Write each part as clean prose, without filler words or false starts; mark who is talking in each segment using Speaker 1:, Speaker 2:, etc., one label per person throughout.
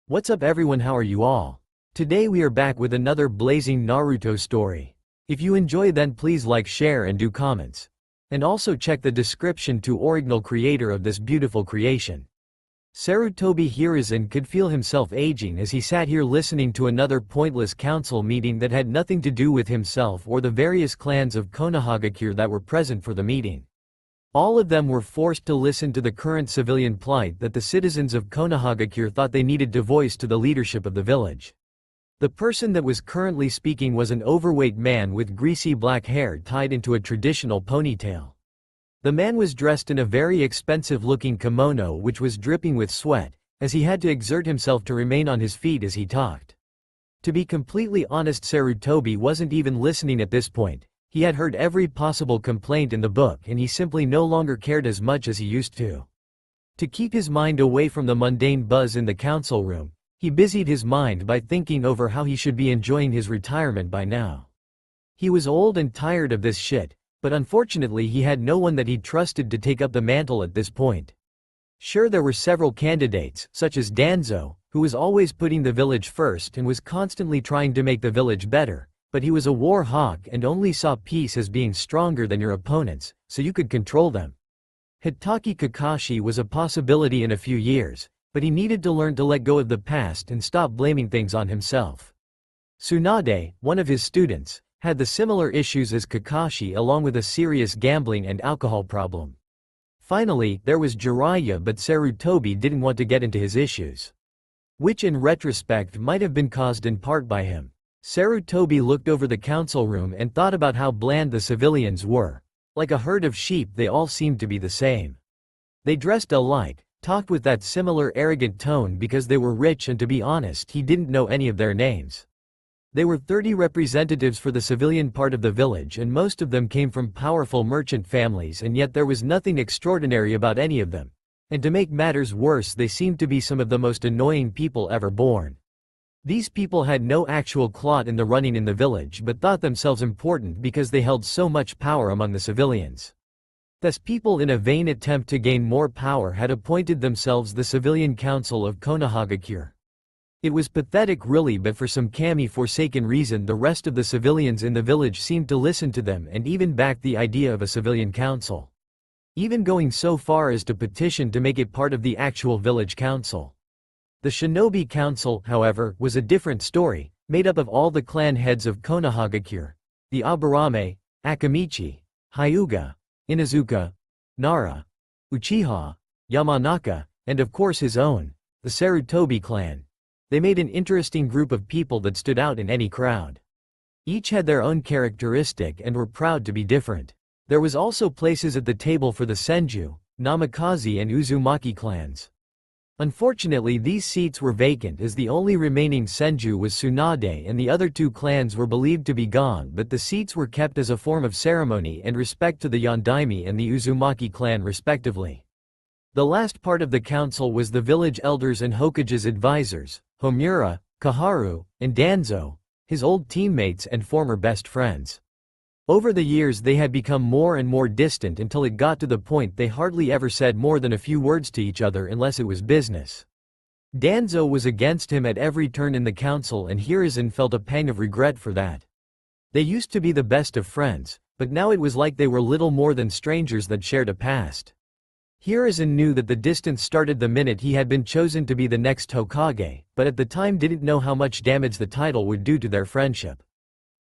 Speaker 1: What's up everyone, how are you all? Today we are back with another blazing Naruto story. If you enjoy then please like, share and do comments. And also check the description to original creator of this beautiful creation. Sarutobi Hiruzen could feel himself aging as he sat here listening to another pointless council meeting that had nothing to do with himself or the various clans of Konohagakure that were present for the meeting. All of them were forced to listen to the current civilian plight that the citizens of Konohagakure thought they needed to voice to the leadership of the village. The person that was currently speaking was an overweight man with greasy black hair tied into a traditional ponytail. The man was dressed in a very expensive-looking kimono which was dripping with sweat, as he had to exert himself to remain on his feet as he talked. To be completely honest, Sarutobi wasn't even listening at this point. He had heard every possible complaint in the book and he simply no longer cared as much as he used to. To keep his mind away from the mundane buzz in the council room, he busied his mind by thinking over how he should be enjoying his retirement by now. He was old and tired of this shit, but unfortunately he had no one that he trusted to take up the mantle at this point. Sure, there were several candidates, such as Danzo, who was always putting the village first and was constantly trying to make the village better. But he was a war hawk and only saw peace as being stronger than your opponents, so you could control them. Hitaki Kakashi was a possibility in a few years, but he needed to learn to let go of the past and stop blaming things on himself. Tsunade, one of his students, had the similar issues as Kakashi along with a serious gambling and alcohol problem. Finally, there was Jiraiya, but Sarutobi didn't want to get into his issues, which in retrospect might have been caused in part by him. Sarutobi looked over the council room and thought about how bland the civilians were. Like a herd of sheep, they all seemed to be the same. They dressed alike, talked with that similar arrogant tone because they were rich, and to be honest he didn't know any of their names. There were 30 representatives for the civilian part of the village and most of them came from powerful merchant families, and yet there was nothing extraordinary about any of them. And to make matters worse, they seemed to be some of the most annoying people ever born. These people had no actual clout in the running in the village but thought themselves important because they held so much power among the civilians. Thus people in a vain attempt to gain more power had appointed themselves the Civilian Council of Konohagakure. It was pathetic really, but for some kami-forsaken reason the rest of the civilians in the village seemed to listen to them and even backed the idea of a civilian council. Even going so far as to petition to make it part of the actual village council. The Shinobi Council, however, was a different story, made up of all the clan heads of Konohagakure, the Aburame, Akamichi, Hyuga, Inazuka, Nara, Uchiha, Yamanaka, and of course his own, the Sarutobi clan. They made an interesting group of people that stood out in any crowd. Each had their own characteristic and were proud to be different. There was also places at the table for the Senju, Namikaze and Uzumaki clans. Unfortunately these seats were vacant as the only remaining Senju was Tsunade and the other two clans were believed to be gone, but the seats were kept as a form of ceremony and respect to the Yondaime and the Uzumaki clan respectively. The last part of the council was the village elders and Hokage's advisors, Homura, Kaharu, and Danzo, his old teammates and former best friends. Over the years they had become more and more distant until it got to the point they hardly ever said more than a few words to each other unless it was business. Danzo was against him at every turn in the council and Hiruzen felt a pang of regret for that. They used to be the best of friends, but now it was like they were little more than strangers that shared a past. Hiruzen knew that the distance started the minute he had been chosen to be the next Hokage, but at the time didn't know how much damage the title would do to their friendship.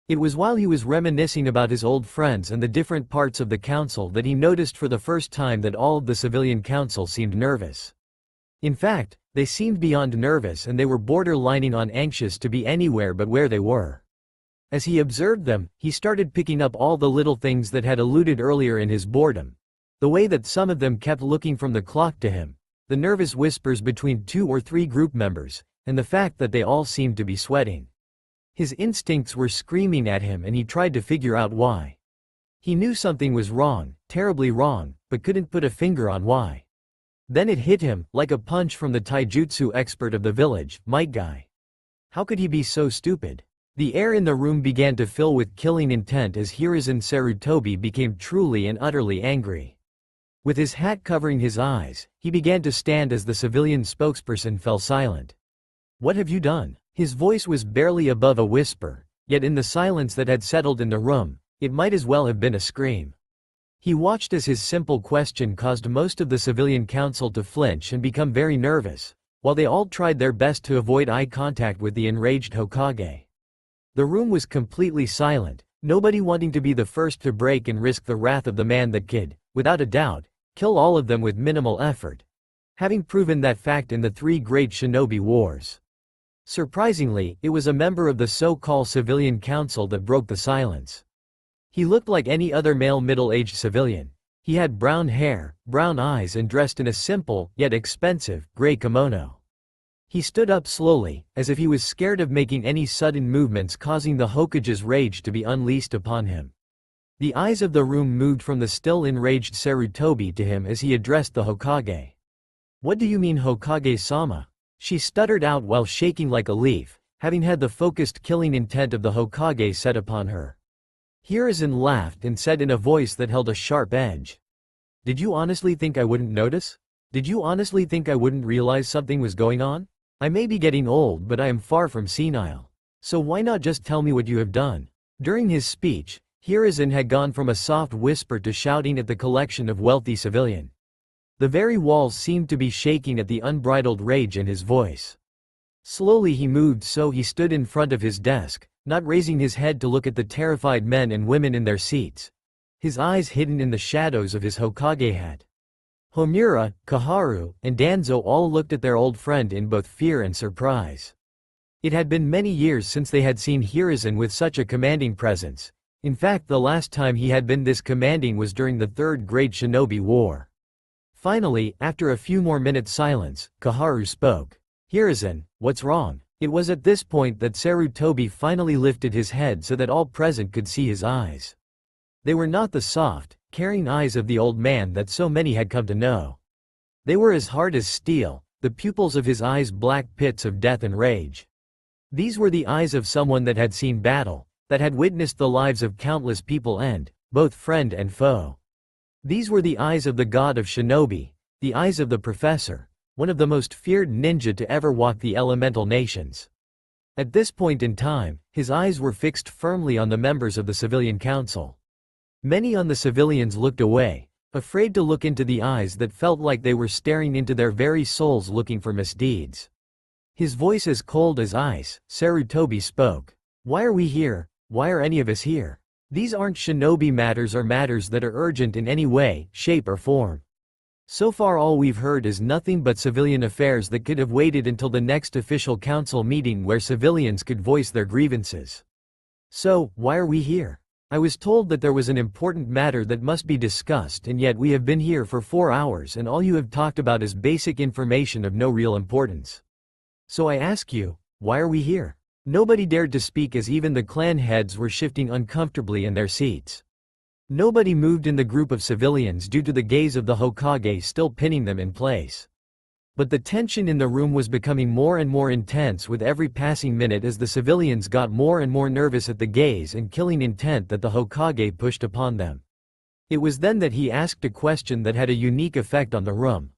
Speaker 1: It was while he was reminiscing about his old friends and the different parts of the council that he noticed for the first time that all of the civilian council seemed nervous. In fact, they seemed beyond nervous and they were borderlining on anxious to be anywhere but where they were. As he observed them, he started picking up all the little things that had eluded earlier in his boredom. The way that some of them kept looking from the clock to him, the nervous whispers between 2 or 3 group members, and the fact that they all seemed to be sweating. His instincts were screaming at him and he tried to figure out why. He knew something was wrong, terribly wrong, but couldn't put a finger on why. Then it hit him, like a punch from the taijutsu expert of the village, Might Guy. How could he be so stupid? The air in the room began to fill with killing intent as Hiruzen Sarutobi became truly and utterly angry. With his hat covering his eyes, he began to stand as the civilian spokesperson fell silent. What have you done? His voice was barely above a whisper, yet in the silence that had settled in the room, it might as well have been a scream. He watched as his simple question caused most of the civilian council to flinch and become very nervous, while they all tried their best to avoid eye contact with the enraged Hokage. The room was completely silent, nobody wanting to be the first to break and risk the wrath of the man that could, without a doubt, kill all of them with minimal effort, having proven that fact in the 3 great shinobi wars. Surprisingly, it was a member of the so-called civilian council that broke the silence. He looked like any other male middle-aged civilian. He had brown hair, brown eyes and dressed in a simple, yet expensive, gray kimono. He stood up slowly, as if he was scared of making any sudden movements causing the Hokage's rage to be unleashed upon him. The eyes of the room moved from the still enraged Sarutobi to him as he addressed the Hokage. "What do you mean, Hokage-sama?" she stuttered out while shaking like a leaf, having had the focused killing intent of the Hokage set upon her. Hiruzen laughed and said in a voice that held a sharp edge. "Did you honestly think I wouldn't notice? Did you honestly think I wouldn't realize something was going on? I may be getting old, but I am far from senile. So why not just tell me what you have done?" During his speech, Hiruzen had gone from a soft whisper to shouting at the collection of wealthy civilians. The very walls seemed to be shaking at the unbridled rage in his voice. Slowly he moved so he stood in front of his desk, not raising his head to look at the terrified men and women in their seats, his eyes hidden in the shadows of his Hokage hat. Homura, Kaharu, and Danzo all looked at their old friend in both fear and surprise. It had been many years since they had seen Hiruzen with such a commanding presence. In fact, the last time he had been this commanding was during the Third Great Shinobi War. Finally, after a few more minutes' silence, Kaharu spoke. "Hiruzen, what's wrong?" It was at this point that Sarutobi finally lifted his head so that all present could see his eyes. They were not the soft, caring eyes of the old man that so many had come to know. They were as hard as steel, the pupils of his eyes black pits of death and rage. These were the eyes of someone that had seen battle, that had witnessed the lives of countless people end, both friend and foe. These were the eyes of the god of shinobi, the eyes of the professor, one of the most feared ninja to ever walk the elemental nations. At this point in time, his eyes were fixed firmly on the members of the civilian council. Many on the civilians looked away, afraid to look into the eyes that felt like they were staring into their very souls looking for misdeeds. His voice as cold as ice, Sarutobi spoke. "Why are we here? Why are any of us here? These aren't shinobi matters or matters that are urgent in any way, shape or form. So far all we've heard is nothing but civilian affairs that could have waited until the next official council meeting where civilians could voice their grievances. So, why are we here? I was told that there was an important matter that must be discussed, and yet we have been here for 4 hours and all you have talked about is basic information of no real importance. So I ask you, why are we here?" Nobody dared to speak as even the clan heads were shifting uncomfortably in their seats. Nobody moved in the group of civilians due to the gaze of the Hokage still pinning them in place. But the tension in the room was becoming more and more intense with every passing minute as the civilians got more and more nervous at the gaze and killing intent that the Hokage pushed upon them. It was then that he asked a question that had a unique effect on the room.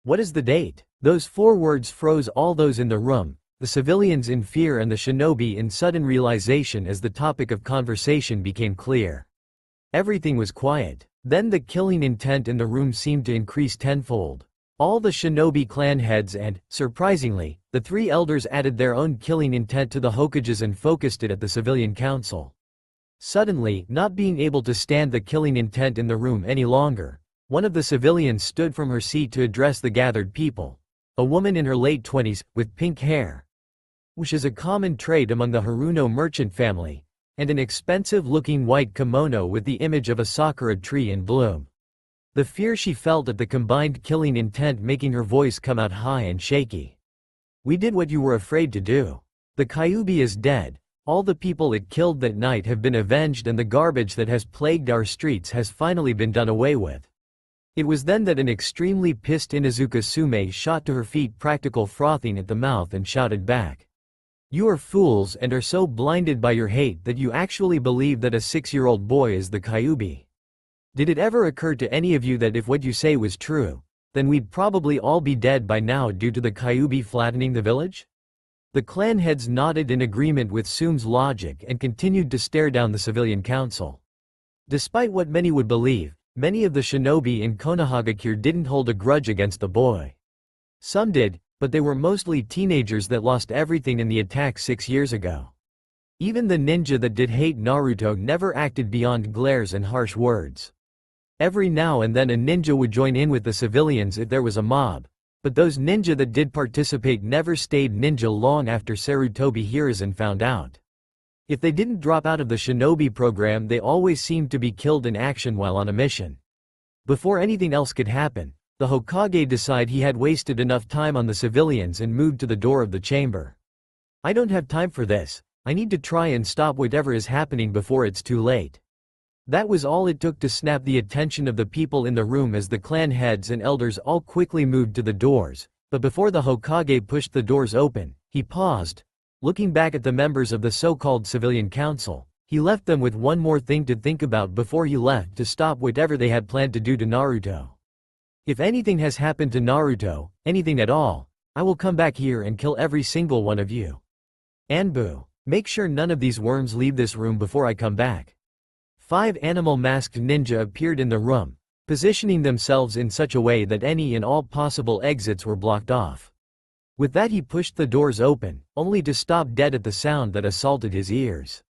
Speaker 1: "What is the date?" Those 4 words froze all those in the room, the civilians in fear and the shinobi in sudden realization as the topic of conversation became clear. Everything was quiet. Then the killing intent in the room seemed to increase tenfold. All the shinobi clan heads and, surprisingly, the 3 elders added their own killing intent to the Hokages and focused it at the civilian council. Suddenly, not being able to stand the killing intent in the room any longer, one of the civilians stood from her seat to address the gathered people. A woman in her late 20s, with pink hair, which is a common trait among the Haruno merchant family, and an expensive-looking white kimono with the image of a sakura tree in bloom. The fear she felt at the combined killing intent making her voice come out high and shaky. "We did what you were afraid to do. The Kyuubi is dead, all the people it killed that night have been avenged and the garbage that has plagued our streets has finally been done away with." It was then that an extremely pissed Inuzuka Sume shot to her feet, practical frothing at the mouth, and shouted back. "You are fools and are so blinded by your hate that you actually believe that a 6-year-old boy is the Kyuubi. Did it ever occur to any of you that if what you say was true, then we'd probably all be dead by now due to the Kyuubi flattening the village? The clan heads nodded in agreement with Soom's logic and continued to stare down the civilian council. Despite what many would believe, many of the shinobi in Konohagakure didn't hold a grudge against the boy. Some did, but they were mostly teenagers that lost everything in the attack 6 years ago. Even the ninja that did hate Naruto never acted beyond glares and harsh words. Every now and then a ninja would join in with the civilians if there was a mob, but those ninja that did participate never stayed ninja long after Sarutobi Hiruzen found out. If they didn't drop out of the shinobi program, they always seemed to be killed in action while on a mission. Before anything else could happen, the Hokage decided he had wasted enough time on the civilians and moved to the door of the chamber. "I don't have time for this. I need to try and stop whatever is happening before it's too late." That was all it took to snap the attention of the people in the room as the clan heads and elders all quickly moved to the doors, but before the Hokage pushed the doors open, he paused. Looking back at the members of the so-called civilian council, he left them with one more thing to think about before he left to stop whatever they had planned to do to Naruto. "If anything has happened to Naruto, anything at all, I will come back here and kill every single one of you. Anbu, make sure none of these worms leave this room before I come back." 5 animal-masked ninja appeared in the room, positioning themselves in such a way that any and all possible exits were blocked off. With that he pushed the doors open, only to stop dead at the sound that assaulted his ears.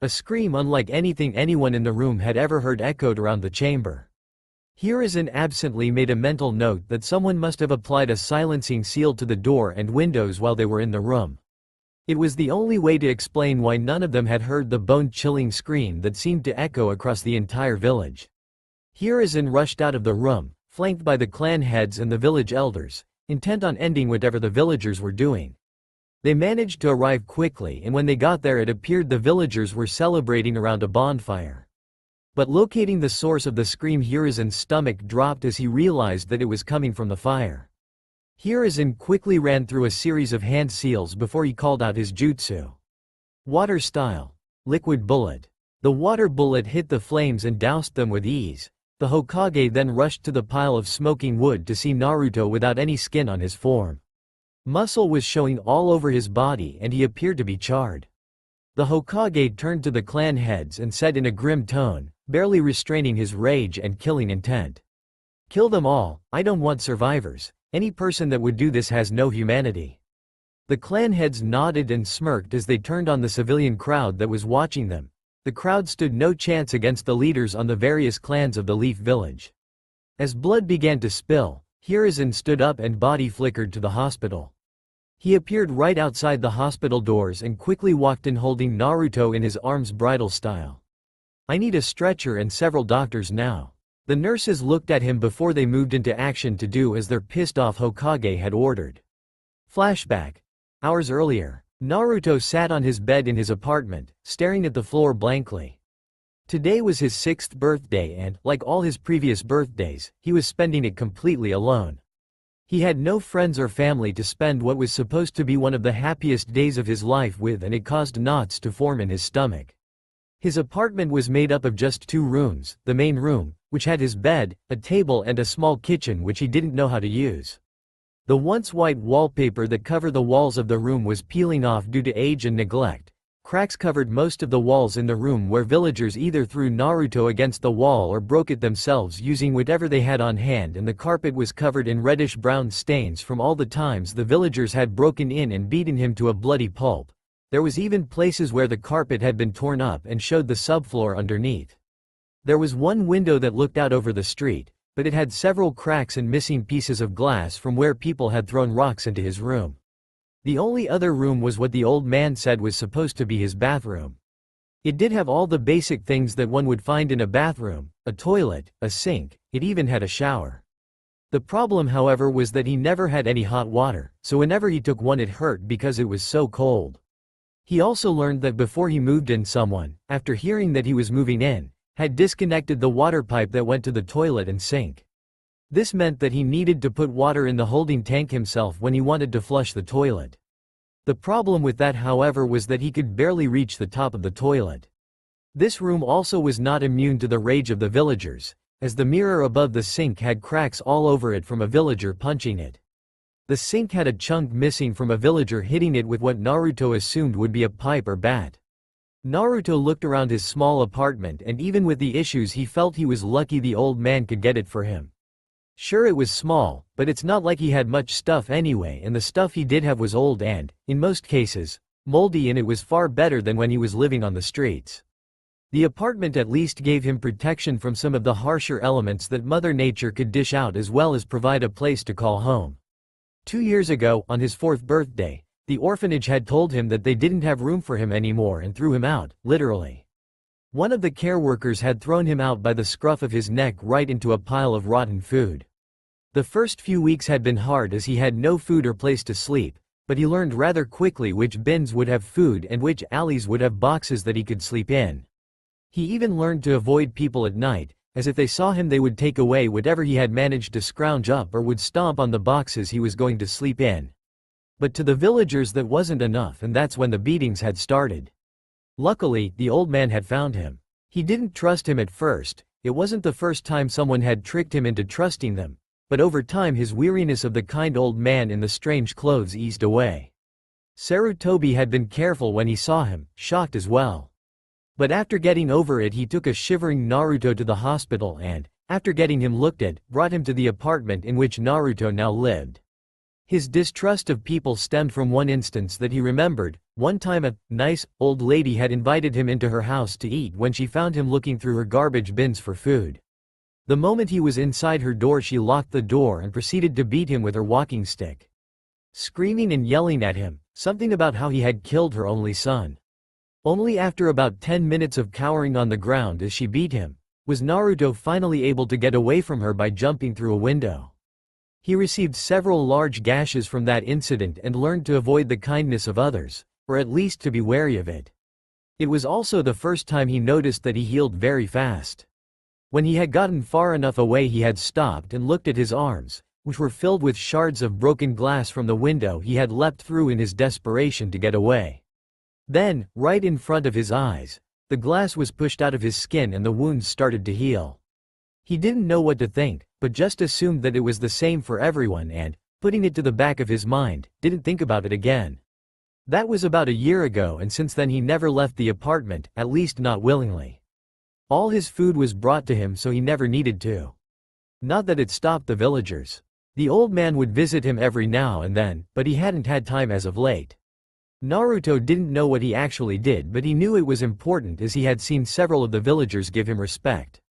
Speaker 1: A scream unlike anything anyone in the room had ever heard echoed around the chamber. Hiruzen absently made a mental note that someone must have applied a silencing seal to the door and windows while they were in the room. It was the only way to explain why none of them had heard the bone-chilling scream that seemed to echo across the entire village. Hiruzen rushed out of the room, flanked by the clan heads and the village elders, intent on ending whatever the villagers were doing. They managed to arrive quickly, and when they got there it appeared the villagers were celebrating around a bonfire. But locating the source of the scream, Hiruzen's stomach dropped as he realized that it was coming from the fire. Hiruzen quickly ran through a series of hand seals before he called out his jutsu. Water style. Liquid bullet. The water bullet hit the flames and doused them with ease. The Hokage then rushed to the pile of smoking wood to see Naruto without any skin on his form. Muscle was showing all over his body and he appeared to be charred. The Hokage turned to the clan heads and said in a grim tone, barely restraining his rage and killing intent, "Kill them all, I don't want survivors. Any person that would do this has no humanity." The clan heads nodded and smirked as they turned on the civilian crowd that was watching them. The crowd stood no chance against the leaders on the various clans of the Leaf Village. As blood began to spill, Hiruzen stood up and body flickered to the hospital. He appeared right outside the hospital doors and quickly walked in holding Naruto in his arms bridal style. "I need a stretcher and several doctors now." The nurses looked at him before they moved into action to do as their pissed-off Hokage had ordered. Flashback. Hours earlier, Naruto sat on his bed in his apartment, staring at the floor blankly. Today was his 6th birthday and, like all his previous birthdays, he was spending it completely alone. He had no friends or family to spend what was supposed to be one of the happiest days of his life with, and it caused knots to form in his stomach. His apartment was made up of just 2 rooms, the main room, which had his bed, a table and a small kitchen which he didn't know how to use. The once white wallpaper that covered the walls of the room was peeling off due to age and neglect. Cracks covered most of the walls in the room where villagers either threw Naruto against the wall or broke it themselves using whatever they had on hand, and the carpet was covered in reddish-brown stains from all the times the villagers had broken in and beaten him to a bloody pulp. There was even places where the carpet had been torn up and showed the subfloor underneath. There was one window that looked out over the street, but it had several cracks and missing pieces of glass from where people had thrown rocks into his room. The only other room was what the old man said was supposed to be his bathroom. It did have all the basic things that one would find in a bathroom: a toilet, a sink, it even had a shower. The problem, however, was that he never had any hot water, so whenever he took one it hurt because it was so cold. He also learned that before he moved in, someone, after hearing that he was moving in, had disconnected the water pipe that went to the toilet and sink. This meant that he needed to put water in the holding tank himself when he wanted to flush the toilet. The problem with that, however, was that he could barely reach the top of the toilet. This room also was not immune to the rage of the villagers, as the mirror above the sink had cracks all over it from a villager punching it. The sink had a chunk missing from a villager hitting it with what Naruto assumed would be a pipe or bat. Naruto looked around his small apartment, and even with the issues he felt he was lucky the old man could get it for him. Sure, it was small, but it's not like he had much stuff anyway, and the stuff he did have was old and, in most cases, moldy, and it was far better than when he was living on the streets. The apartment at least gave him protection from some of the harsher elements that Mother Nature could dish out, as well as provide a place to call home. 2 years ago, on his 4th birthday, the orphanage had told him that they didn't have room for him anymore and threw him out, literally. One of the care workers had thrown him out by the scruff of his neck right into a pile of rotten food. The first few weeks had been hard as he had no food or place to sleep, but he learned rather quickly which bins would have food and which alleys would have boxes that he could sleep in. He even learned to avoid people at night, as if they saw him they would take away whatever he had managed to scrounge up or would stomp on the boxes he was going to sleep in. But to the villagers that wasn't enough, and that's when the beatings had started. Luckily, the old man had found him. He didn't trust him at first. It wasn't the first time someone had tricked him into trusting them, but over time his weariness of the kind old man in the strange clothes eased away. Sarutobi had been careful when he saw him, shocked as well. But after getting over it, he took a shivering Naruto to the hospital and, after getting him looked at, brought him to the apartment in which Naruto now lived. His distrust of people stemmed from one instance that he remembered. One time a nice, old lady had invited him into her house to eat when she found him looking through her garbage bins for food. The moment he was inside her door, she locked the door and proceeded to beat him with her walking stick, screaming and yelling at him, something about how he had killed her only son. Only after about 10 minutes of cowering on the ground as she beat him, was Naruto finally able to get away from her by jumping through a window. He received several large gashes from that incident and learned to avoid the kindness of others, or at least to be wary of it. It was also the first time he noticed that he healed very fast. When he had gotten far enough away, he had stopped and looked at his arms, which were filled with shards of broken glass from the window he had leapt through in his desperation to get away. Then, right in front of his eyes, the glass was pushed out of his skin and the wounds started to heal. He didn't know what to think, but just assumed that it was the same for everyone and, putting it to the back of his mind, didn't think about it again. That was about a year ago, and since then he never left the apartment, at least not willingly. All his food was brought to him, so he never needed to. Not that it stopped the villagers. The old man would visit him every now and then, but he hadn't had time as of late. Naruto didn't know what he actually did, but he knew it was important as he had seen several of the villagers give him respect.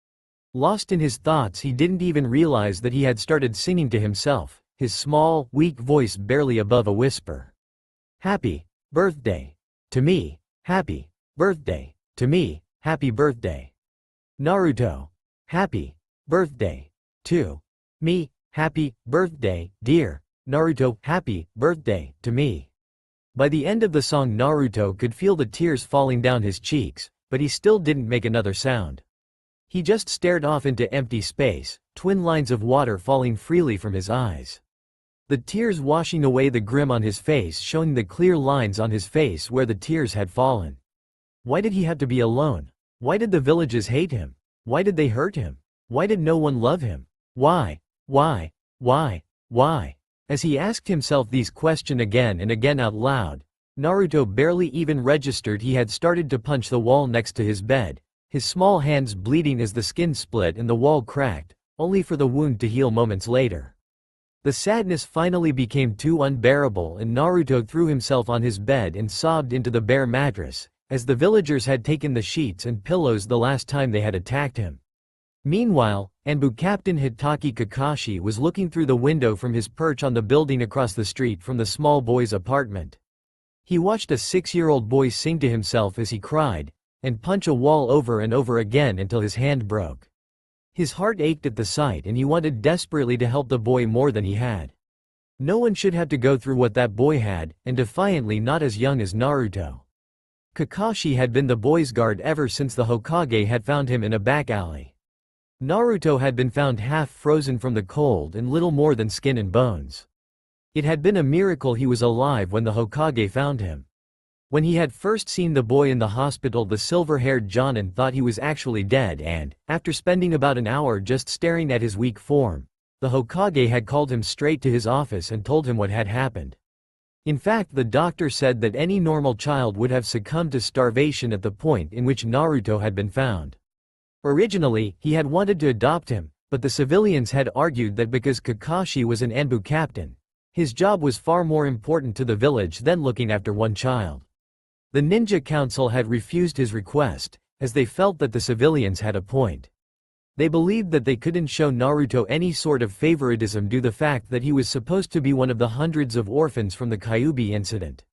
Speaker 1: Lost in his thoughts, he didn't even realize that he had started singing to himself, his small, weak voice barely above a whisper. Happy birthday to me, happy birthday to me, happy birthday. Naruto, happy birthday to me, happy birthday, dear Naruto, happy birthday to me. By the end of the song, Naruto could feel the tears falling down his cheeks, but he still didn't make another sound. He just stared off into empty space, twin lines of water falling freely from his eyes. The tears washing away the grin on his face, showing the clear lines on his face where the tears had fallen. Why did he have to be alone? Why did the villages hate him? Why did they hurt him? Why did no one love him? Why? As he asked himself these questions again and again out loud, Naruto barely even registered he had started to punch the wall next to his bed, his small hands bleeding as the skin split and the wall cracked, only for the wound to heal moments later. The sadness finally became too unbearable, and Naruto threw himself on his bed and sobbed into the bare mattress, as the villagers had taken the sheets and pillows the last time they had attacked him. Meanwhile, Anbu Captain Hitaki Kakashi was looking through the window from his perch on the building across the street from the small boy's apartment. He watched a 6-year-old boy sing to himself as he cried, and punch a wall over and over again until his hand broke. His heart ached at the sight, and he wanted desperately to help the boy more than he had. No one should have to go through what that boy had, and defiantly not as young as Naruto. Kakashi had been the boy's guard ever since the Hokage had found him in a back alley. Naruto had been found half frozen from the cold and little more than skin and bones. It had been a miracle he was alive when the Hokage found him. When he had first seen the boy in the hospital, the silver-haired Jonin thought he was actually dead and, after spending about an hour just staring at his weak form, the Hokage had called him straight to his office and told him what had happened. In fact, the doctor said that any normal child would have succumbed to starvation at the point in which Naruto had been found. Originally, he had wanted to adopt him, but the civilians had argued that because Kakashi was an Anbu captain, his job was far more important to the village than looking after one child. The ninja council had refused his request, as they felt that the civilians had a point. They believed that they couldn't show Naruto any sort of favoritism due to the fact that he was supposed to be one of the hundreds of orphans from the Kyuubi incident.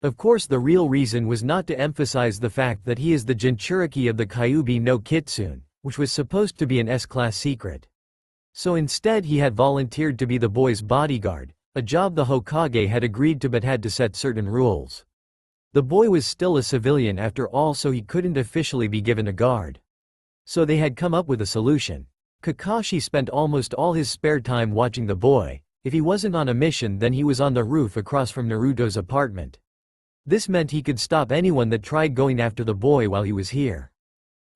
Speaker 1: Of course, the real reason was not to emphasize the fact that he is the Jinchuriki of the Kyuubi no Kitsune, which was supposed to be an S-class secret. So instead he had volunteered to be the boy's bodyguard, a job the Hokage had agreed to but had to set certain rules. The boy was still a civilian after all, so he couldn't officially be given a guard. So they had come up with a solution. Kakashi spent almost all his spare time watching the boy. If he wasn't on a mission, then he was on the roof across from Naruto's apartment. This meant he could stop anyone that tried going after the boy while he was here.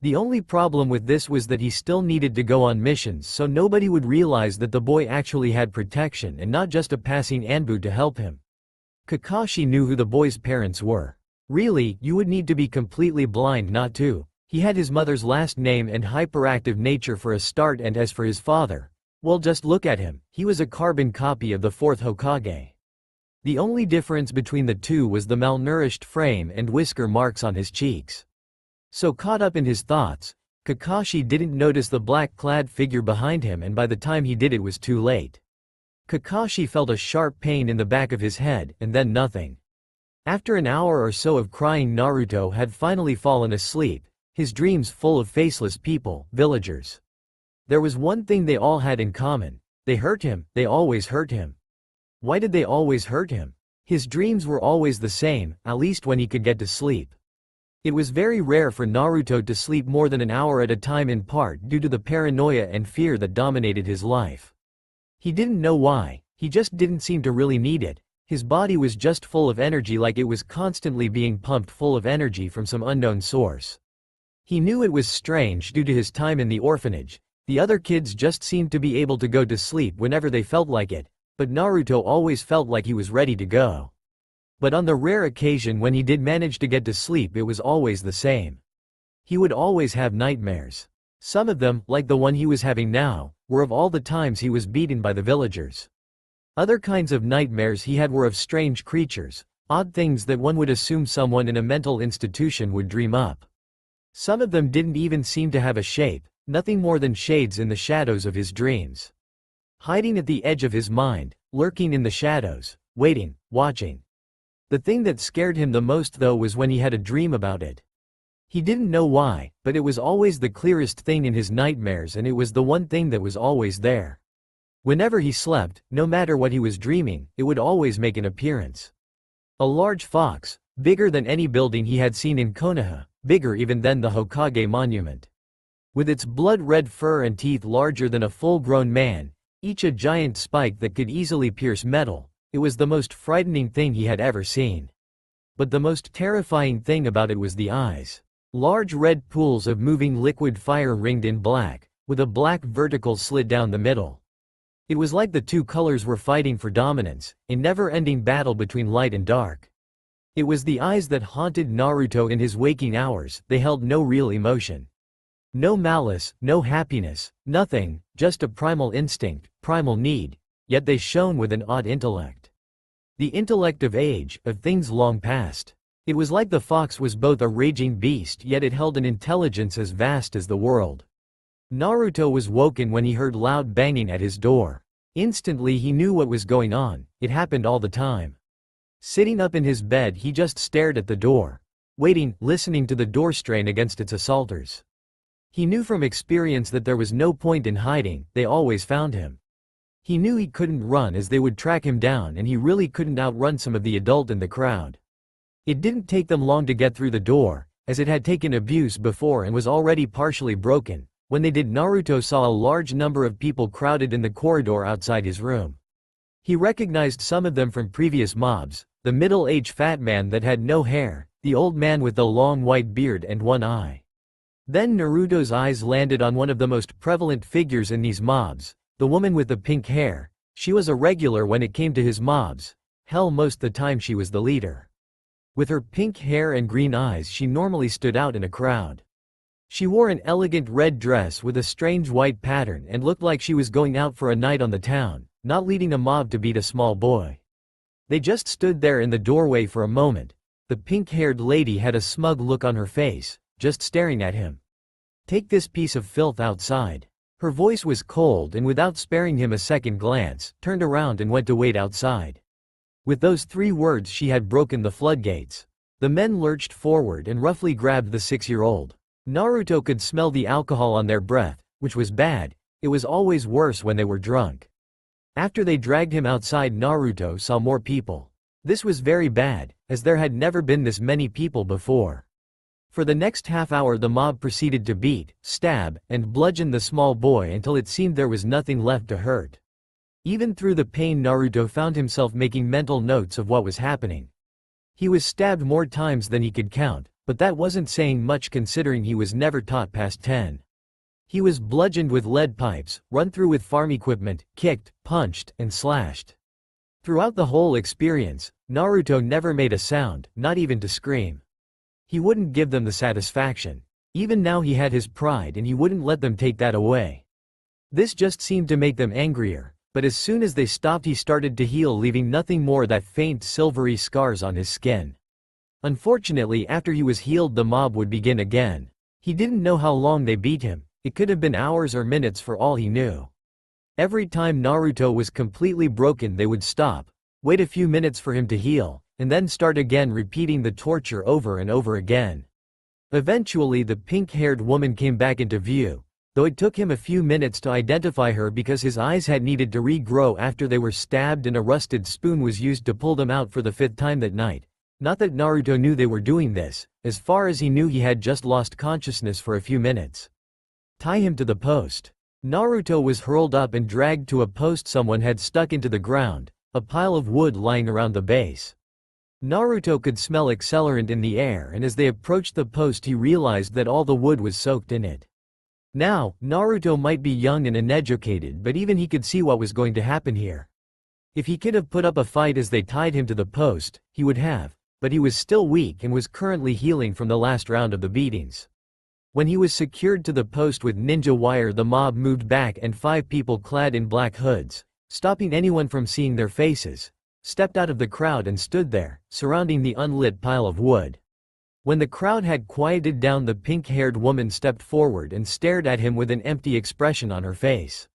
Speaker 1: The only problem with this was that he still needed to go on missions so nobody would realize that the boy actually had protection and not just a passing Anbu to help him. Kakashi knew who the boy's parents were. Really, you would need to be completely blind not to. He had his mother's last name and hyperactive nature for a start, and as for his father, well, just look at him, he was a carbon copy of the fourth Hokage. The only difference between the two was the malnourished frame and whisker marks on his cheeks. So caught up in his thoughts, Kakashi didn't notice the black-clad figure behind him, and by the time he did it was too late. Kakashi felt a sharp pain in the back of his head, and then nothing. After an hour or so of crying, Naruto had finally fallen asleep, his dreams full of faceless people, villagers. There was one thing they all had in common: they hurt him, they always hurt him. Why did they always hurt him? His dreams were always the same, at least when he could get to sleep. It was very rare for Naruto to sleep more than an hour at a time, in part due to the paranoia and fear that dominated his life. He didn't know why, he just didn't seem to really need it. His body was just full of energy, like it was constantly being pumped full of energy from some unknown source. He knew it was strange due to his time in the orphanage. The other kids just seemed to be able to go to sleep whenever they felt like it, but Naruto always felt like he was ready to go. But on the rare occasion when he did manage to get to sleep, it was always the same. He would always have nightmares. Some of them, like the one he was having now, were of all the times he was beaten by the villagers. Other kinds of nightmares he had were of strange creatures, odd things that one would assume someone in a mental institution would dream up. Some of them didn't even seem to have a shape, nothing more than shades in the shadows of his dreams. Hiding at the edge of his mind, lurking in the shadows, waiting, watching. The thing that scared him the most, though, was when he had a dream about it. He didn't know why, but it was always the clearest thing in his nightmares, and it was the one thing that was always there. Whenever he slept, no matter what he was dreaming, it would always make an appearance. A large fox, bigger than any building he had seen in Konoha, bigger even than the Hokage monument. With its blood-red fur and teeth larger than a full-grown man, each a giant spike that could easily pierce metal, it was the most frightening thing he had ever seen. But the most terrifying thing about it was the eyes. Large red pools of moving liquid fire ringed in black, with a black vertical slit down the middle. It was like the two colors were fighting for dominance, a never-ending battle between light and dark. It was the eyes that haunted Naruto in his waking hours. They held no real emotion. No malice, no happiness, nothing, just a primal instinct, primal need, yet they shone with an odd intellect. The intellect of age, of things long past. It was like the fox was both a raging beast, yet it held an intelligence as vast as the world. Naruto was woken when he heard loud banging at his door. Instantly he knew what was going on. It happened all the time. Sitting up in his bed, he just stared at the door, waiting, listening to the door strain against its assaulters. He knew from experience that there was no point in hiding, they always found him. He knew he couldn't run as they would track him down, and he really couldn't outrun some of the adult in the crowd. It didn't take them long to get through the door, as it had taken abuse before and was already partially broken. When they did, Naruto saw a large number of people crowded in the corridor outside his room. He recognized some of them from previous mobs: the middle-aged fat man that had no hair, the old man with the long white beard and one eye. Then Naruto's eyes landed on one of the most prevalent figures in these mobs, The woman with the pink hair. She was a regular when it came to his mobs. Hell, most the time she was the leader. With her pink hair and green eyes, she normally stood out in a crowd. She wore an elegant red dress with a strange white pattern and looked like she was going out for a night on the town, not leading a mob to beat a small boy. They just stood there in the doorway for a moment. The pink-haired lady had a smug look on her face, just staring at him. "Take this piece of filth outside." Her voice was cold, and without sparing him a second glance, turned around and went to wait outside. With those 3 words she had broken the floodgates. The men lurched forward and roughly grabbed the 6-year-old. Naruto could smell the alcohol on their breath, which was bad. It was always worse when they were drunk. After they dragged him outside, Naruto saw more people. This was very bad, as there had never been this many people before. For the next half hour the mob proceeded to beat, stab, and bludgeon the small boy until it seemed there was nothing left to hurt. Even through the pain, Naruto found himself making mental notes of what was happening. He was stabbed more times than he could count, but that wasn't saying much considering he was never taught past 10. He was bludgeoned with lead pipes, run through with farm equipment, kicked, punched, and slashed. Throughout the whole experience, Naruto never made a sound, not even to scream. He wouldn't give them the satisfaction. Even now he had his pride and he wouldn't let them take that away. This just seemed to make them angrier, but as soon as they stopped he started to heal, leaving nothing more than faint silvery scars on his skin. Unfortunately, after he was healed the mob would begin again. He didn't know how long they beat him. It could have been hours or minutes for all he knew. Every time Naruto was completely broken they would stop, wait a few minutes for him to heal, and then start again, repeating the torture over and over again. Eventually the pink-haired woman came back into view, though it took him a few minutes to identify her because his eyes had needed to regrow after they were stabbed and a rusted spoon was used to pull them out for the 5th time that night. Not that Naruto knew they were doing this. As far as he knew, he had just lost consciousness for a few minutes. Tie him to the post. Naruto was hurled up and dragged to a post someone had stuck into the ground, a pile of wood lying around the base. Naruto could smell accelerant in the air, and as they approached the post he realized that all the wood was soaked in it. Now, Naruto might be young and uneducated, but even he could see what was going to happen here. If he could have put up a fight as they tied him to the post, he would have, but he was still weak and was currently healing from the last round of the beatings. When he was secured to the post with ninja wire, the mob moved back and 5 people clad in black hoods, stopping anyone from seeing their faces, stepped out of the crowd and stood there, surrounding the unlit pile of wood. When the crowd had quieted down, the pink-haired woman stepped forward and stared at him with an empty expression on her face.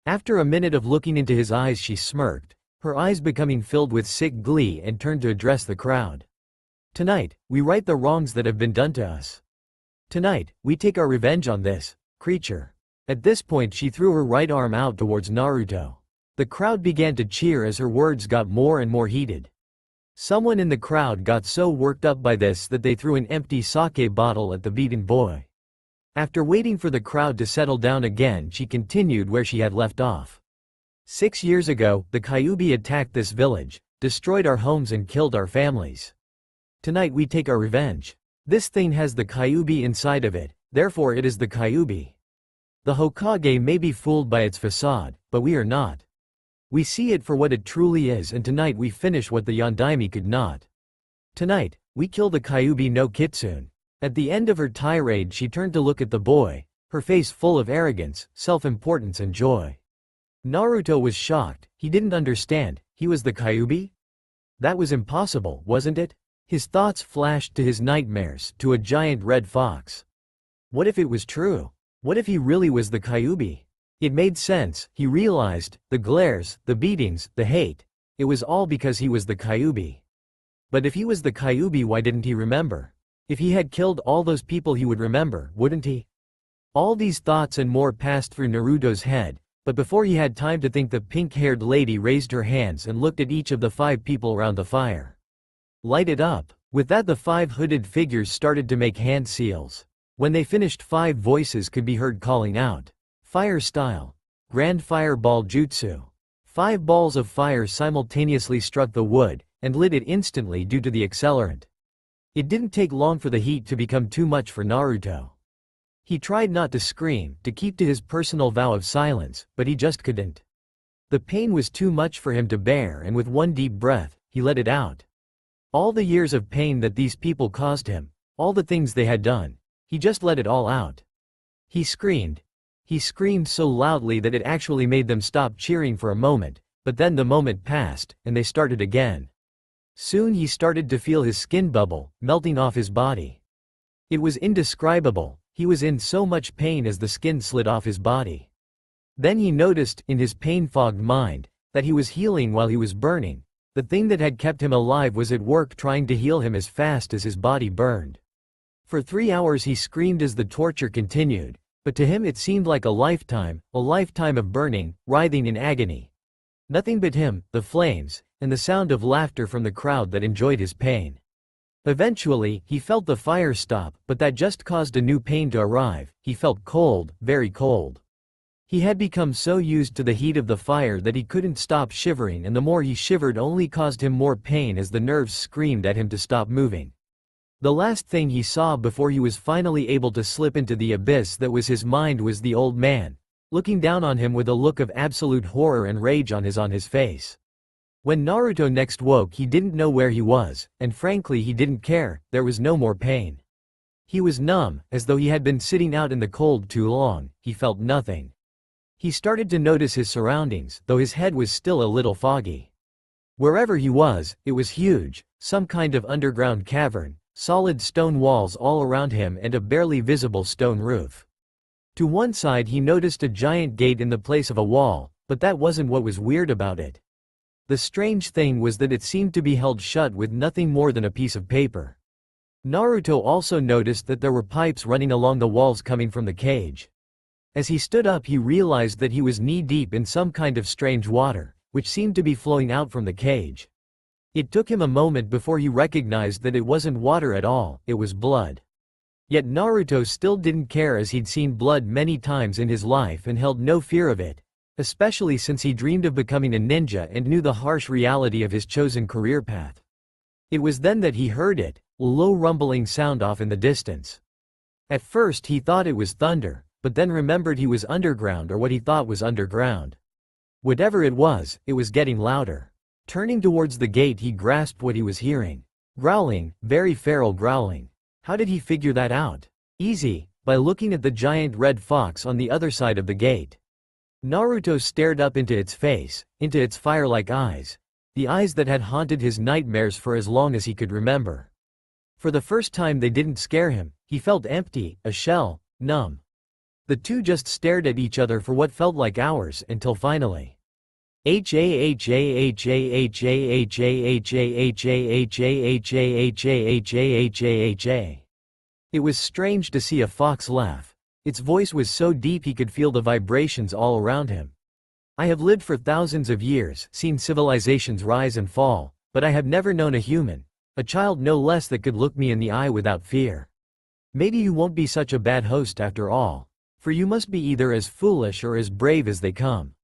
Speaker 1: After a minute of looking into his eyes she smirked, her eyes becoming filled with sick glee, and turned to address the crowd. "Tonight, we right the wrongs that have been done to us. Tonight, we take our revenge on this creature." At this point she threw her right arm out towards Naruto. The crowd began to cheer as her words got more and more heated. Someone in the crowd got so worked up by this that they threw an empty sake bottle at the beaten boy. After waiting for the crowd to settle down again, she continued where she had left off. 6 years ago, the Kyuubi attacked this village, destroyed our homes and killed our families. Tonight we take our revenge. This thing has the Kyuubi inside of it, therefore it is the Kyuubi. The Hokage may be fooled by its facade, but we are not. We see it for what it truly is, and tonight we finish what the Yondaime could not. Tonight, we kill the Kyuubi no Kitsune. At the end of her tirade she turned to look at the boy, her face full of arrogance, self-importance and joy. Naruto was shocked. He didn't understand. He was the Kyuubi? That was impossible, wasn't it? His thoughts flashed to his nightmares, to a giant red fox. What if it was true? What if he really was the Kyuubi? It made sense, he realized. The glares, the beatings, the hate. It was all because he was the Kyuubi. But if he was the Kyuubi, why didn't he remember? If he had killed all those people he would remember, wouldn't he? All these thoughts and more passed through Naruto's head, but before he had time to think the pink-haired lady raised her hands and looked at each of the 5 people around the fire. Light it up. With that the 5 hooded figures started to make hand seals. When they finished 5 voices could be heard calling out. Fire style. Grand fireball jutsu. 5 balls of fire simultaneously struck the wood, and lit it instantly due to the accelerant. It didn't take long for the heat to become too much for Naruto. He tried not to scream, to keep to his personal vow of silence, but he just couldn't. The pain was too much for him to bear, and with one deep breath, he let it out. All the years of pain that these people caused him, all the things they had done, he just let it all out. He screamed. He screamed so loudly that it actually made them stop cheering for a moment, but then the moment passed, and they started again. Soon he started to feel his skin bubble, melting off his body. It was indescribable. He was in so much pain as the skin slid off his body. Then he noticed, in his pain-fogged mind, that he was healing while he was burning. The thing that had kept him alive was at work trying to heal him as fast as his body burned. For 3 hours he screamed as the torture continued, but to him it seemed like a lifetime of burning, writhing in agony. Nothing but him, the flames, and the sound of laughter from the crowd that enjoyed his pain. Eventually, he felt the fire stop, but that just caused a new pain to arrive. He felt cold, very cold. He had become so used to the heat of the fire that he couldn't stop shivering, and the more he shivered only caused him more pain as the nerves screamed at him to stop moving. The last thing he saw before he was finally able to slip into the abyss that was his mind was the old man, looking down on him with a look of absolute horror and rage on his face. When Naruto next woke, he didn't know where he was, and frankly he didn't care. There was no more pain. He was numb, as though he had been sitting out in the cold too long. He felt nothing. He started to notice his surroundings, though his head was still a little foggy. Wherever he was, it was huge, some kind of underground cavern, solid stone walls all around him and a barely visible stone roof. To one side he noticed a giant gate in the place of a wall, but that wasn't what was weird about it. The strange thing was that it seemed to be held shut with nothing more than a piece of paper. Naruto also noticed that there were pipes running along the walls coming from the cage. As he stood up, he realized that he was knee-deep in some kind of strange water, which seemed to be flowing out from the cage. It took him a moment before he recognized that it wasn't water at all, it was blood. Yet Naruto still didn't care, as he'd seen blood many times in his life and held no fear of it, especially since he dreamed of becoming a ninja and knew the harsh reality of his chosen career path. It was then that he heard it, a low rumbling sound off in the distance. At first he thought it was thunder, but then remembered he was underground, or what he thought was underground. Whatever it was getting louder. Turning towards the gate, he grasped what he was hearing. Growling, very feral growling. How did he figure that out? Easy, by looking at the giant red fox on the other side of the gate. Naruto stared up into its face, into its fire-like eyes, the eyes that had haunted his nightmares for as long as he could remember. For the first time they didn't scare him. He felt empty, a shell, numb. The two just stared at each other for what felt like hours, until finally. It was strange to see a fox laugh. Its voice was so deep he could feel the vibrations all around him. I have lived for thousands of years, seen civilizations rise and fall, but I have never known a human, a child no less, that could look me in the eye without fear. Maybe you won't be such a bad host after all, for you must be either as foolish or as brave as they come.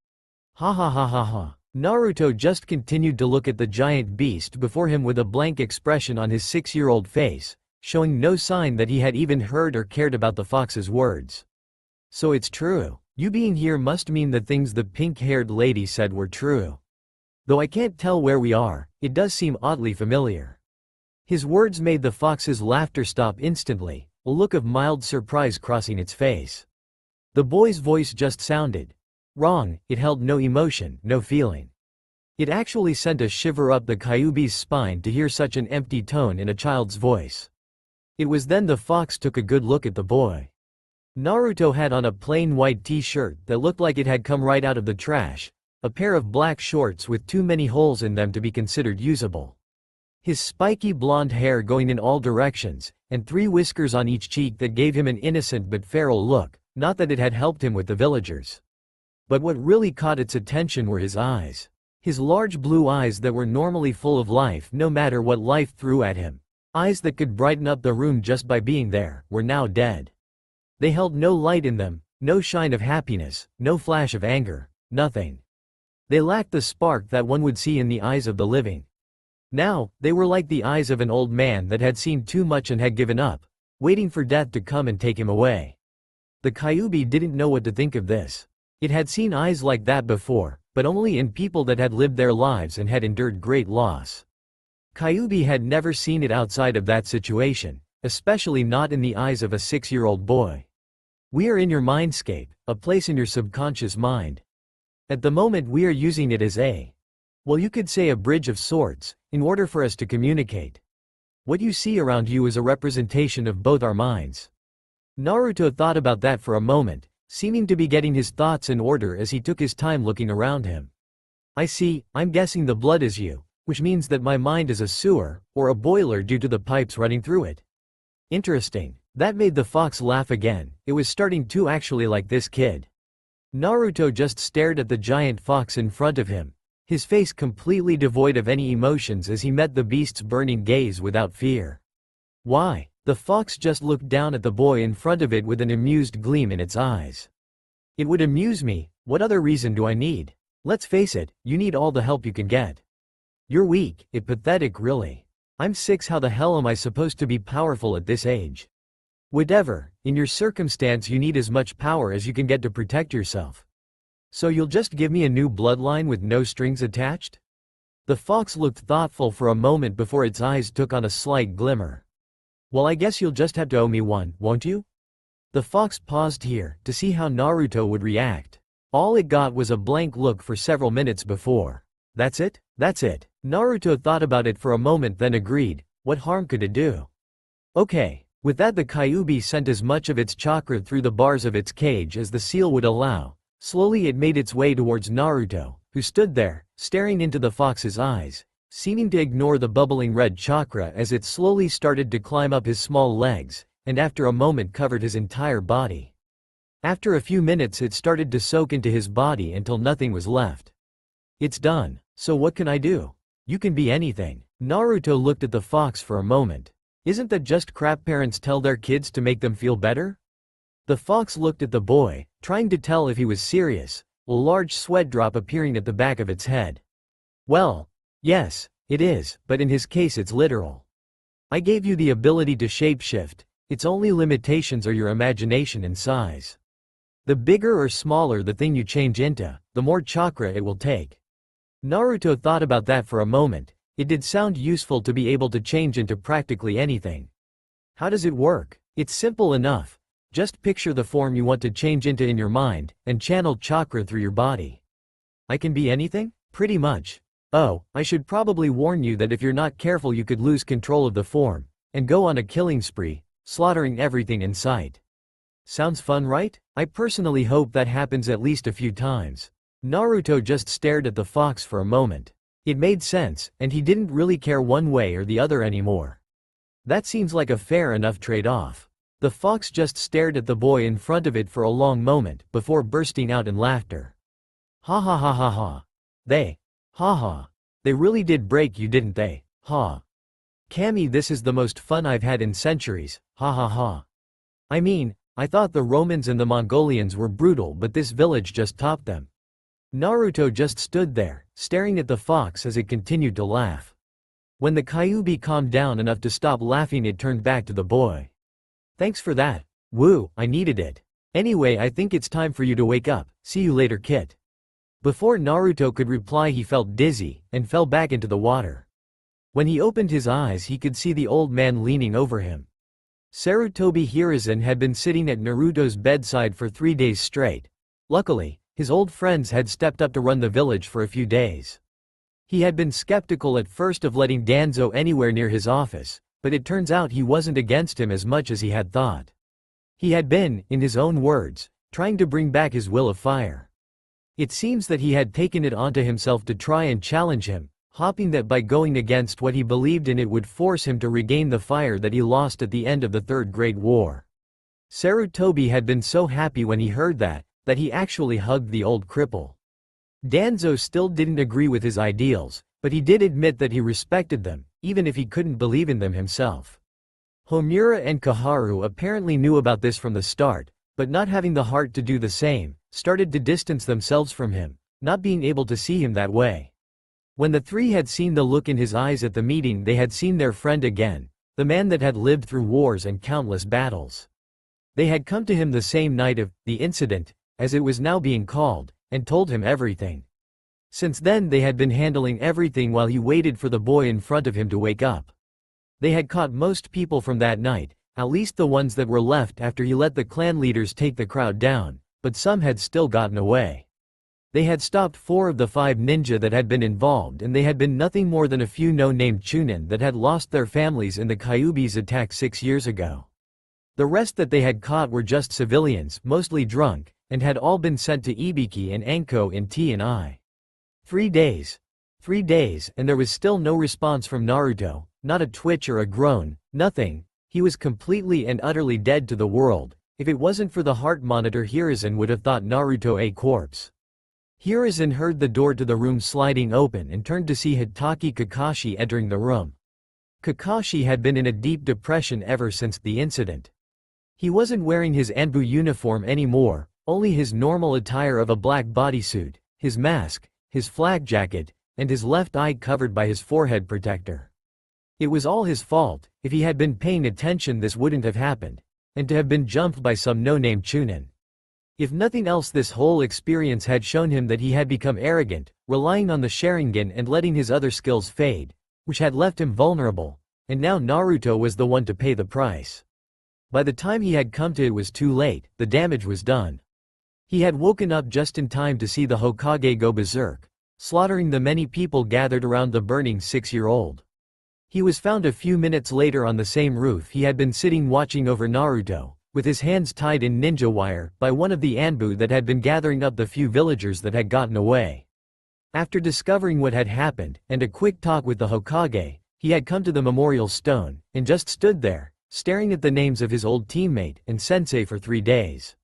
Speaker 1: Ha ha ha ha ha. Naruto just continued to look at the giant beast before him with a blank expression on his 6-year-old face, showing no sign that he had even heard or cared about the fox's words. So it's true. You being here must mean the things the pink-haired lady said were true. Though I can't tell where we are, it does seem oddly familiar. His words made the fox's laughter stop instantly, a look of mild surprise crossing its face. The boy's voice just sounded wrong. It held no emotion, no feeling. It actually sent a shiver up the Kyuubi's spine to hear such an empty tone in a child's voice. It was then the fox took a good look at the boy. Naruto had on a plain white t-shirt that looked like it had come right out of the trash, a pair of black shorts with too many holes in them to be considered usable. His spiky blonde hair going in all directions, and 3 whiskers on each cheek that gave him an innocent but feral look, not that it had helped him with the villagers. But what really caught its attention were his eyes. His large blue eyes that were normally full of life no matter what life threw at him. Eyes that could brighten up the room just by being there, were now dead. They held no light in them, no shine of happiness, no flash of anger, nothing. They lacked the spark that one would see in the eyes of the living. Now, they were like the eyes of an old man that had seen too much and had given up, waiting for death to come and take him away. The Kyuubi didn't know what to think of this. It had seen eyes like that before, but only in people that had lived their lives and had endured great loss. Kyuubi had never seen it outside of that situation, especially not in the eyes of a 6-year-old boy. We are in your mindscape, a place in your subconscious mind. At the moment we are using it as well, you could say a bridge of sorts, in order for us to communicate. What you see around you is a representation of both our minds. Naruto thought about that for a moment, seeming to be getting his thoughts in order as he took his time looking around him. I see, I'm guessing the blood is you, which means that my mind is a sewer, or a boiler due to the pipes running through it. Interesting. That made the fox laugh again. It was starting to actually like this kid. Naruto just stared at the giant fox in front of him, his face completely devoid of any emotions as he met the beast's burning gaze without fear. Why? The fox just looked down at the boy in front of it with an amused gleam in its eyes. It would amuse me, what other reason do I need? Let's face it, you need all the help you can get. You're weak, it's pathetic really. I'm 6, how the hell am I supposed to be powerful at this age? Whatever, in your circumstance you need as much power as you can get to protect yourself. So you'll just give me a new bloodline with no strings attached? The fox looked thoughtful for a moment before its eyes took on a slight glimmer. Well, I guess you'll just have to owe me one, won't you? The fox paused here, to see how Naruto would react. All it got was a blank look for several minutes before. That's it? That's it. Naruto thought about it for a moment then agreed, what harm could it do? Okay. With that the Kyuubi sent as much of its chakra through the bars of its cage as the seal would allow. Slowly it made its way towards Naruto, who stood there, staring into the fox's eyes, seeming to ignore the bubbling red chakra as it slowly started to climb up his small legs, and after a moment covered his entire body. After a few minutes it started to soak into his body until nothing was left. It's done. So what can I do? You can be anything. Naruto looked at the fox for a moment. Isn't that just crap parents tell their kids to make them feel better? The fox looked at the boy, trying to tell if he was serious, a large sweat drop appearing at the back of its head. Well, yes, it is, but in his case it's literal. I gave you the ability to shapeshift, its only limitations are your imagination and size. The bigger or smaller the thing you change into, the more chakra it will take. Naruto thought about that for a moment. It did sound useful to be able to change into practically anything. How does it work? It's simple enough. Just picture the form you want to change into in your mind, and channel chakra through your body. I can be anything? Pretty much. Oh, I should probably warn you that if you're not careful you could lose control of the form, and go on a killing spree, slaughtering everything in sight. Sounds fun, right? I personally hope that happens at least a few times. Naruto just stared at the fox for a moment. It made sense, and he didn't really care one way or the other anymore. That seems like a fair enough trade-off. The fox just stared at the boy in front of it for a long moment, before bursting out in laughter. Ha ha ha ha ha. They really did break you, didn't they? Ha. Kami, this is the most fun I've had in centuries, ha ha ha. I mean, I thought the Romans and the Mongolians were brutal but this village just topped them. Naruto just stood there, staring at the fox as it continued to laugh. When the Kyuubi calmed down enough to stop laughing it turned back to the boy. Thanks for that. Woo, I needed it. Anyway, I think it's time for you to wake up, see you later kid. Before Naruto could reply he felt dizzy, and fell back into the water. When he opened his eyes he could see the old man leaning over him. Sarutobi Hiruzen had been sitting at Naruto's bedside for 3 days straight. Luckily, his old friends had stepped up to run the village for a few days. He had been skeptical at first of letting Danzo anywhere near his office, but it turns out he wasn't against him as much as he had thought. He had been, in his own words, trying to bring back his will of fire. It seems that he had taken it onto himself to try and challenge him, hoping that by going against what he believed in it would force him to regain the fire that he lost at the end of the Third Great War. Sarutobi had been so happy when he heard that he actually hugged the old cripple. Danzo still didn't agree with his ideals, but he did admit that he respected them, even if he couldn't believe in them himself. Homura and Kaharu apparently knew about this from the start, but not having the heart to do the same, started to distance themselves from him, not being able to see him that way. When the three had seen the look in his eyes at the meeting they had seen their friend again, the man that had lived through wars and countless battles. They had come to him the same night of the incident, as it was now being called, and told him everything. Since then they had been handling everything while he waited for the boy in front of him to wake up. They had caught most people from that night, at least the ones that were left after he let the clan leaders take the crowd down, but some had still gotten away. They had stopped 4 of the 5 ninja that had been involved, and they had been nothing more than a few no-named Chunin that had lost their families in the Kyuubi's attack 6 years ago. The rest that they had caught were just civilians, mostly drunk, and had all been sent to Ibiki and Anko in T&I. 3 days. 3 days, and there was still no response from Naruto, not a twitch or a groan, nothing. He was completely and utterly dead to the world. If it wasn't for the heart monitor, Hiruzen would have thought Naruto a corpse. Hiruzen heard the door to the room sliding open and turned to see Hitaki Kakashi entering the room. Kakashi had been in a deep depression ever since the incident. He wasn't wearing his Anbu uniform anymore, only his normal attire of a black bodysuit, his mask, his flak jacket, and his left eye covered by his forehead protector. It was all his fault. If he had been paying attention, this wouldn't have happened, and to have been jumped by some no-name Chunin. If nothing else, this whole experience had shown him that he had become arrogant, relying on the Sharingan and letting his other skills fade, which had left him vulnerable, and now Naruto was the one to pay the price. By the time he had come to it was too late, the damage was done. He had woken up just in time to see the Hokage go berserk, slaughtering the many people gathered around the burning 6-year-old. He was found a few minutes later on the same roof he had been sitting watching over Naruto, with his hands tied in ninja wire, by one of the Anbu that had been gathering up the few villagers that had gotten away. After discovering what had happened, and a quick talk with the Hokage, he had come to the memorial stone, and just stood there, staring at the names of his old teammate and sensei for 3 days.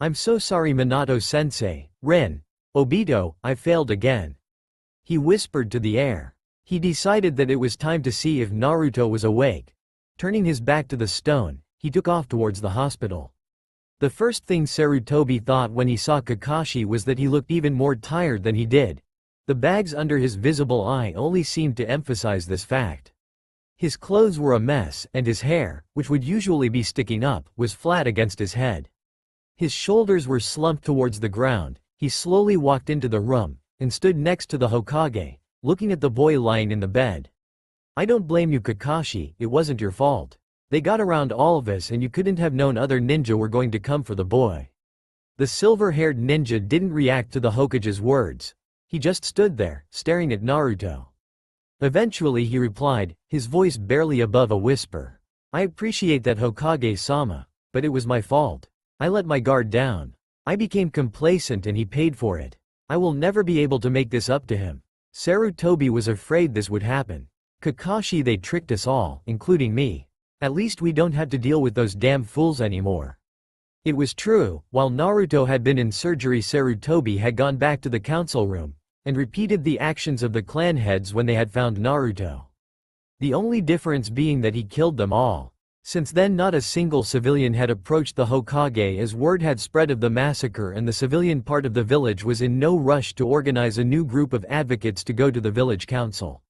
Speaker 1: "I'm so sorry, Minato-sensei, Rin, Obito, I failed again," he whispered to the air. He decided that it was time to see if Naruto was awake. Turning his back to the stone, he took off towards the hospital. The first thing Sarutobi thought when he saw Kakashi was that he looked even more tired than he did. The bags under his visible eye only seemed to emphasize this fact. His clothes were a mess, and his hair, which would usually be sticking up, was flat against his head. His shoulders were slumped towards the ground. He slowly walked into the room, and stood next to the Hokage, looking at the boy lying in the bed. "I don't blame you, Kakashi, it wasn't your fault. They got around all of us and you couldn't have known other ninja were going to come for the boy." The silver-haired ninja didn't react to the Hokage's words. He just stood there, staring at Naruto. Eventually he replied, his voice barely above a whisper. "I appreciate that, Hokage-sama, but it was my fault. I let my guard down. I became complacent and he paid for it. I will never be able to make this up to him." Sarutobi was afraid this would happen. "Kakashi, they tricked us all, including me. At least we don't have to deal with those damn fools anymore." It was true. While Naruto had been in surgery, Sarutobi had gone back to the council room and repeated the actions of the clan heads when they had found Naruto. The only difference being that he killed them all. Since then not a single civilian had approached the Hokage, as word had spread of the massacre, and the civilian part of the village was in no rush to organize a new group of advocates to go to the village council.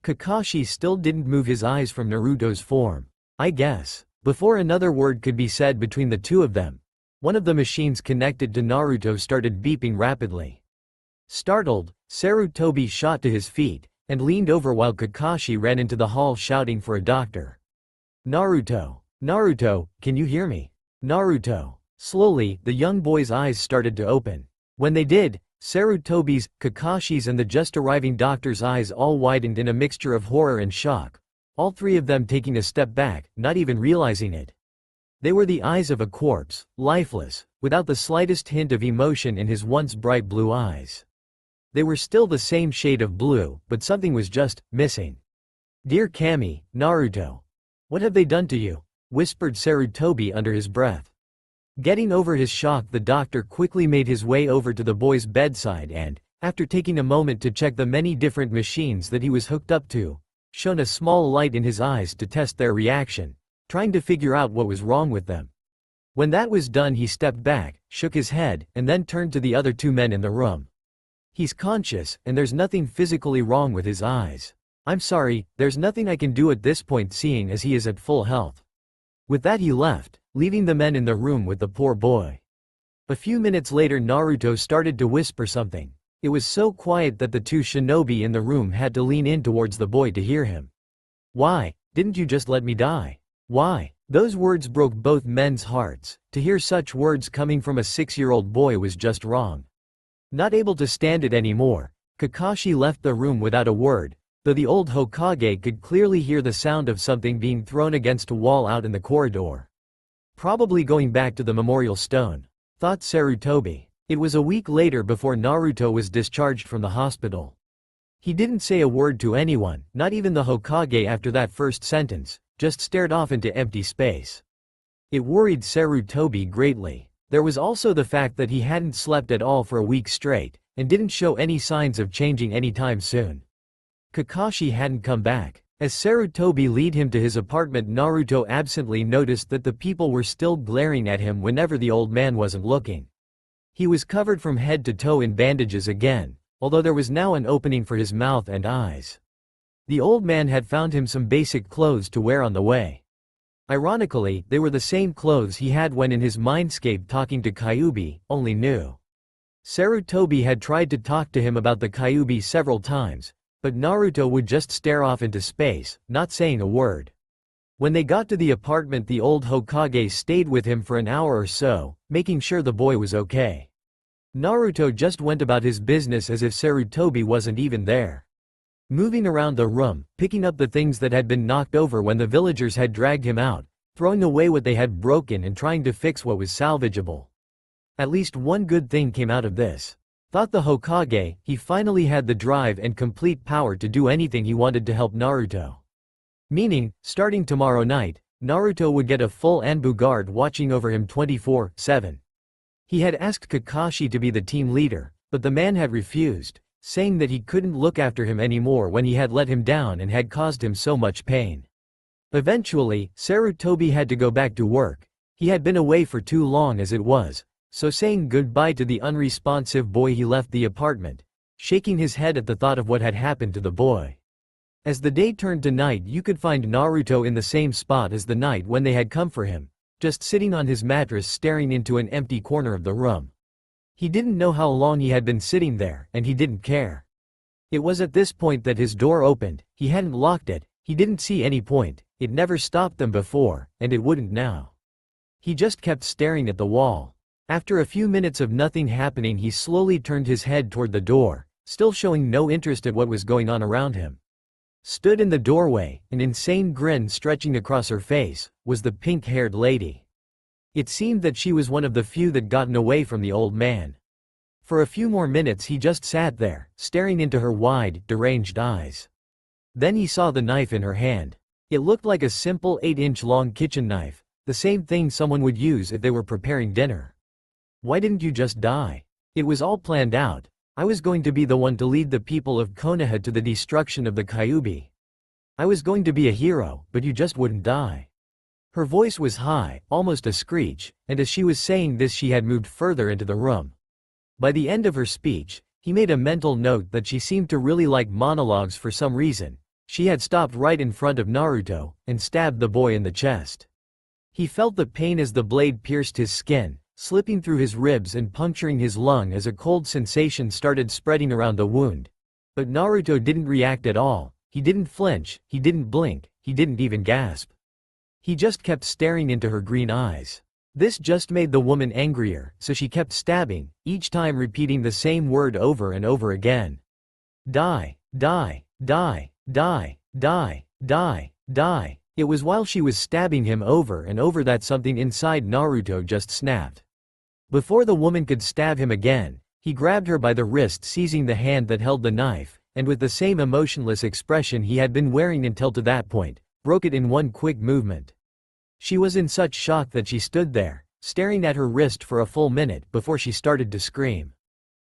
Speaker 1: Kakashi still didn't move his eyes from Naruto's form. "I guess." Before another word could be said between the two of them, one of the machines connected to Naruto started beeping rapidly. Startled, Sarutobi shot to his feet and leaned over while Kakashi ran into the hall shouting for a doctor. "Naruto! Naruto, can you hear me? Naruto!" Slowly, the young boy's eyes started to open. When they did, Sarutobi's, Kakashi's and the just arriving doctor's eyes all widened in a mixture of horror and shock, all 3 of them taking a step back, not even realizing it. They were the eyes of a corpse, lifeless, without the slightest hint of emotion in his once bright blue eyes. They were still the same shade of blue, but something was just missing. "Dear Kami, Naruto. What have they done to you?" whispered Sarutobi under his breath. Getting over his shock, the doctor quickly made his way over to the boy's bedside and, after taking a moment to check the many different machines that he was hooked up to, shone a small light in his eyes to test their reaction, trying to figure out what was wrong with them. When that was done, he stepped back, shook his head, and then turned to the other 2 men in the room. "He's conscious, and there's nothing physically wrong with his eyes. I'm sorry, there's nothing I can do at this point, seeing as he is at full health." With that he left, leaving the men in the room with the poor boy. A few minutes later Naruto started to whisper something. It was so quiet that the two shinobi in the room had to lean in towards the boy to hear him. "Why, didn't you just let me die? Why?" Those words broke both men's hearts. To hear such words coming from a 6-year-old boy was just wrong. Not able to stand it anymore, Kakashi left the room without a word, though the old Hokage could clearly hear the sound of something being thrown against a wall out in the corridor. Probably going back to the memorial stone, thought Sarutobi. It was a week later before Naruto was discharged from the hospital. He didn't say a word to anyone, not even the Hokage after that first sentence, just stared off into empty space. It worried Sarutobi greatly. There was also the fact that he hadn't slept at all for a week straight, and didn't show any signs of changing anytime soon. Kakashi hadn't come back. As Sarutobi led him to his apartment, Naruto absently noticed that the people were still glaring at him whenever the old man wasn't looking. He was covered from head to toe in bandages again, although there was now an opening for his mouth and eyes. The old man had found him some basic clothes to wear on the way. Ironically, they were the same clothes he had when in his mindscape talking to Kyuubi, only new. Sarutobi had tried to talk to him about the Kyuubi several times, but Naruto would just stare off into space, not saying a word. When they got to the apartment, the old Hokage stayed with him for an hour or so, making sure the boy was okay. Naruto just went about his business as if Sarutobi wasn't even there. Moving around the room, picking up the things that had been knocked over when the villagers had dragged him out, throwing away what they had broken and trying to fix what was salvageable. At least one good thing came out of this, thought the Hokage. He finally had the drive and complete power to do anything he wanted to help Naruto. Meaning, starting tomorrow night, Naruto would get a full Anbu guard watching over him 24/7. He had asked Kakashi to be the team leader, but the man had refused, saying that he couldn't look after him anymore when he had let him down and had caused him so much pain. Eventually, Sarutobi had to go back to work. He had been away for too long as it was, so saying goodbye to the unresponsive boy, he left the apartment, shaking his head at the thought of what had happened to the boy. As the day turned to night, you could find Naruto in the same spot as the night when they had come for him, just sitting on his mattress staring into an empty corner of the room. He didn't know how long he had been sitting there, and he didn't care. It was at this point that his door opened. He hadn't locked it, he didn't see any point, it never stopped them before, and it wouldn't now. He just kept staring at the wall. After a few minutes of nothing happening, he slowly turned his head toward the door, still showing no interest at what was going on around him. Stood in the doorway, an insane grin stretching across her face, was the pink-haired lady. It seemed that she was one of the few that gotten away from the old man. For a few more minutes he just sat there, staring into her wide, deranged eyes. Then he saw the knife in her hand. It looked like a simple 8-inch long kitchen knife, the same thing someone would use if they were preparing dinner. "Why didn't you just die? It was all planned out. I was going to be the one to lead the people of Konoha to the destruction of the Kyuubi. I was going to be a hero, but you just wouldn't die." Her voice was high, almost a screech, and as she was saying this she had moved further into the room. By the end of her speech, he made a mental note that she seemed to really like monologues for some reason. She had stopped right in front of Naruto, and stabbed the boy in the chest. He felt the pain as the blade pierced his skin, slipping through his ribs and puncturing his lung as a cold sensation started spreading around the wound. But Naruto didn't react at all, he didn't flinch, he didn't blink, he didn't even gasp. He just kept staring into her green eyes. This just made the woman angrier, so she kept stabbing, each time repeating the same word over and over again. Die, die, die, die, die, die, die. It was while she was stabbing him over and over that something inside Naruto just snapped. Before the woman could stab him again, he grabbed her by the wrist, seizing the hand that held the knife, and with the same emotionless expression he had been wearing until to that point, broke it in one quick movement. She was in such shock that she stood there, staring at her wrist for a full minute before she started to scream.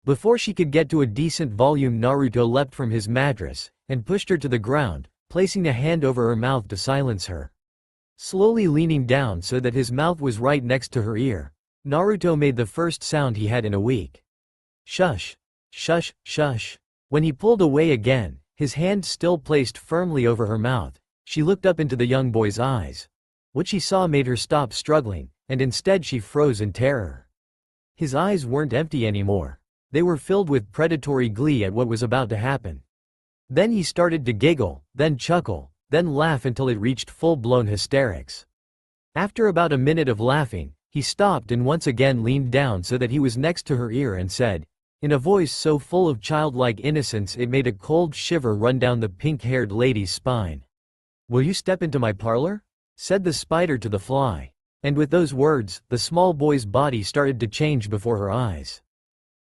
Speaker 1: Before she could get to a decent volume, Naruto leapt from his mattress, and pushed her to the ground, placing a hand over her mouth to silence her. Slowly leaning down so that his mouth was right next to her ear, Naruto made the first sound he had in a week. Shush. Shush, shush. When he pulled away again, his hand still placed firmly over her mouth, she looked up into the young boy's eyes. What she saw made her stop struggling, and instead she froze in terror. His eyes weren't empty anymore. They were filled with predatory glee at what was about to happen. Then he started to giggle, then chuckle, then laugh until it reached full-blown hysterics. After about a minute of laughing, he stopped and once again leaned down so that he was next to her ear and said, in a voice so full of childlike innocence it made a cold shiver run down the pink-haired lady's spine. "Will you step into my parlor?" said the spider to the fly. And with those words, the small boy's body started to change before her eyes.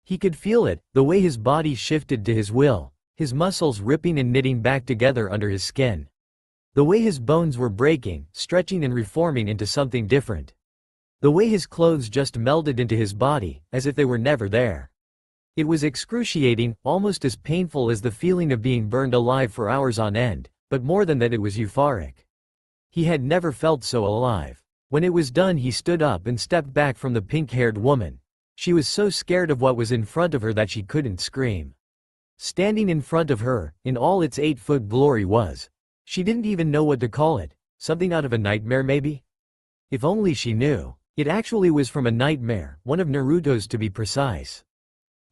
Speaker 1: He could feel it, the way his body shifted to his will, his muscles ripping and knitting back together under his skin. The way his bones were breaking, stretching and reforming into something different. The way his clothes just melded into his body, as if they were never there. It was excruciating, almost as painful as the feeling of being burned alive for hours on end, but more than that it was euphoric. He had never felt so alive. When it was done he stood up and stepped back from the pink-haired woman. She was so scared of what was in front of her that she couldn't scream. Standing in front of her, in all its 8-foot glory was, she didn't even know what to call it, something out of a nightmare maybe? If only she knew. It actually was from a nightmare, one of Naruto's to be precise.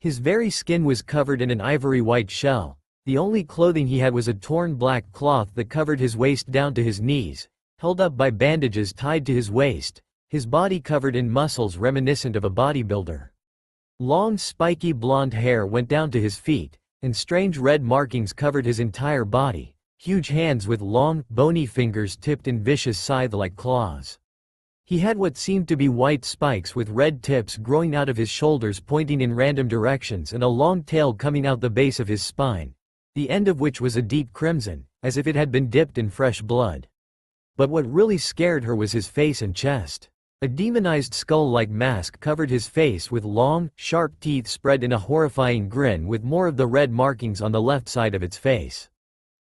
Speaker 1: His very skin was covered in an ivory white shell. The only clothing he had was a torn black cloth that covered his waist down to his knees, held up by bandages tied to his waist, his body covered in muscles reminiscent of a bodybuilder. Long spiky blonde hair went down to his feet, and strange red markings covered his entire body, huge hands with long, bony fingers tipped in vicious scythe-like claws. He had what seemed to be white spikes with red tips growing out of his shoulders pointing in random directions and a long tail coming out the base of his spine, the end of which was a deep crimson, as if it had been dipped in fresh blood. But what really scared her was his face and chest. A demonized skull-like mask covered his face with long, sharp teeth spread in a horrifying grin with more of the red markings on the left side of its face.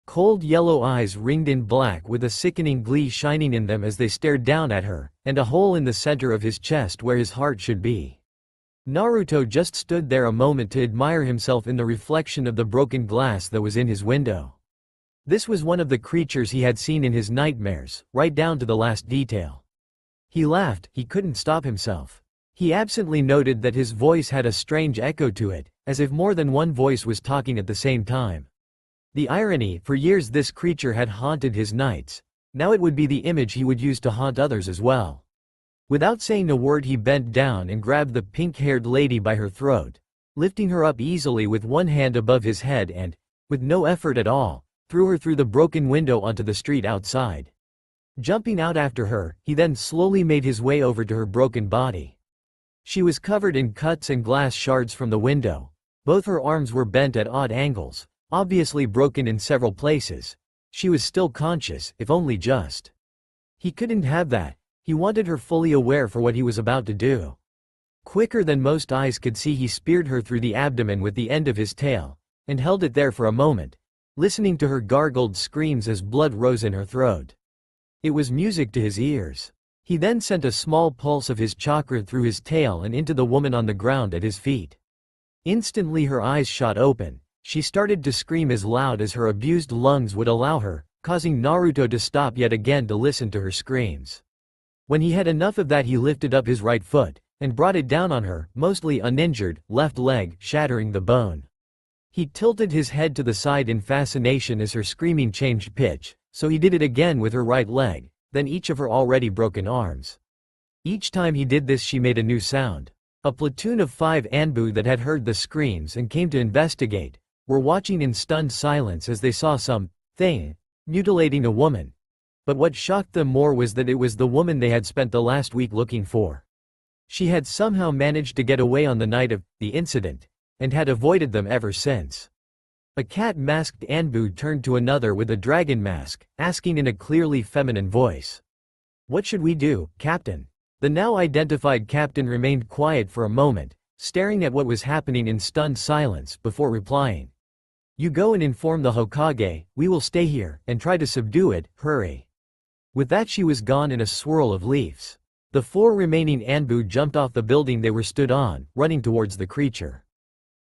Speaker 1: Cold yellow eyes ringed in black with a sickening glee shining in them as they stared down at her, and a hole in the center of his chest where his heart should be. Naruto just stood there a moment to admire himself in the reflection of the broken glass that was in his window. This was one of the creatures he had seen in his nightmares, right down to the last detail. He laughed, he couldn't stop himself. He absently noted that his voice had a strange echo to it, as if more than one voice was talking at the same time. The irony, for years this creature had haunted his nights. Now it would be the image he would use to haunt others as well. Without saying a word he bent down and grabbed the pink-haired lady by her throat, lifting her up easily with one hand above his head and, with no effort at all, threw her through the broken window onto the street outside. Jumping out after her, he then slowly made his way over to her broken body. She was covered in cuts and glass shards from the window. Both her arms were bent at odd angles, obviously broken in several places. She was still conscious, if only just. He couldn't have that. He wanted her fully aware for what he was about to do. Quicker than most eyes could see he speared her through the abdomen with the end of his tail, and held it there for a moment, listening to her gargled screams as blood rose in her throat. It was music to his ears. He then sent a small pulse of his chakra through his tail and into the woman on the ground at his feet. Instantly her eyes shot open. She started to scream as loud as her abused lungs would allow her, causing Naruto to stop yet again to listen to her screams. When he had enough of that he lifted up his right foot, and brought it down on her, mostly uninjured, left leg, shattering the bone. He tilted his head to the side in fascination as her screaming changed pitch, so he did it again with her right leg, then each of her already broken arms. Each time he did this she made a new sound. A platoon of 5 Anbu that had heard the screams and came to investigate, were watching in stunned silence as they saw some thing mutilating a woman. But what shocked them more was that it was the woman they had spent the last week looking for. She had somehow managed to get away on the night of the incident, and had avoided them ever since. A cat-masked Anbu turned to another with a dragon mask, asking in a clearly feminine voice, "What should we do, Captain?" The now identified captain remained quiet for a moment, staring at what was happening in stunned silence before replying. "You go and inform the Hokage, we will stay here, and try to subdue it, hurry." With that she was gone in a swirl of leaves. The 4 remaining Anbu jumped off the building they were stood on, running towards the creature.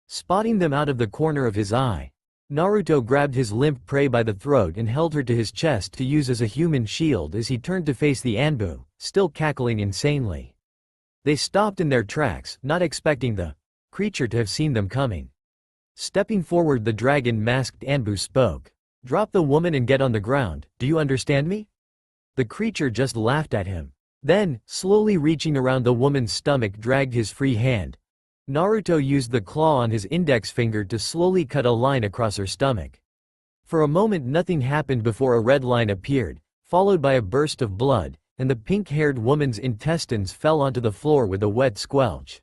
Speaker 1: Spotting them out of the corner of his eye, Naruto grabbed his limp prey by the throat and held her to his chest to use as a human shield as he turned to face the Anbu, still cackling insanely. They stopped in their tracks, not expecting the creature to have seen them coming. Stepping forward, the dragon-masked Anbu spoke. "Drop the woman and get on the ground, do you understand me?" The creature just laughed at him. Then, slowly reaching around the woman's stomach, dragged his free hand. Naruto used the claw on his index finger to slowly cut a line across her stomach. For a moment nothing happened before a red line appeared, followed by a burst of blood, and the pink-haired woman's intestines fell onto the floor with a wet squelch.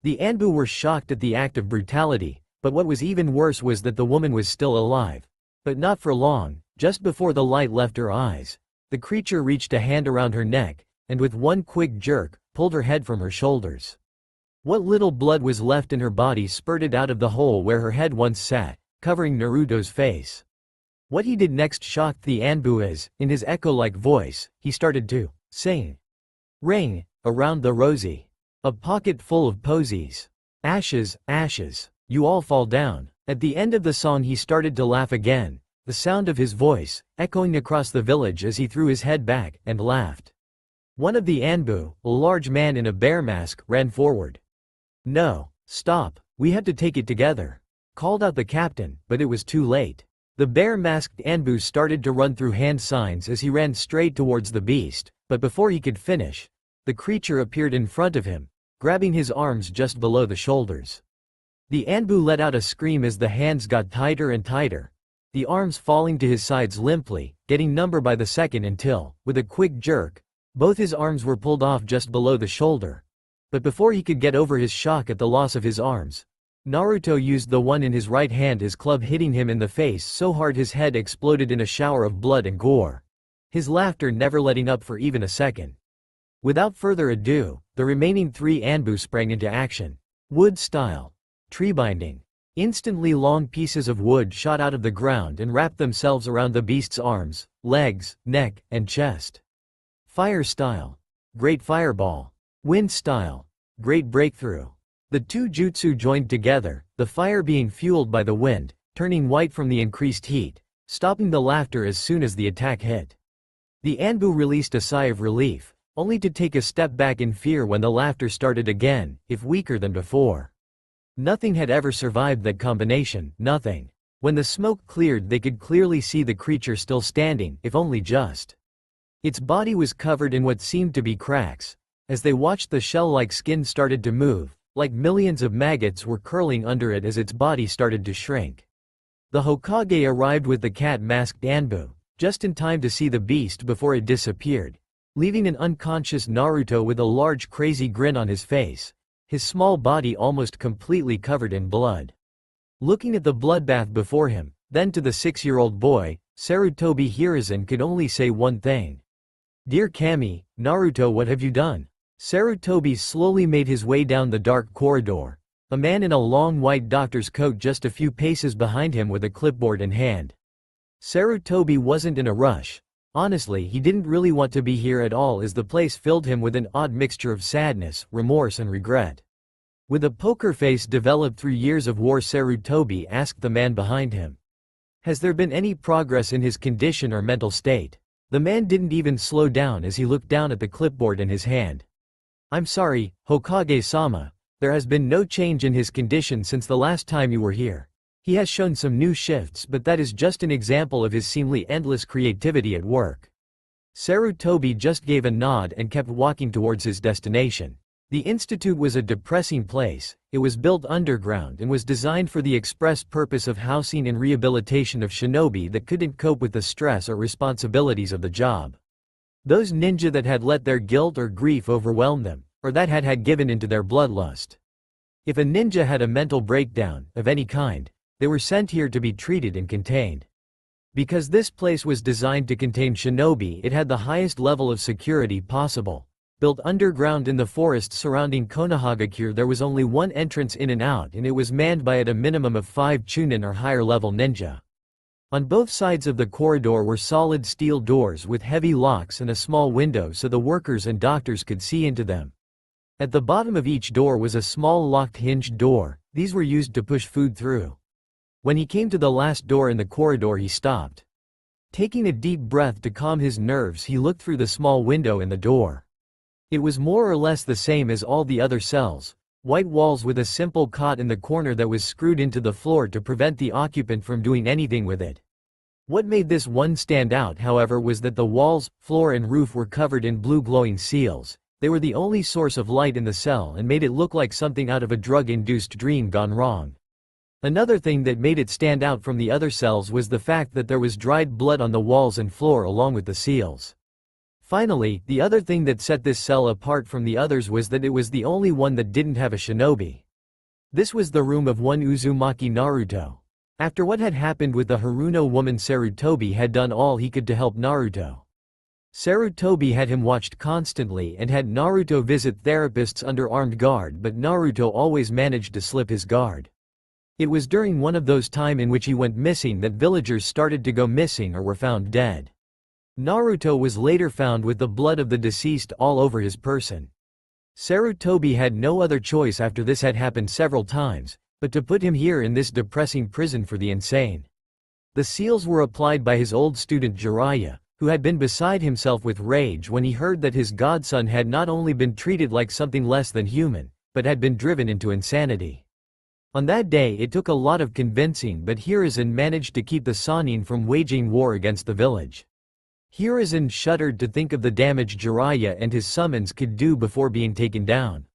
Speaker 1: The Anbu were shocked at the act of brutality, but what was even worse was that the woman was still alive. But not for long. Just before the light left her eyes, the creature reached a hand around her neck, and with one quick jerk, pulled her head from her shoulders. What little blood was left in her body spurted out of the hole where her head once sat, covering Naruto's face. What he did next shocked the Anbu as, in his echo-like voice, he started to sing. "Ring around the rosy. A pocket full of posies. Ashes, ashes. You all fall down." At the end of the song he started to laugh again, the sound of his voice echoing across the village as he threw his head back and laughed. One of the Anbu, a large man in a bear mask, ran forward. "No, stop, we have to take it together," called out the captain, but it was too late. The bear-masked Anbu started to run through hand signs as he ran straight towards the beast, but before he could finish, the creature appeared in front of him, grabbing his arms just below the shoulders. The Anbu let out a scream as the hands got tighter and tighter, the arms falling to his sides limply, getting number by the second until, with a quick jerk, both his arms were pulled off just below the shoulder. But before he could get over his shock at the loss of his arms, Naruto used the one in his right hand, his club hitting him in the face so hard his head exploded in a shower of blood and gore. His laughter never letting up for even a second. Without further ado, the remaining three Anbu sprang into action. Wood style. Tree binding. Instantly long pieces of wood shot out of the ground and wrapped themselves around the beast's arms, legs, neck, and chest. Fire style. Great fireball. Wind style. Great breakthrough. The two jutsu joined together, the fire being fueled by the wind, turning white from the increased heat, stopping the laughter as soon as the attack hit. The Anbu released a sigh of relief, only to take a step back in fear when the laughter started again, if weaker than before. Nothing had ever survived that combination, nothing. When the smoke cleared they could clearly see the creature still standing, if only just. Its body was covered in what seemed to be cracks. As they watched, the shell-like skin started to move, like millions of maggots were curling under it as its body started to shrink. The Hokage arrived with the cat-masked Anbu, just in time to see the beast before it disappeared, leaving an unconscious Naruto with a large crazy grin on his face, his small body almost completely covered in blood. Looking at the bloodbath before him, then to the 6-year-old boy, Sarutobi Hiruzen could only say one thing. "Dear Kami, Naruto, what have you done?" Sarutobi slowly made his way down the dark corridor, a man in a long white doctor's coat just a few paces behind him with a clipboard in hand. Sarutobi wasn't in a rush. Honestly, he didn't really want to be here at all as the place filled him with an odd mixture of sadness, remorse and regret. With a poker face developed through years of war, Sarutobi asked the man behind him. Has there been any progress in his condition or mental state? The man didn't even slow down as he looked down at the clipboard in his hand. I'm sorry, Hokage-sama, there has been no change in his condition since the last time you were here. He has shown some new shifts, but that is just an example of his seemingly endless creativity at work. Sarutobi just gave a nod and kept walking towards his destination. The institute was a depressing place. It was built underground and was designed for the express purpose of housing and rehabilitation of shinobi that couldn't cope with the stress or responsibilities of the job. Those ninja that had let their guilt or grief overwhelm them, or that had given into their bloodlust. If a ninja had a mental breakdown, of any kind, they were sent here to be treated and contained. Because this place was designed to contain shinobi, it had the highest level of security possible. Built underground in the forest surrounding Konohagakure, there was only one entrance in and out, and it was manned by at a minimum of 5 Chunin or higher level ninja. On both sides of the corridor were solid steel doors with heavy locks and a small window so the workers and doctors could see into them. At the bottom of each door was a small locked hinged door. These were used to push food through. When he came to the last door in the corridor, he stopped. Taking a deep breath to calm his nerves, he looked through the small window in the door. It was more or less the same as all the other cells, white walls with a simple cot in the corner that was screwed into the floor to prevent the occupant from doing anything with it. What made this one stand out, however, was that the walls, floor and roof were covered in blue glowing seals. They were the only source of light in the cell and made it look like something out of a drug-induced dream gone wrong. Another thing that made it stand out from the other cells was the fact that there was dried blood on the walls and floor along with the seals. Finally, the other thing that set this cell apart from the others was that it was the only one that didn't have a shinobi. This was the room of one Uzumaki Naruto. After what had happened with the Haruno woman, Sarutobi had done all he could to help Naruto. Sarutobi had him watched constantly and had Naruto visit therapists under armed guard, but Naruto always managed to slip his guard. It was during one of those times in which he went missing that villagers started to go missing or were found dead. Naruto was later found with the blood of the deceased all over his person. Sarutobi had no other choice after this had happened several times, but to put him here in this depressing prison for the insane. The seals were applied by his old student Jiraiya, who had been beside himself with rage when he heard that his godson had not only been treated like something less than human, but had been driven into insanity. On that day it took a lot of convincing, but Hiruzen managed to keep the Sannin from waging war against the village. Hiruzen shuddered to think of the damage Jiraiya and his summons could do before being taken down.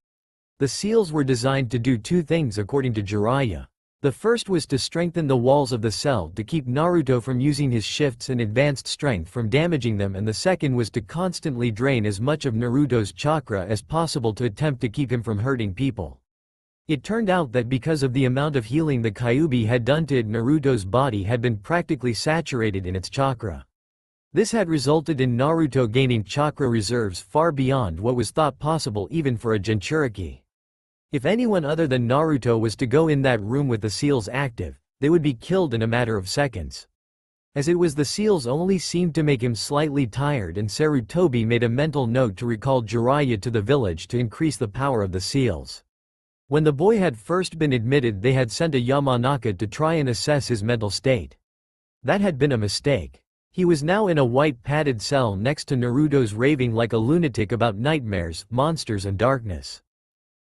Speaker 1: The seals were designed to do two things according to Jiraiya. The first was to strengthen the walls of the cell to keep Naruto from using his shifts and advanced strength from damaging them, and the second was to constantly drain as much of Naruto's chakra as possible to attempt to keep him from hurting people. It turned out that because of the amount of healing the Kyuubi had done to it, Naruto's body had been practically saturated in its chakra. This had resulted in Naruto gaining chakra reserves far beyond what was thought possible even for a Jinchuriki. If anyone other than Naruto was to go in that room with the seals active, they would be killed in a matter of seconds. As it was, the seals only seemed to make him slightly tired, and Sarutobi made a mental note to recall Jiraiya to the village to increase the power of the seals. When the boy had first been admitted, they had sent a Yamanaka to try and assess his mental state. That had been a mistake. He was now in a white padded cell next to Naruto's, raving like a lunatic about nightmares, monsters and darkness.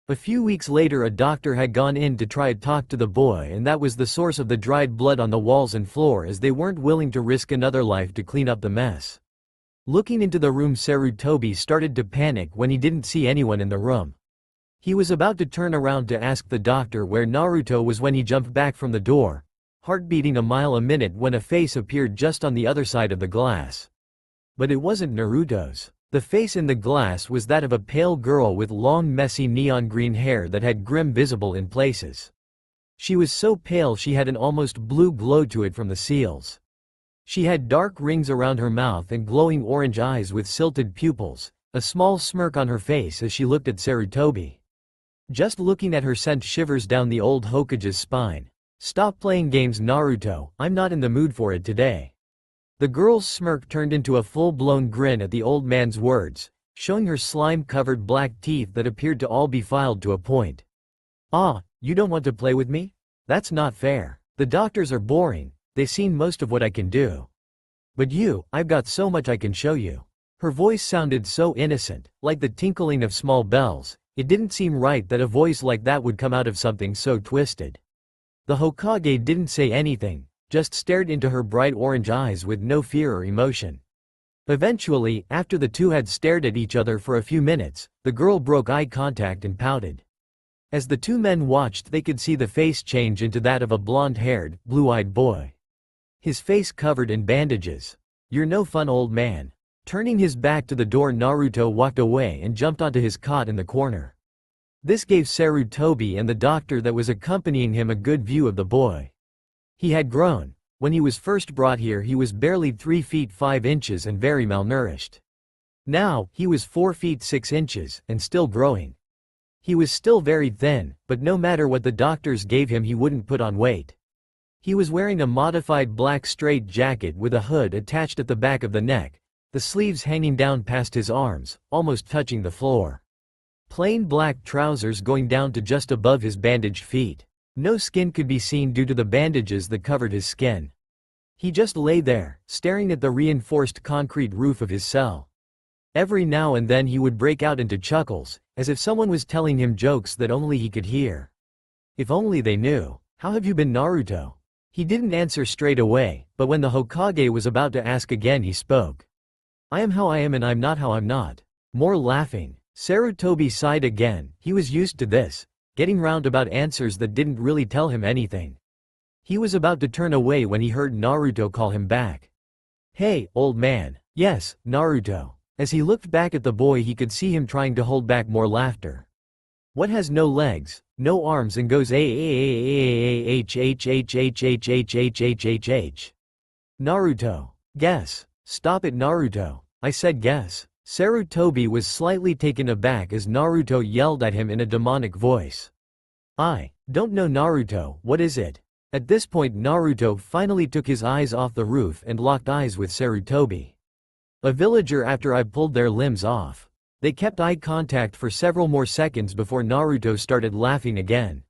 Speaker 1: A few weeks later a doctor had gone in to try to talk to the boy, and that was the source of the dried blood on the walls and floor, as they weren't willing to risk another life to clean up the mess. Looking into the room, Sarutobi started to panic when he didn't see anyone in the room. He was about to turn around to ask the doctor where Naruto was when he jumped back from the door, heart beating a mile a minute, when a face appeared just on the other side of the glass. But it wasn't Naruto's. The face in the glass was that of a pale girl with long, messy neon green hair that had grim visible in places. She was so pale she had an almost blue glow to it from the seals. She had dark rings around her mouth and glowing orange eyes with silted pupils, a small smirk on her face as she looked at Sarutobi. Just looking at her sent shivers down the old Hokage's spine. "Stop playing games, Naruto, I'm not in the mood for it today." The girl's smirk turned into a full-blown grin at the old man's words, showing her slime-covered black teeth that appeared to all be filed to a point. "Ah, you don't want to play with me? That's not fair. The doctors are boring, they've seen most of what I can do. But you, I've got so much I can show you." Her voice sounded so innocent, like the tinkling of small bells. It didn't seem right that a voice like that would come out of something so twisted. The Hokage didn't say anything, just stared into her bright orange eyes with no fear or emotion. Eventually, after the two had stared at each other for a few minutes, the girl broke eye contact and pouted. As the two men watched, they could see the face change into that of a blonde-haired, blue-eyed boy. His face covered in bandages. "You're no fun, old man." Turning his back to the door, Naruto walked away and jumped onto his cot in the corner. This gave Sarutobi and the doctor that was accompanying him a good view of the boy. He had grown. When he was first brought here he was barely 3 feet 5 inches and very malnourished. Now, he was 4 feet 6 inches, and still growing. He was still very thin, but no matter what the doctors gave him he wouldn't put on weight. He was wearing a modified black straight jacket with a hood attached at the back of the neck, the sleeves hanging down past his arms, almost touching the floor. Plain black trousers going down to just above his bandaged feet. No skin could be seen due to the bandages that covered his skin. He just lay there, staring at the reinforced concrete roof of his cell. Every now and then he would break out into chuckles, as if someone was telling him jokes that only he could hear. If only they knew. How have you been, Naruto? He didn't answer straight away, but when the Hokage was about to ask again he spoke. I am how I am and I'm not how I'm not. More laughing. Sarutobi sighed again. He was used to this, getting roundabout answers that didn't really tell him anything. He was about to turn away when he heard Naruto call him back. Hey, old man. Yes, Naruto. As he looked back at the boy he could see him trying to hold back more laughter. What has no legs, no arms and goes a-h-h-h-h-h-h-h-h-h-h-h-h? Naruto. Guess. Stop it, Naruto. I said guess. Sarutobi was slightly taken aback as Naruto yelled at him in a demonic voice. I don't know, Naruto, what is it? At this point Naruto finally took his eyes off the roof and locked eyes with Sarutobi. A villager after I pulled their limbs off. They kept eye contact for several more seconds before Naruto started laughing again.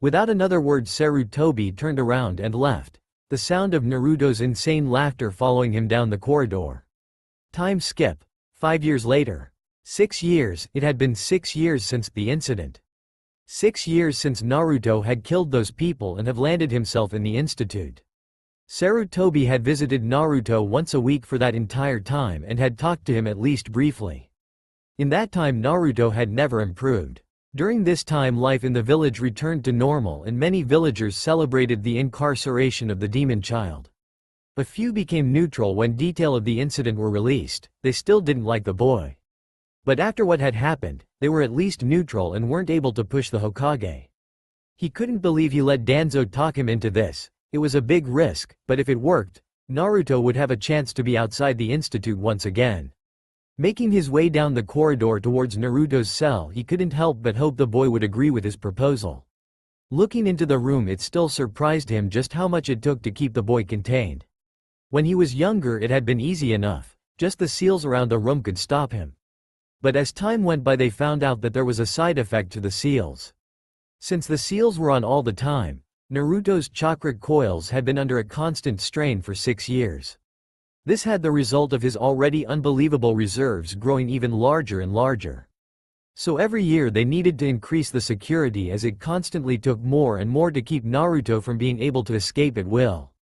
Speaker 1: Without another word Sarutobi turned around and left, the sound of Naruto's insane laughter following him down the corridor. Time skip. 5 years later. 6 years, it had been 6 years since the incident. 6 years since Naruto had killed those people and have landed himself in the institute. Sarutobi had visited Naruto once a week for that entire time and had talked to him at least briefly. In that time Naruto had never improved. During this time life in the village returned to normal and many villagers celebrated the incarceration of the demon child. A few became neutral when details of the incident were released. They still didn't like the boy. But after what had happened, they were at least neutral and weren't able to push the Hokage. He couldn't believe he let Danzo talk him into this. It was a big risk, but if it worked, Naruto would have a chance to be outside the institute once again. Making his way down the corridor towards Naruto's cell, he couldn't help but hope the boy would agree with his proposal. Looking into the room, it still surprised him just how much it took to keep the boy contained. When he was younger it had been easy enough, just the seals around the room could stop him. But as time went by they found out that there was a side effect to the seals. Since the seals were on all the time, Naruto's chakra coils had been under a constant strain for 6 years. This had the result of his already unbelievable reserves growing even larger and larger. So every year they needed to increase the security as it constantly took more and more to keep Naruto from being able to escape at will.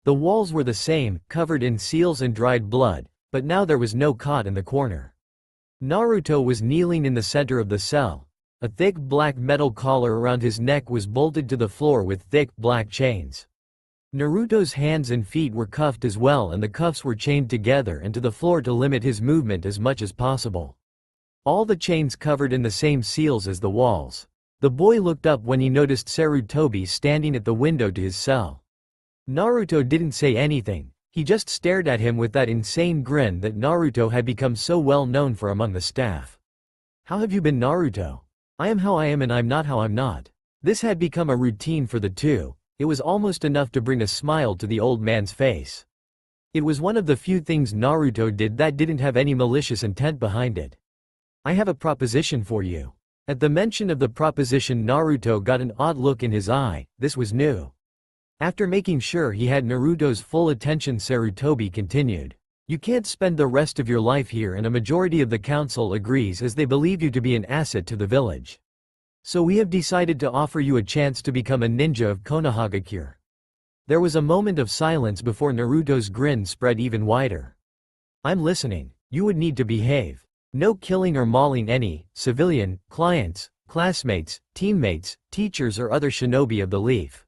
Speaker 1: The walls were the same, covered in seals and dried blood, but now there was no cot in the corner. Naruto was kneeling in the center of the cell. A thick black metal collar around his neck was bolted to the floor with thick black chains. Naruto's hands and feet were cuffed as well and the cuffs were chained together and to the floor to limit his movement as much as possible. All the chains covered in the same seals as the walls. The boy looked up when he noticed Sarutobi standing at the window to his cell. Naruto didn't say anything, he just stared at him with that insane grin that Naruto had become so well known for among the staff. How have you been, Naruto? I am how I am and I'm not how I'm not. This had become a routine for the two. It was almost enough to bring a smile to the old man's face. It was one of the few things Naruto did that didn't have any malicious intent behind it. I have a proposition for you. At the mention of the proposition Naruto got an odd look in his eye. This was new. After making sure he had Naruto's full attention Sarutobi continued. You can't spend the rest of your life here and a majority of the council agrees as they believe you to be an asset to the village. So we have decided to offer you a chance to become a ninja of Konohagakure. There was a moment of silence before Naruto's grin spread even wider. I'm listening. You would need to behave. No killing or mauling any civilian, clients, classmates, teammates, teachers or other shinobi of the leaf.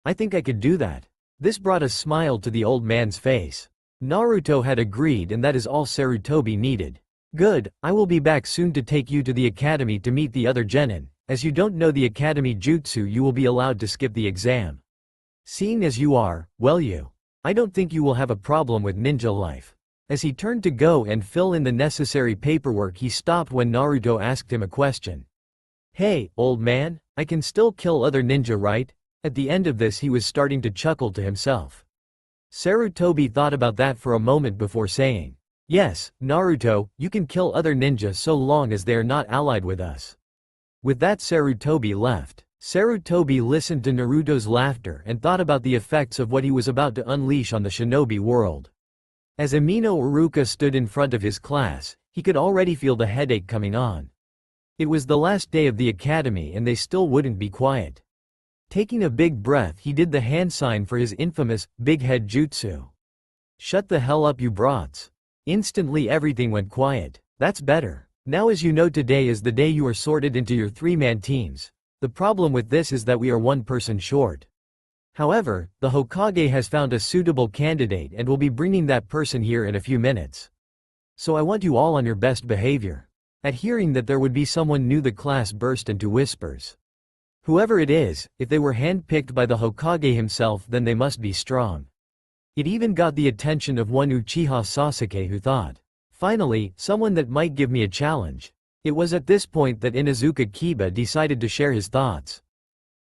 Speaker 1: I think I could do that. This brought a smile to the old man's face. Naruto had agreed and that is all Sarutobi needed. Good, I will be back soon to take you to the academy to meet the other genin. As you don't know the academy jutsu you will be allowed to skip the exam. Seeing as you are, I don't think you will have a problem with ninja life. As he turned to go and fill in the necessary paperwork he stopped when Naruto asked him a question. Hey, old man, I can still kill other ninja, right? At the end of this he was starting to chuckle to himself. Sarutobi thought about that for a moment before saying, yes, Naruto, you can kill other ninja so long as they are not allied with us. With that Sarutobi left. Sarutobi listened to Naruto's laughter and thought about the effects of what he was about to unleash on the shinobi world. As Amino Iruka stood in front of his class, he could already feel the headache coming on. It was the last day of the academy and they still wouldn't be quiet. Taking a big breath, he did the hand sign for his infamous, big head jutsu. "Shut the hell up, you brats." Instantly everything went quiet. "That's better. Now, as you know, today is the day you are sorted into your 3-man teams. The problem with this is that we are 1 person short. However, the Hokage has found a suitable candidate and will be bringing that person here in a few minutes. So I want you all on your best behavior." At hearing that there would be someone new, the class burst into whispers. Whoever it is, if they were handpicked by the Hokage himself, then they must be strong. It even got the attention of one Uchiha Sasuke, who thought, "Finally, someone that might give me a challenge." It was at this point that Inuzuka Kiba decided to share his thoughts.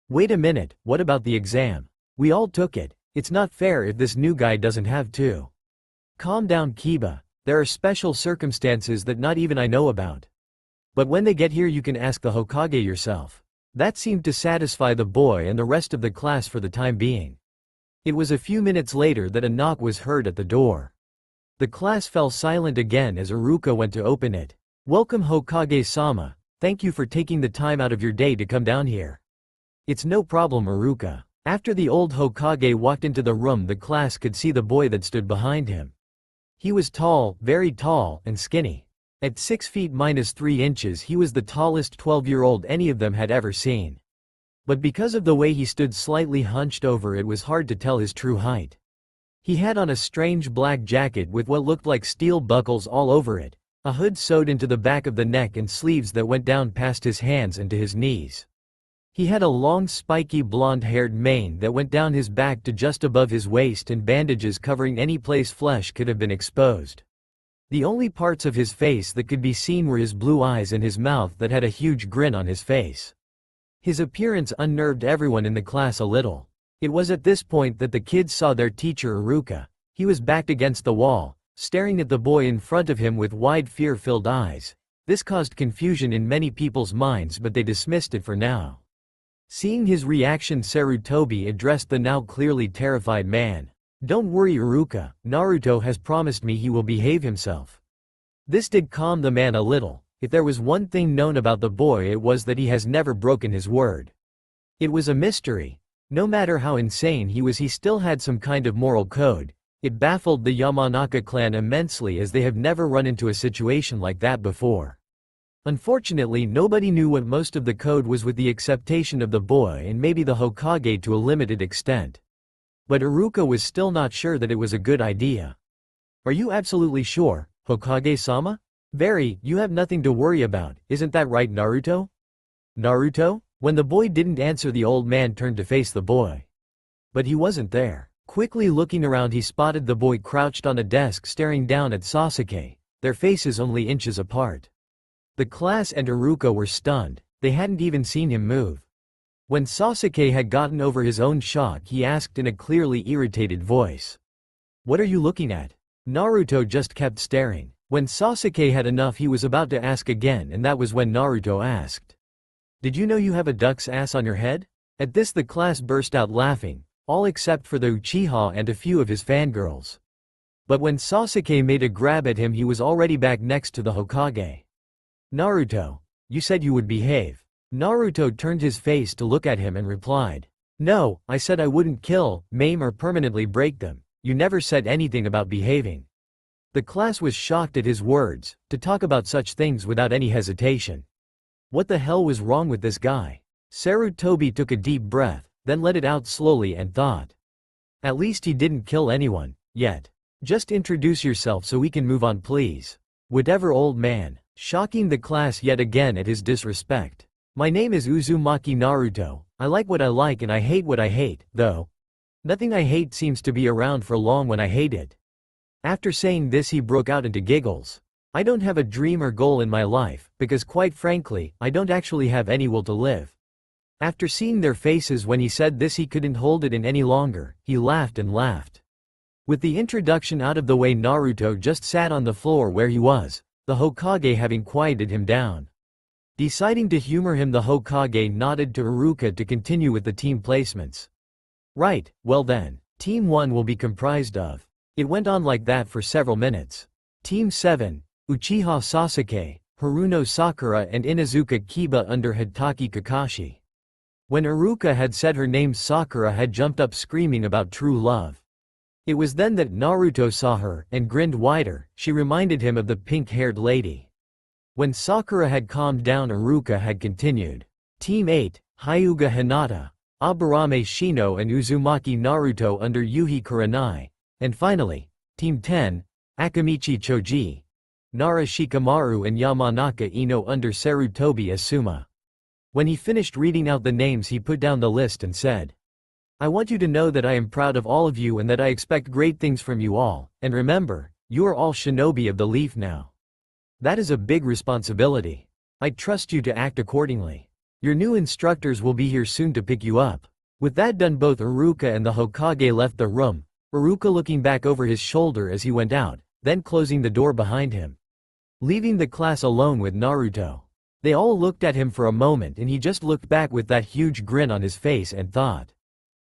Speaker 1: "Wait a minute, what about the exam? We all took it. It's not fair if this new guy doesn't have to." "Calm down, Kiba. There are special circumstances that not even I know about. But when they get here you can ask the Hokage yourself." That seemed to satisfy the boy and the rest of the class for the time being. It was a few minutes later that a knock was heard at the door. The class fell silent again as Iruka went to open it. "Welcome, Hokage-sama. Thank you for taking the time out of your day to come down here." "It's no problem, Iruka." After the old Hokage walked into the room, the class could see the boy that stood behind him. He was tall, very tall, and skinny. At 6 feet -3 inches, he was the tallest 12-year-old any of them had ever seen. But because of the way he stood slightly hunched over, it was hard to tell his true height. He had on a strange black jacket with what looked like steel buckles all over it, a hood sewed into the back of the neck and sleeves that went down past his hands and to his knees. He had a long spiky blonde-haired mane that went down his back to just above his waist and bandages covering any place flesh could have been exposed. The only parts of his face that could be seen were his blue eyes and his mouth that had a huge grin on his face. His appearance unnerved everyone in the class a little. It was at this point that the kids saw their teacher Iruka. He was backed against the wall, staring at the boy in front of him with wide fear-filled eyes. This caused confusion in many people's minds, but they dismissed it for now. Seeing his reaction, Sarutobi addressed the now clearly terrified man. "Don't worry, Iruka, Naruto has promised me he will behave himself." This did calm the man a little. If there was one thing known about the boy, it was that he has never broken his word. It was a mystery. No matter how insane he was, he still had some kind of moral code. It baffled the Yamanaka clan immensely, as they have never run into a situation like that before. Unfortunately, nobody knew what most of the code was, with the exception of the boy and maybe the Hokage to a limited extent. But Iruka was still not sure that it was a good idea. "Are you absolutely sure, Hokage-sama?" "Very, you have nothing to worry about, isn't that right, Naruto?" "Naruto?" When the boy didn't answer, the old man turned to face the boy. But he wasn't there. Quickly looking around, he spotted the boy crouched on a desk staring down at Sasuke, their faces only inches apart. The class and Iruka were stunned. They hadn't even seen him move. When Sasuke had gotten over his own shock, he asked in a clearly irritated voice, "What are you looking at?" Naruto just kept staring. When Sasuke had enough, he was about to ask again, and that was when Naruto asked, "Did you know you have a duck's ass on your head?" At this, the class burst out laughing, all except for the Uchiha and a few of his fangirls. But when Sasuke made a grab at him, he was already back next to the Hokage. "Naruto, you said you would behave." Naruto turned his face to look at him and replied, "No, I said I wouldn't kill, maim or permanently break them. You never said anything about behaving." The class was shocked at his words, to talk about such things without any hesitation. What the hell was wrong with this guy? Sarutobi took a deep breath, then let it out slowly and thought, "At least he didn't kill anyone, yet. Just introduce yourself so we can move on, please." "Whatever, old man," shocking the class yet again at his disrespect. "My name is Uzumaki Naruto. I like what I like and I hate what I hate, though. Nothing I hate seems to be around for long when I hate it." After saying this, he broke out into giggles. "I don't have a dream or goal in my life, because quite frankly, I don't actually have any will to live." After seeing their faces when he said this, he couldn't hold it in any longer. He laughed and laughed. With the introduction out of the way, Naruto just sat on the floor where he was, the Hokage having quieted him down. Deciding to humor him, the Hokage nodded to Iruka to continue with the team placements. Right, well then, Team 1 will be comprised of. It went on like that for several minutes. Team 7, Uchiha Sasuke, Haruno Sakura and Inuzuka Kiba under Hitaki Kakashi. When Iruka had said her name, Sakura had jumped up screaming about true love. It was then that Naruto saw her and grinned wider. She reminded him of the pink-haired lady. When Sakura had calmed down, Iruka had continued. Team 8, Hyuga Hinata, Aburame Shino and Uzumaki Naruto under Yuhi Kurenai. And finally, Team 10, Akamichi Choji, Nara Shikamaru and Yamanaka Ino under Sarutobi Asuma. When he finished reading out the names, he put down the list and said, I want you to know that I am proud of all of you and that I expect great things from you all, and remember, you are all shinobi of the leaf now. That is a big responsibility. I trust you to act accordingly. Your new instructors will be here soon to pick you up. With that done, both Iruka and the Hokage left the room, Iruka looking back over his shoulder as he went out, then closing the door behind him. Leaving the class alone with Naruto. They all looked at him for a moment and he just looked back with that huge grin on his face and thought,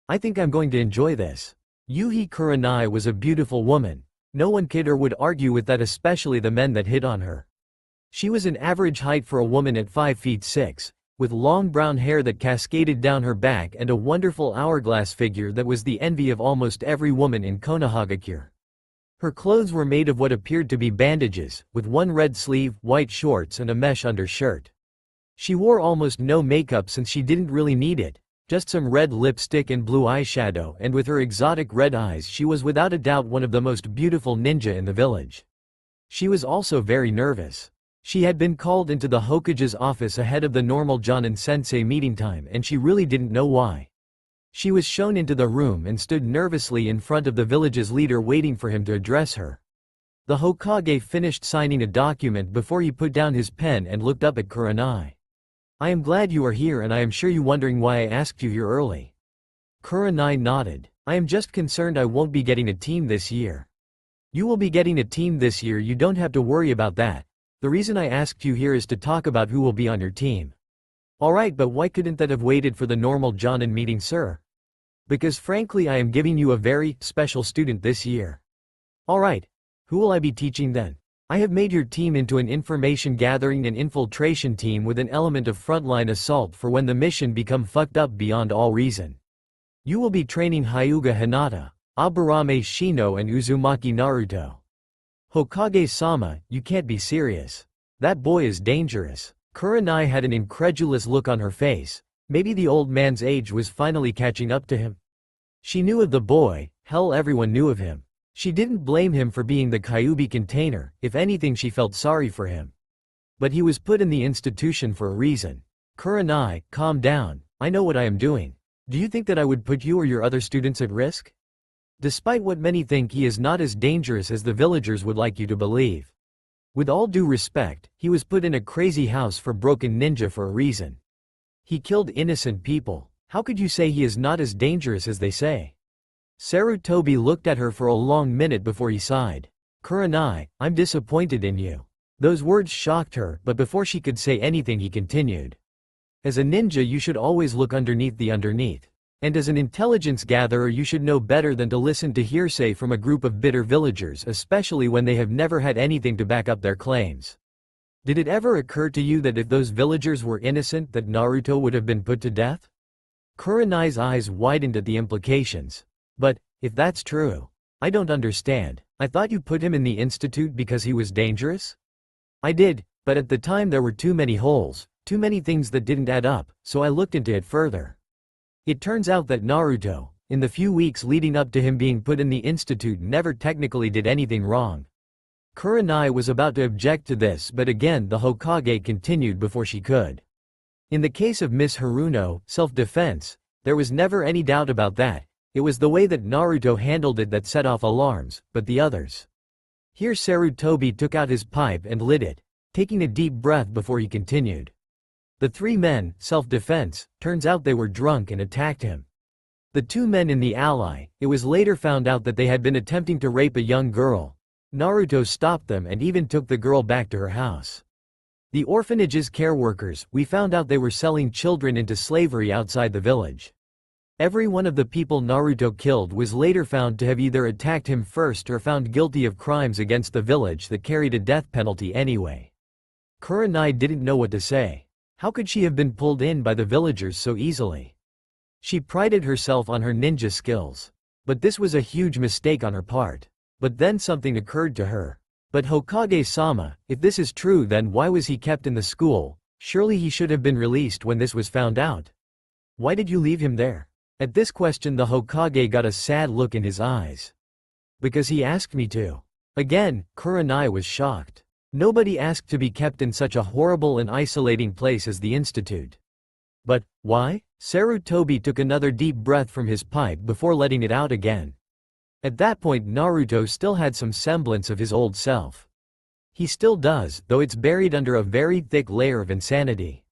Speaker 1: I think I'm going to enjoy this. Yuhi Kurenai was a beautiful woman. No one could or would argue with that, especially the men that hit on her. She was an average height for a woman at 5 feet 6, with long brown hair that cascaded down her back and a wonderful hourglass figure that was the envy of almost every woman in Konohagakure. Her clothes were made of what appeared to be bandages, with one red sleeve, white shorts and a mesh undershirt. She wore almost no makeup since she didn't really need it. Just some red lipstick and blue eyeshadow, and with her exotic red eyes she was without a doubt one of the most beautiful ninja in the village. She was also very nervous. She had been called into the Hokage's office ahead of the normal Jonin-sensei meeting time and she really didn't know why. She was shown into the room and stood nervously in front of the village's leader waiting for him to address her. The Hokage finished signing a document before he put down his pen and looked up at Kurenai. I am glad you are here and I am sure you wondering why I asked you here early. Kurenai nodded. I am just concerned I won't be getting a team this year. You will be getting a team this year, you don't have to worry about that. The reason I asked you here is to talk about who will be on your team. Alright, but why couldn't that have waited for the normal Jonin meeting, sir? Because frankly I am giving you a very special student this year. Alright. Who will I be teaching then? I have made your team into an information gathering and infiltration team with an element of frontline assault for when the mission become fucked up beyond all reason. You will be training Hyuga Hinata, Aburame Shino and Uzumaki Naruto. Hokage-sama, you can't be serious. That boy is dangerous. Kurenai had an incredulous look on her face. Maybe the old man's age was finally catching up to him. She knew of the boy, hell everyone knew of him. She didn't blame him for being the Kyuubi container, if anything she felt sorry for him. But he was put in the institution for a reason. Kurenai, calm down, I know what I am doing. Do you think that I would put you or your other students at risk? Despite what many think, he is not as dangerous as the villagers would like you to believe. With all due respect, he was put in a crazy house for broken ninja for a reason. He killed innocent people. How could you say he is not as dangerous as they say? Sarutobi looked at her for a long minute before he sighed. Kurenai, I'm disappointed in you. Those words shocked her, but before she could say anything he continued. As a ninja you should always look underneath the underneath. And as an intelligence gatherer you should know better than to listen to hearsay from a group of bitter villagers, especially when they have never had anything to back up their claims. Did it ever occur to you that if those villagers were innocent that Naruto would have been put to death? Kurenai's eyes widened at the implications. But, if that's true, I don't understand. I thought you put him in the institute because he was dangerous? I did, but at the time there were too many holes, too many things that didn't add up, so I looked into it further. It turns out that Naruto, in the few weeks leading up to him being put in the institute, never technically did anything wrong. Kurenai was about to object to this, but again the Hokage continued before she could. In the case of Miss Haruno, self-defense, there was never any doubt about that. It was the way that Naruto handled it that set off alarms, but the others. Here Sarutobi took out his pipe and lit it, taking a deep breath before he continued. The three men, self-defense, turns out they were drunk and attacked him. The two men in the ally, it was later found out that they had been attempting to rape a young girl. Naruto stopped them and even took the girl back to her house. The orphanage's care workers, we found out they were selling children into slavery outside the village. Every one of the people Naruto killed was later found to have either attacked him first or found guilty of crimes against the village that carried a death penalty anyway. Kurenai didn't know what to say. How could she have been pulled in by the villagers so easily? She prided herself on her ninja skills. But this was a huge mistake on her part. But then something occurred to her. But Hokage-sama, if this is true, then why was he kept in the school? Surely he should have been released when this was found out. Why did you leave him there? At this question the Hokage got a sad look in his eyes. Because he asked me to. Again, Kurenai was shocked. Nobody asked to be kept in such a horrible and isolating place as the institute. But, why? Sarutobi took another deep breath from his pipe before letting it out again. At that point Naruto still had some semblance of his old self. He still does, though it's buried under a very thick layer of insanity.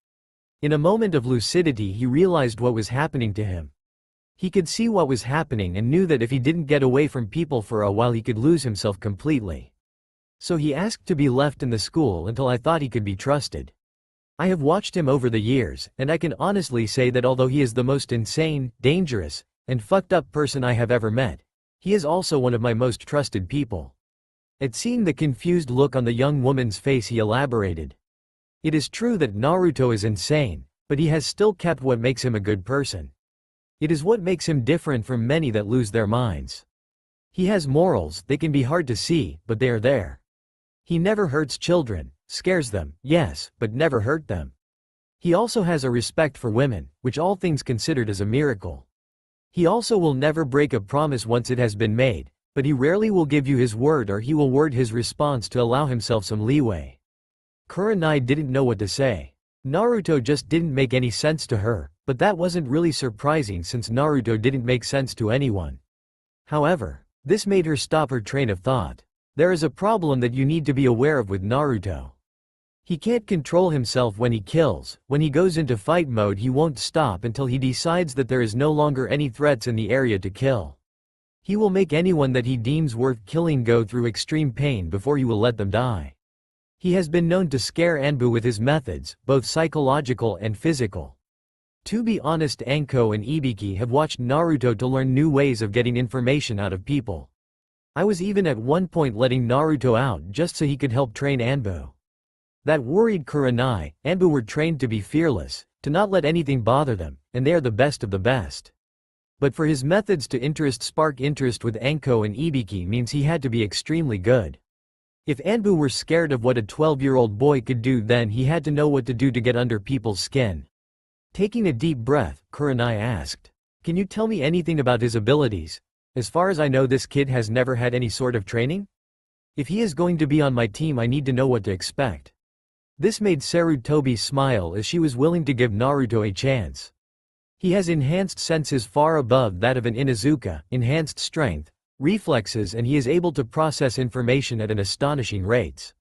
Speaker 1: In a moment of lucidity he realized what was happening to him. He could see what was happening and knew that if he didn't get away from people for a while he could lose himself completely. So he asked to be left in the school until I thought he could be trusted. I have watched him over the years, and I can honestly say that although he is the most insane, dangerous, and fucked up person I have ever met, he is also one of my most trusted people. At seeing the confused look on the young woman's face he elaborated. It is true that Naruto is insane, but he has still kept what makes him a good person. It is what makes him different from many that lose their minds. He has morals, they can be hard to see, but they are there. He never hurts children, scares them, yes, but never hurt them. He also has a respect for women, which all things considered is a miracle. He also will never break a promise once it has been made, but he rarely will give you his word or he will word his response to allow himself some leeway. Kurenai didn't know what to say. Naruto just didn't make any sense to her, but that wasn't really surprising since Naruto didn't make sense to anyone. However, this made her stop her train of thought. There is a problem that you need to be aware of with Naruto. He can't control himself when he kills. When he goes into fight mode he won't stop until he decides that there is no longer any threats in the area to kill. He will make anyone that he deems worth killing go through extreme pain before he will let them die. He has been known to scare Anbu with his methods, both psychological and physical. To be honest, Anko and Ibiki have watched Naruto to learn new ways of getting information out of people. I was even at one point letting Naruto out just so he could help train Anbu. That worried Kurenai. Anbu were trained to be fearless, to not let anything bother them, and they are the best of the best. But for his methods to spark interest with Anko and Ibiki means he had to be extremely good. If Anbu were scared of what a 12-year-old boy could do, then he had to know what to do to get under people's skin. Taking a deep breath, Kurenai asked, "Can you tell me anything about his abilities? As far as I know this kid has never had any sort of training? If he is going to be on my team I need to know what to expect." This made Sarutobi smile as she was willing to give Naruto a chance. He has enhanced senses far above that of an Inuzuka, enhanced strength, reflexes, and he is able to process information at an astonishing rates.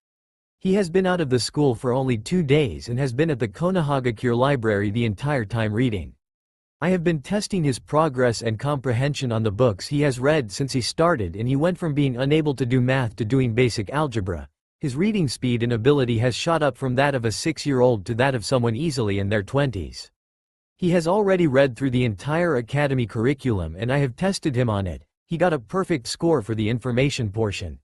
Speaker 1: He has been out of the school for only 2 days and has been at the Konohagakure library the entire time reading. I have been testing his progress and comprehension on the books he has read since he started, and he went from being unable to do math to doing basic algebra. His reading speed and ability has shot up from that of a 6-year-old to that of someone easily in their 20s. He has already read through the entire academy curriculum and I have tested him on it. He got a perfect score for the information portion.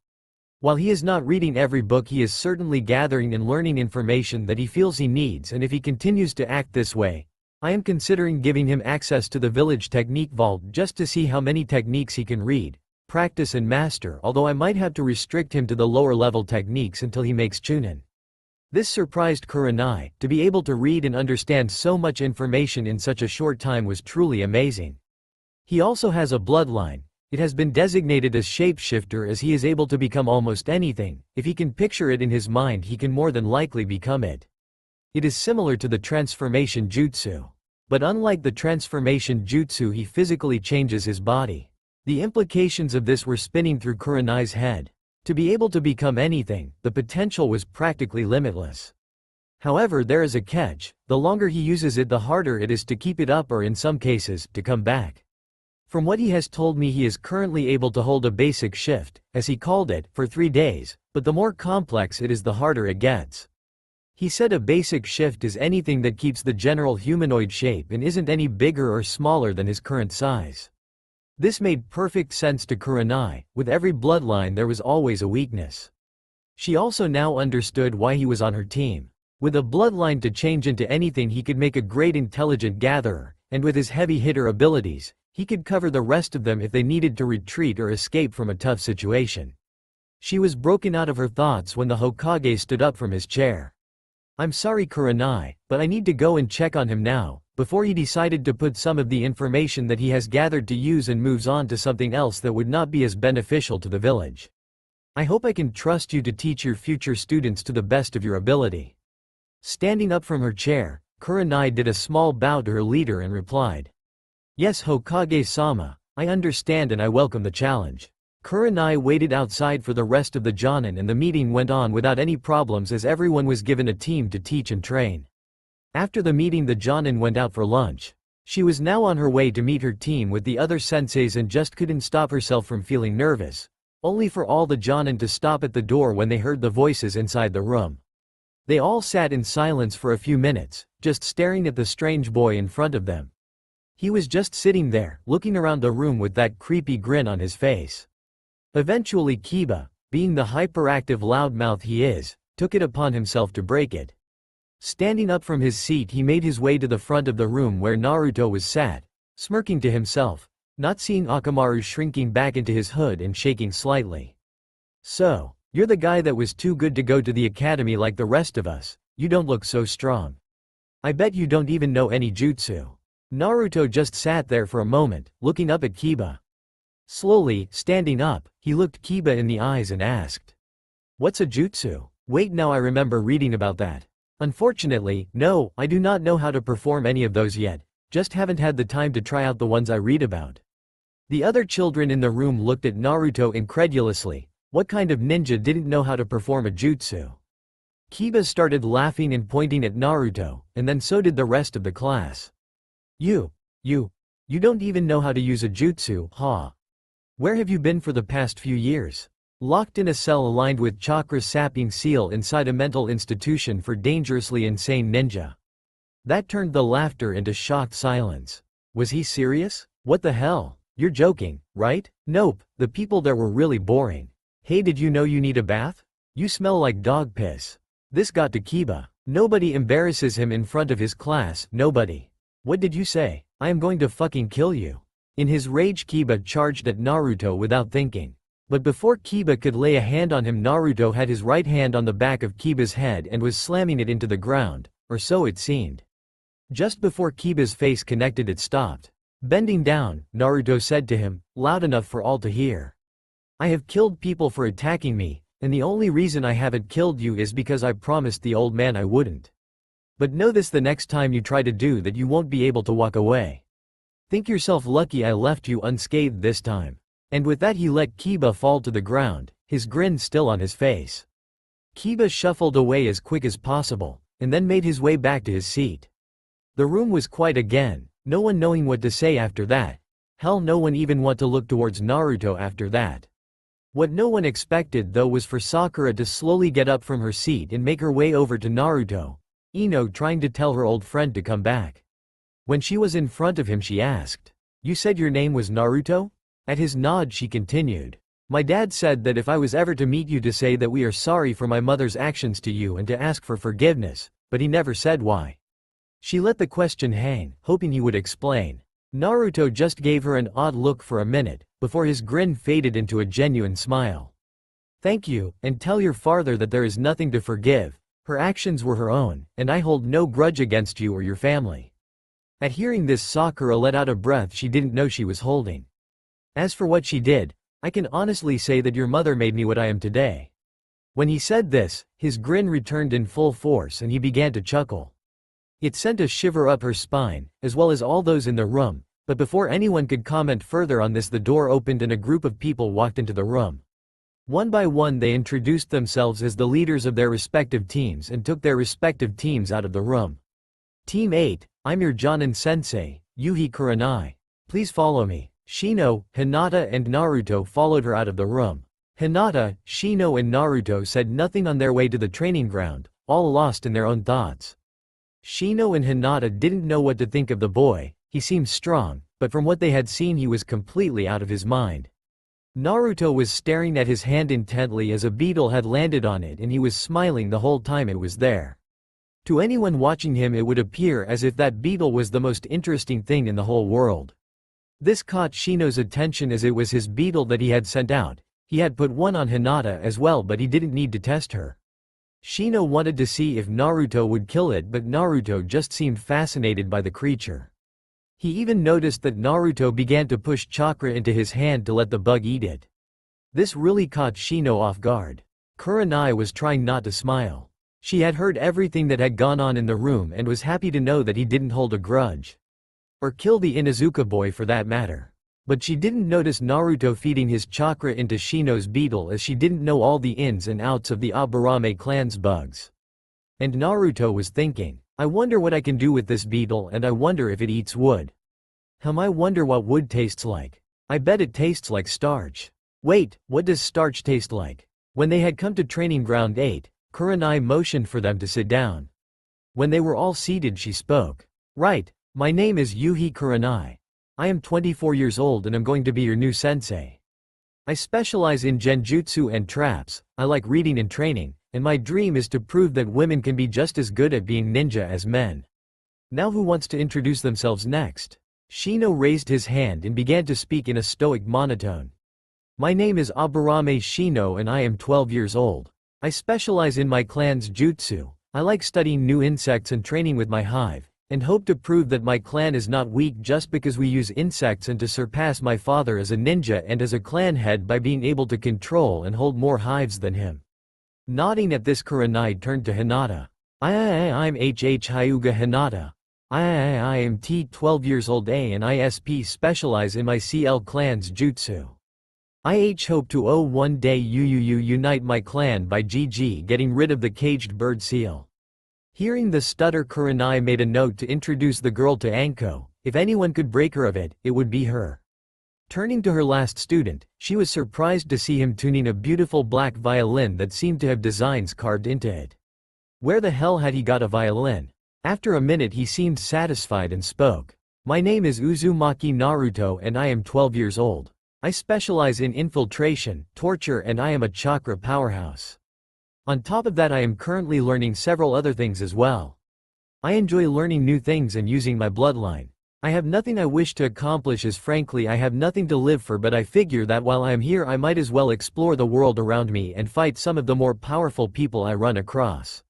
Speaker 1: While he is not reading every book, he is certainly gathering and learning information that he feels he needs, and if he continues to act this way, I am considering giving him access to the village technique vault just to see how many techniques he can read, practice and master, although I might have to restrict him to the lower level techniques until he makes Chunin. This surprised Kurenai. To be able to read and understand so much information in such a short time was truly amazing. He also has a bloodline. It has been designated as shapeshifter as he is able to become almost anything. If he can picture it in his mind he can more than likely become it. It is similar to the transformation jutsu. But unlike the transformation jutsu he physically changes his body. The implications of this were spinning through Kurenai's head. To be able to become anything, the potential was practically limitless. However, there is a catch. The longer he uses it the harder it is to keep it up, or in some cases, to come back. From what he has told me he is currently able to hold a basic shift, as he called it, for 3 days, but the more complex it is the harder it gets. He said a basic shift is anything that keeps the general humanoid shape and isn't any bigger or smaller than his current size. This made perfect sense to Kurenai. With every bloodline there was always a weakness. She also now understood why he was on her team. With a bloodline to change into anything, he could make a great intelligent gatherer, and with his heavy hitter abilities, he could cover the rest of them if they needed to retreat or escape from a tough situation. She was broken out of her thoughts when the Hokage stood up from his chair. "I'm sorry Kurenai, but I need to go and check on him now," before he decided to put some of the information that he has gathered to use and moves on to something else that would not be as beneficial to the village. "I hope I can trust you to teach your future students to the best of your ability." Standing up from her chair, Kurenai did a small bow to her leader and replied, "Yes Hokage-sama, I understand and I welcome the challenge." Kurenai waited outside for the rest of the Jonin and the meeting went on without any problems as everyone was given a team to teach and train. After the meeting the Jonin went out for lunch. She was now on her way to meet her team with the other senseis and just couldn't stop herself from feeling nervous, only for all the Jonin to stop at the door when they heard the voices inside the room. They all sat in silence for a few minutes, just staring at the strange boy in front of them. He was just sitting there, looking around the room with that creepy grin on his face. Eventually Kiba, being the hyperactive loudmouth he is, took it upon himself to break it. Standing up from his seat he made his way to the front of the room where Naruto was sat, smirking to himself, not seeing Akamaru shrinking back into his hood and shaking slightly. "So, you're the guy that was too good to go to the academy like the rest of us. You don't look so strong. I bet you don't even know any jutsu." Naruto just sat there for a moment, looking up at Kiba. Slowly, standing up, he looked Kiba in the eyes and asked, "What's a jutsu? Wait, now I remember reading about that. Unfortunately, no, I do not know how to perform any of those yet, just haven't had the time to try out the ones I read about." The other children in the room looked at Naruto incredulously. What kind of ninja didn't know how to perform a jutsu? Kiba started laughing and pointing at Naruto, and then so did the rest of the class. You don't even know how to use a jutsu, huh? Where have you been for the past few years? Locked in a cell aligned with chakra sapping seal inside a mental institution for dangerously insane ninja. That turned the laughter into shocked silence. Was he serious? What the hell? You're joking, right? Nope, the people there were really boring. Hey, did you know you need a bath? You smell like dog piss. This got to Kiba. Nobody embarrasses him in front of his class, nobody. What did you say? I am going to fucking kill you. In his rage Kiba charged at Naruto without thinking. But before Kiba could lay a hand on him, Naruto had his right hand on the back of Kiba's head and was slamming it into the ground, or so it seemed. Just before Kiba's face connected it stopped. Bending down, Naruto said to him, loud enough for all to hear. "I have killed people for attacking me, and the only reason I haven't killed you is because I promised the old man I wouldn't. But know this, the next time you try to do that you won't be able to walk away. Think yourself lucky I left you unscathed this time." And with that he let Kiba fall to the ground, his grin still on his face. Kiba shuffled away as quick as possible, and then made his way back to his seat. The room was quiet again, no one knowing what to say after that. Hell, no one even want to look towards Naruto after that. What no one expected though was for Sakura to slowly get up from her seat and make her way over to Naruto, Ino trying to tell her old friend to come back. When she was in front of him she asked, "You said your name was Naruto?" At his nod she continued, "My dad said that if I was ever to meet you to say that we are sorry for my mother's actions to you and to ask for forgiveness, but he never said why." She let the question hang, hoping he would explain. Naruto just gave her an odd look for a minute, before his grin faded into a genuine smile. "Thank you, and tell your father that there is nothing to forgive. Her actions were her own, and I hold no grudge against you or your family." At hearing this Sakura let out a breath she didn't know she was holding. "As for what she did, I can honestly say that your mother made me what I am today." When he said this, his grin returned in full force and he began to chuckle. It sent a shiver up her spine, as well as all those in the room, but before anyone could comment further on this the door opened and a group of people walked into the room. One by one they introduced themselves as the leaders of their respective teams and took their respective teams out of the room. "Team 8, I'm your Jonin sensei, Yuhi Kurenai. Please follow me." Shino, Hinata and Naruto followed her out of the room. Hinata, Shino and Naruto said nothing on their way to the training ground, all lost in their own thoughts. Shino and Hinata didn't know what to think of the boy. He seemed strong, but from what they had seen he was completely out of his mind. Naruto was staring at his hand intently as a beetle had landed on it, and he was smiling the whole time it was there. To anyone watching him it would appear as if that beetle was the most interesting thing in the whole world. This caught Shino's attention as it was his beetle that he had sent out. He had put one on Hinata as well, but he didn't need to test her. Shino wanted to see if Naruto would kill it, but Naruto just seemed fascinated by the creature. He even noticed that Naruto began to push chakra into his hand to let the bug eat it. This really caught Shino off guard. Kurenai was trying not to smile. She had heard everything that had gone on in the room and was happy to know that he didn't hold a grudge. Or kill the Inuzuka boy for that matter. But she didn't notice Naruto feeding his chakra into Shino's beetle, as she didn't know all the ins and outs of the Aburame clan's bugs. And Naruto was thinking, I wonder what I can do with this beetle, and I wonder if it eats wood. I wonder what wood tastes like. I bet it tastes like starch. Wait, what does starch taste like? When they had come to training ground 8, Kurenai motioned for them to sit down. When they were all seated she spoke. Right, my name is Yuhi Kurenai. I am 24 years old and I'm going to be your new sensei. I specialize in genjutsu and traps, I like reading and training, and my dream is to prove that women can be just as good at being ninja as men. Now who wants to introduce themselves next? Shino raised his hand and began to speak in a stoic monotone. My name is Aburame Shino and I am 12 years old. I specialize in my clan's jutsu. I like studying new insects and training with my hive, and hope to prove that my clan is not weak just because we use insects, and to surpass my father as a ninja and as a clan head by being able to control and hold more hives than him. Nodding at this, Kurenai turned to Hinata. I'm Hyuga Hinata. I am 12 years old and ISP specialize in my CL clan's jutsu. I hope to one day unite my clan by getting rid of the caged bird seal. Hearing the stutter, Kurenai made a note to introduce the girl to Anko. If anyone could break her of it, it would be her. Turning to her last student, she was surprised to see him tuning a beautiful black violin that seemed to have designs carved into it. Where the hell had he got a violin? After a minute he seemed satisfied and spoke. My name is Uzumaki Naruto and I am 12 years old. I specialize in infiltration, torture, and I am a chakra powerhouse. On top of that, I am currently learning several other things as well. I enjoy learning new things and using my bloodline. I have nothing I wish to accomplish, as frankly I have nothing to live for, but I figure that while I am here I might as well explore the world around me and fight some of the more powerful people I run across.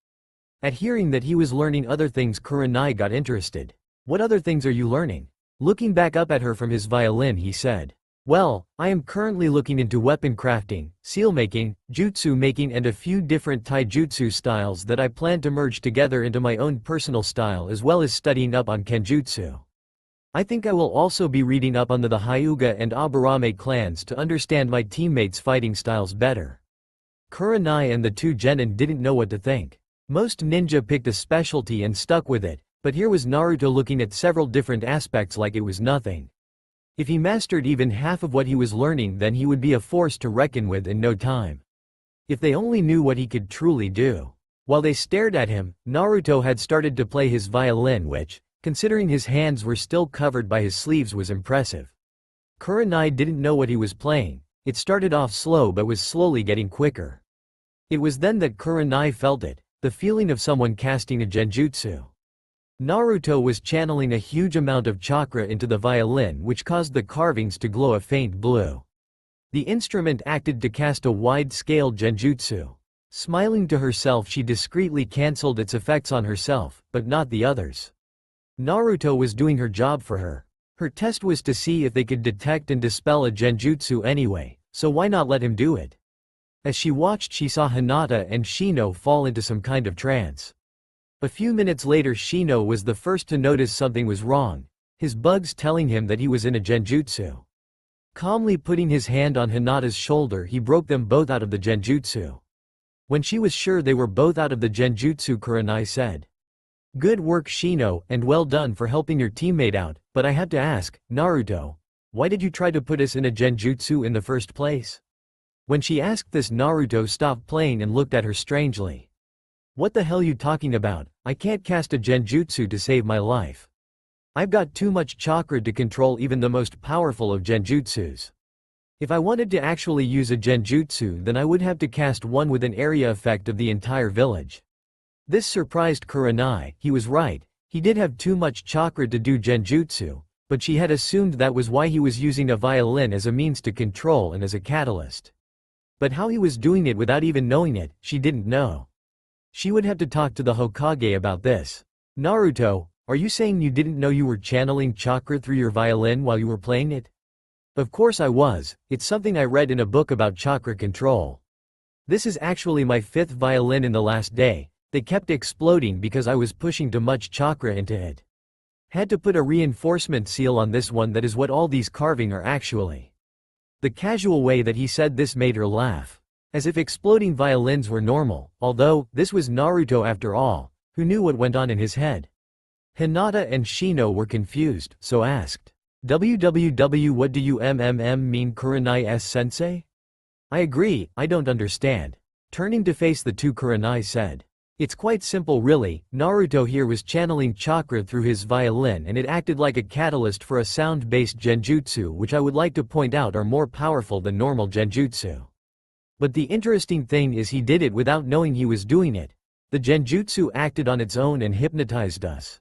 Speaker 1: At hearing that he was learning other things, Kurenai got interested. What other things are you learning? Looking back up at her from his violin, he said. Well, I am currently looking into weapon crafting, seal making, jutsu making, and a few different taijutsu styles that I plan to merge together into my own personal style, as well as studying up on kenjutsu. I think I will also be reading up on the Hyuga and Aburame clans to understand my teammates' fighting styles better. Kurenai and the two genin didn't know what to think. Most ninja picked a specialty and stuck with it, but here was Naruto looking at several different aspects like it was nothing. If he mastered even half of what he was learning, then he would be a force to reckon with in no time. If they only knew what he could truly do. While they stared at him, Naruto had started to play his violin, which, considering his hands were still covered by his sleeves, was impressive. Kurenai didn't know what he was playing. It started off slow but was slowly getting quicker. It was then that Kurenai felt it, the feeling of someone casting a genjutsu. Naruto was channeling a huge amount of chakra into the violin, which caused the carvings to glow a faint blue. The instrument acted to cast a wide-scale genjutsu. Smiling to herself, she discreetly cancelled its effects on herself, but not the others. Naruto was doing her job for her. Her test was to see if they could detect and dispel a genjutsu anyway, so why not let him do it? As she watched, she saw Hinata and Shino fall into some kind of trance. A few minutes later, Shino was the first to notice something was wrong, his bugs telling him that he was in a genjutsu. Calmly putting his hand on Hinata's shoulder, he broke them both out of the genjutsu. When she was sure they were both out of the genjutsu, Kurenai said, "Good work, Shino, and well done for helping your teammate out, but I have to ask, Naruto, why did you try to put us in a genjutsu in the first place?" When she asked this, Naruto stopped playing and looked at her strangely. What the hell you talking about? I can't cast a genjutsu to save my life. I've got too much chakra to control even the most powerful of genjutsus. If I wanted to actually use a genjutsu, then I would have to cast one with an area effect of the entire village. This surprised Kurenai. He was right, he did have too much chakra to do genjutsu, but she had assumed that was why he was using a violin as a means to control and as a catalyst. But how he was doing it without even knowing it, she didn't know. She would have to talk to the Hokage about this. Naruto, are you saying you didn't know you were channeling chakra through your violin while you were playing it? Of course I was, it's something I read in a book about chakra control. This is actually my 5th violin in the last day, they kept exploding because I was pushing too much chakra into it. Had to put a reinforcement seal on this one, that is what all these carving are actually. The casual way that he said this made her laugh. As if exploding violins were normal, although, this was Naruto after all, who knew what went on in his head. Hinata and Shino were confused, so asked, "WWW, what do you mean Kurenai sensei?" "I agree, I don't understand." Turning to face the two, Kurenai said, "It's quite simple really, Naruto here was channeling chakra through his violin and it acted like a catalyst for a sound-based genjutsu, which I would like to point out are more powerful than normal genjutsu. But the interesting thing is he did it without knowing he was doing it. The genjutsu acted on its own and hypnotized us."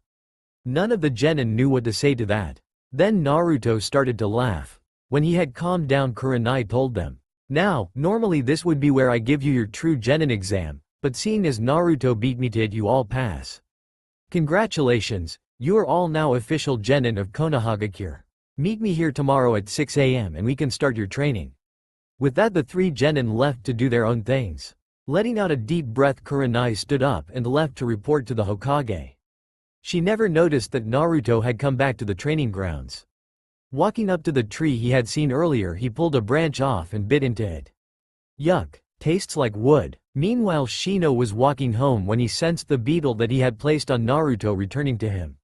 Speaker 1: None of the genin knew what to say to that. Then Naruto started to laugh. When he had calmed down, Kurenai told them, "Now, normally this would be where I give you your true genin exam, but seeing as Naruto beat me to it, you all pass. Congratulations, you are all now official genin of Konohagakure. Meet me here tomorrow at 6 a.m. and we can start your training." With that, the 3 genin left to do their own things. Letting out a deep breath, Kurenai stood up and left to report to the Hokage. She never noticed that Naruto had come back to the training grounds. Walking up to the tree he had seen earlier, he pulled a branch off and bit into it. Yuck, tastes like wood. Meanwhile, Shino was walking home when he sensed the beetle that he had placed on Naruto returning to him.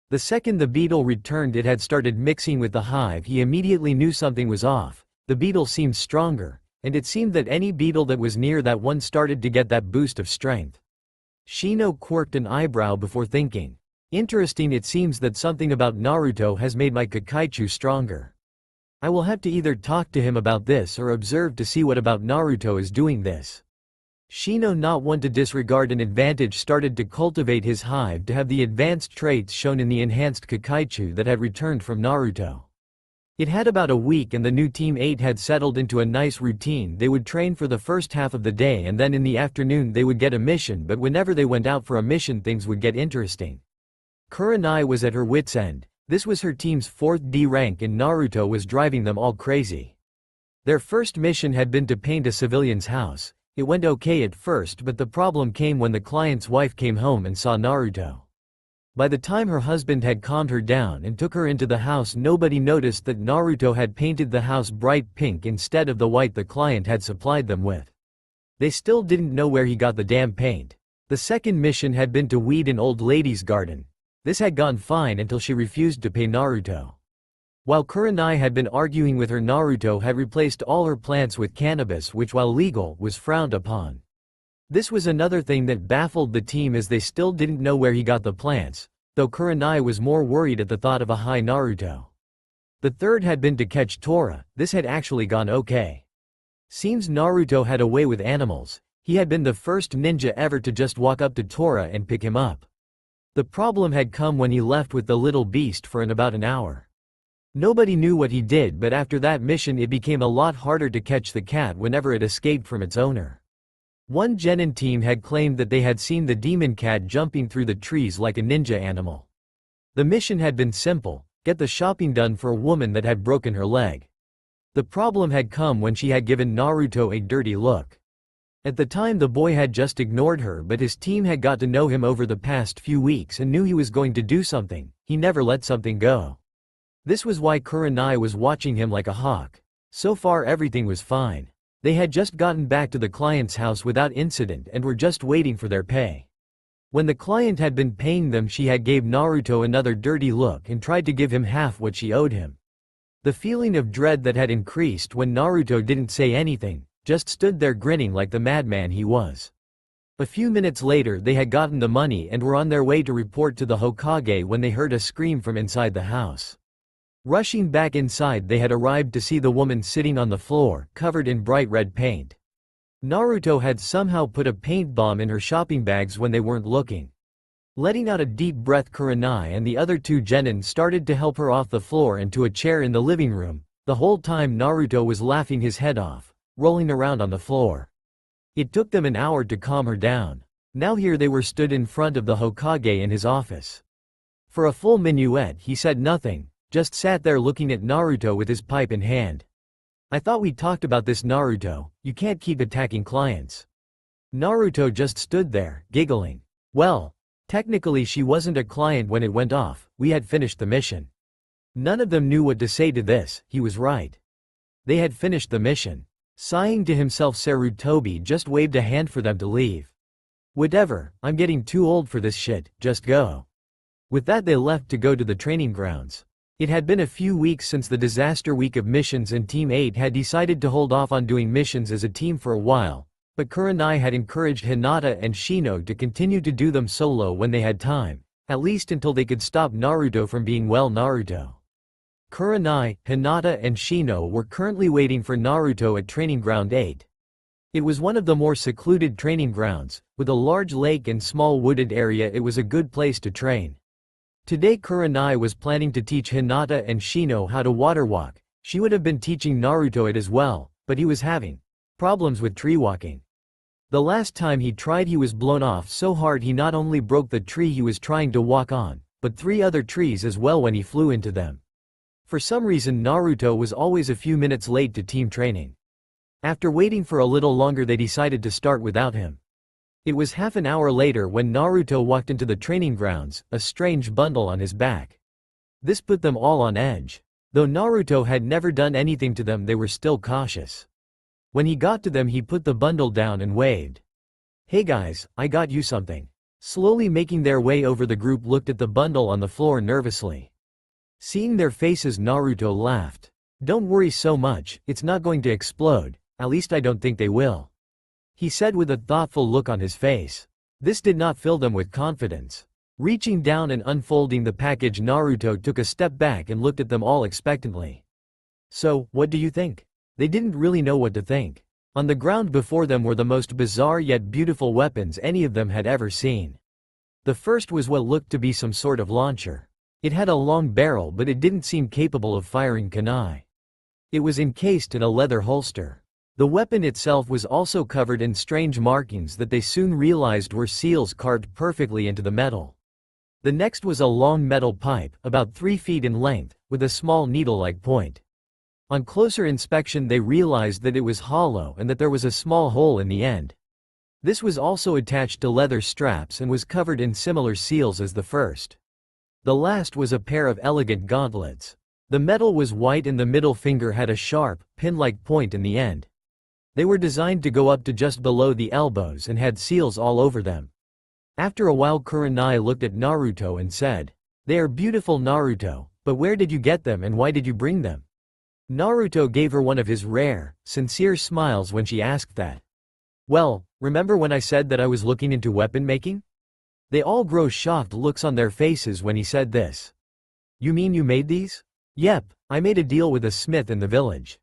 Speaker 1: The second the beetle returned, it had started mixing with the hive. He immediately knew something was off. The beetle seemed stronger, and it seemed that any beetle that was near that one started to get that boost of strength. Shino quirked an eyebrow before thinking, "Interesting, it seems that something about Naruto has made my Kakaichu stronger. I will have to either talk to him about this or observe to see what about Naruto is doing this." Shino, not one to disregard an advantage, started to cultivate his hive to have the advanced traits shown in the enhanced Kakaichu that had returned from Naruto. It had about a week and the new Team 8 had settled into a nice routine. They would train for the first half of the day and then in the afternoon they would get a mission, but whenever they went out for a mission things would get interesting. Kurenai was at her wit's end. This was her team's 4th D rank and Naruto was driving them all crazy. Their first mission had been to paint a civilian's house. It went okay at first, but the problem came when the client's wife came home and saw Naruto. By the time her husband had calmed her down and took her into the house, nobody noticed that Naruto had painted the house bright pink instead of the white the client had supplied them with. They still didn't know where he got the damn paint. The second mission had been to weed an old lady's garden. This had gone fine until she refused to pay Naruto. While Kurenai had been arguing with her, Naruto had replaced all her plants with cannabis, which, while legal, was frowned upon. This was another thing that baffled the team, as they still didn't know where he got the plants, though Kurenai was more worried at the thought of a high Naruto. The third had been to catch Tora. This had actually gone okay. Seems Naruto had a way with animals. He had been the first ninja ever to just walk up to Tora and pick him up. The problem had come when he left with the little beast for about an hour. Nobody knew what he did, but after that mission it became a lot harder to catch the cat whenever it escaped from its owner. One genin team had claimed that they had seen the demon cat jumping through the trees like a ninja animal. The mission had been simple: get the shopping done for a woman that had broken her leg. The problem had come when she had given Naruto a dirty look. At the time the boy had just ignored her, but his team had got to know him over the past few weeks and knew he was going to do something. He never let something go. This was why Kurenai was watching him like a hawk. So far everything was fine. They had just gotten back to the client's house without incident and were just waiting for their pay. When the client had been paying them, she had gave Naruto another dirty look and tried to give him half what she owed him. The feeling of dread that had increased when Naruto didn't say anything, just stood there grinning like the madman he was. A few minutes later they had gotten the money and were on their way to report to the Hokage when they heard a scream from inside the house. Rushing back inside, they had arrived to see the woman sitting on the floor, covered in bright red paint. Naruto had somehow put a paint bomb in her shopping bags when they weren't looking. Letting out a deep breath, Kurenai and the other two genin started to help her off the floor and to a chair in the living room. The whole time Naruto was laughing his head off, rolling around on the floor. It took them an hour to calm her down. Now here they were stood in front of the Hokage in his office. For a full minuet he said nothing, just sat there looking at Naruto with his pipe in hand. "I thought we talked about this, Naruto, you can't keep attacking clients." Naruto just stood there, giggling. "Well, technically she wasn't a client when it went off, we had finished the mission." None of them knew what to say to this. He was right. They had finished the mission. Sighing to himself, Sarutobi just waved a hand for them to leave. "Whatever, I'm getting too old for this shit, just go." With that they left to go to the training grounds. It had been a few weeks since the disaster week of missions and Team 8 had decided to hold off on doing missions as a team for a while, but Kurenai had encouraged Hinata and Shino to continue to do them solo when they had time, at least until they could stop Naruto from being Naruto. Kurenai, Hinata and Shino were currently waiting for Naruto at Training Ground 8. It was one of the more secluded training grounds, with a large lake and small wooded area. It was a good place to train. Today Kurenai was planning to teach Hinata and Shino how to water walk. She would have been teaching Naruto it as well, but he was having problems with tree walking. The last time he tried he was blown off so hard he not only broke the tree he was trying to walk on, but 3 other trees as well when he flew into them. For some reason Naruto was always a few minutes late to team training. After waiting for a little longer they decided to start without him. It was half an hour later when Naruto walked into the training grounds, a strange bundle on his back. This put them all on edge. Though Naruto had never done anything to them, they were still cautious. When he got to them he put the bundle down and waved. "Hey guys, I got you something." Slowly making their way over, the group looked at the bundle on the floor nervously. Seeing their faces, Naruto laughed. "Don't worry so much, it's not going to explode, at least I don't think they will," he said with a thoughtful look on his face. This did not fill them with confidence. Reaching down and unfolding the package, Naruto took a step back and looked at them all expectantly. "So, what do you think?" They didn't really know what to think. On the ground before them were the most bizarre yet beautiful weapons any of them had ever seen. The first was what looked to be some sort of launcher. It had a long barrel, but it didn't seem capable of firing kunai. It was encased in a leather holster. The weapon itself was also covered in strange markings that they soon realized were seals carved perfectly into the metal. The next was a long metal pipe, about 3 feet in length, with a small needle-like point. On closer inspection they realized that it was hollow and that there was a small hole in the end. This was also attached to leather straps and was covered in similar seals as the first. The last was a pair of elegant gauntlets. The metal was white and the middle finger had a sharp, pin-like point in the end. They were designed to go up to just below the elbows and had seals all over them. After a while Kurenai looked at Naruto and said, "They are beautiful, Naruto, but where did you get them and why did you bring them?" Naruto gave her one of his rare, sincere smiles when she asked that. "Well, remember when I said that I was looking into weapon making?" They all grow shocked looks on their faces when he said this. "You mean you made these?" "Yep, I made a deal with a smith in the village.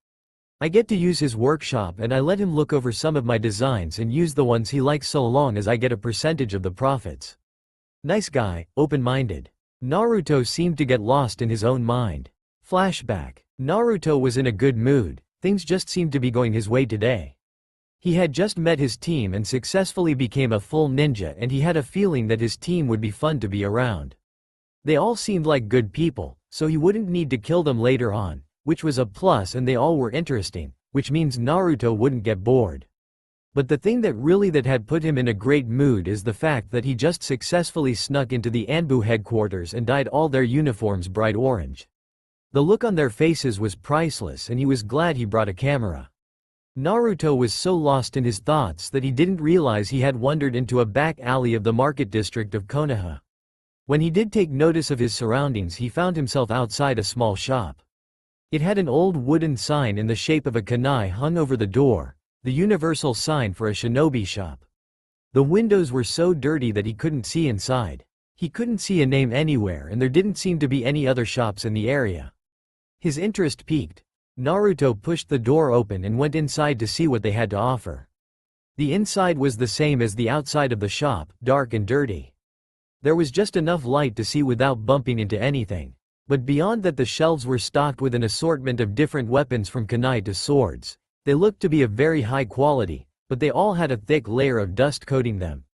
Speaker 1: I get to use his workshop and I let him look over some of my designs and use the ones he likes so long as I get a percentage of the profits." Nice guy, open-minded. Naruto seemed to get lost in his own mind. Flashback. Naruto was in a good mood, things just seemed to be going his way today. He had just met his team and successfully became a full ninja, and he had a feeling that his team would be fun to be around. They all seemed like good people, so he wouldn't need to kill them later on, which was a plus, and they all were interesting, which means Naruto wouldn't get bored. But the thing that had put him in a great mood is the fact that he just successfully snuck into the Anbu headquarters and dyed all their uniforms bright orange. The look on their faces was priceless and he was glad he brought a camera. Naruto was so lost in his thoughts that he didn't realize he had wandered into a back alley of the market district of Konoha. When he did take notice of his surroundings, he found himself outside a small shop. It had an old wooden sign in the shape of a kunai hung over the door, the universal sign for a shinobi shop. The windows were so dirty that he couldn't see inside. He couldn't see a name anywhere and there didn't seem to be any other shops in the area. His interest piqued. Naruto pushed the door open and went inside to see what they had to offer. The inside was the same as the outside of the shop, dark and dirty. There was just enough light to see without bumping into anything. But beyond that, the shelves were stocked with an assortment of different weapons from kunai to swords. They looked to be of very high quality, but they all had a thick layer of dust coating them.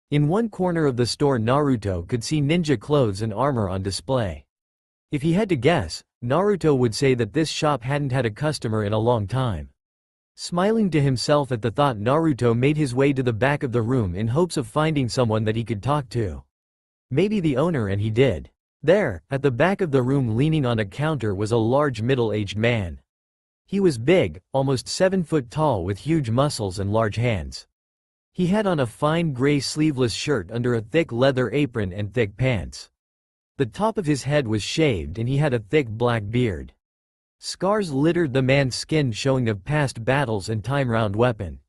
Speaker 1: In one corner of the store, Naruto could see ninja clothes and armor on display. If he had to guess, Naruto would say that this shop hadn't had a customer in a long time. Smiling to himself at the thought, Naruto made his way to the back of the room in hopes of finding someone that he could talk to. Maybe the owner, and he did. There, at the back of the room leaning on a counter, was a large middle-aged man. He was big, almost 7 foot tall, with huge muscles and large hands. He had on a fine gray sleeveless shirt under a thick leather apron and thick pants. The top of his head was shaved and he had a thick black beard. Scars littered the man's skin, showing of past battles and time-round weapon.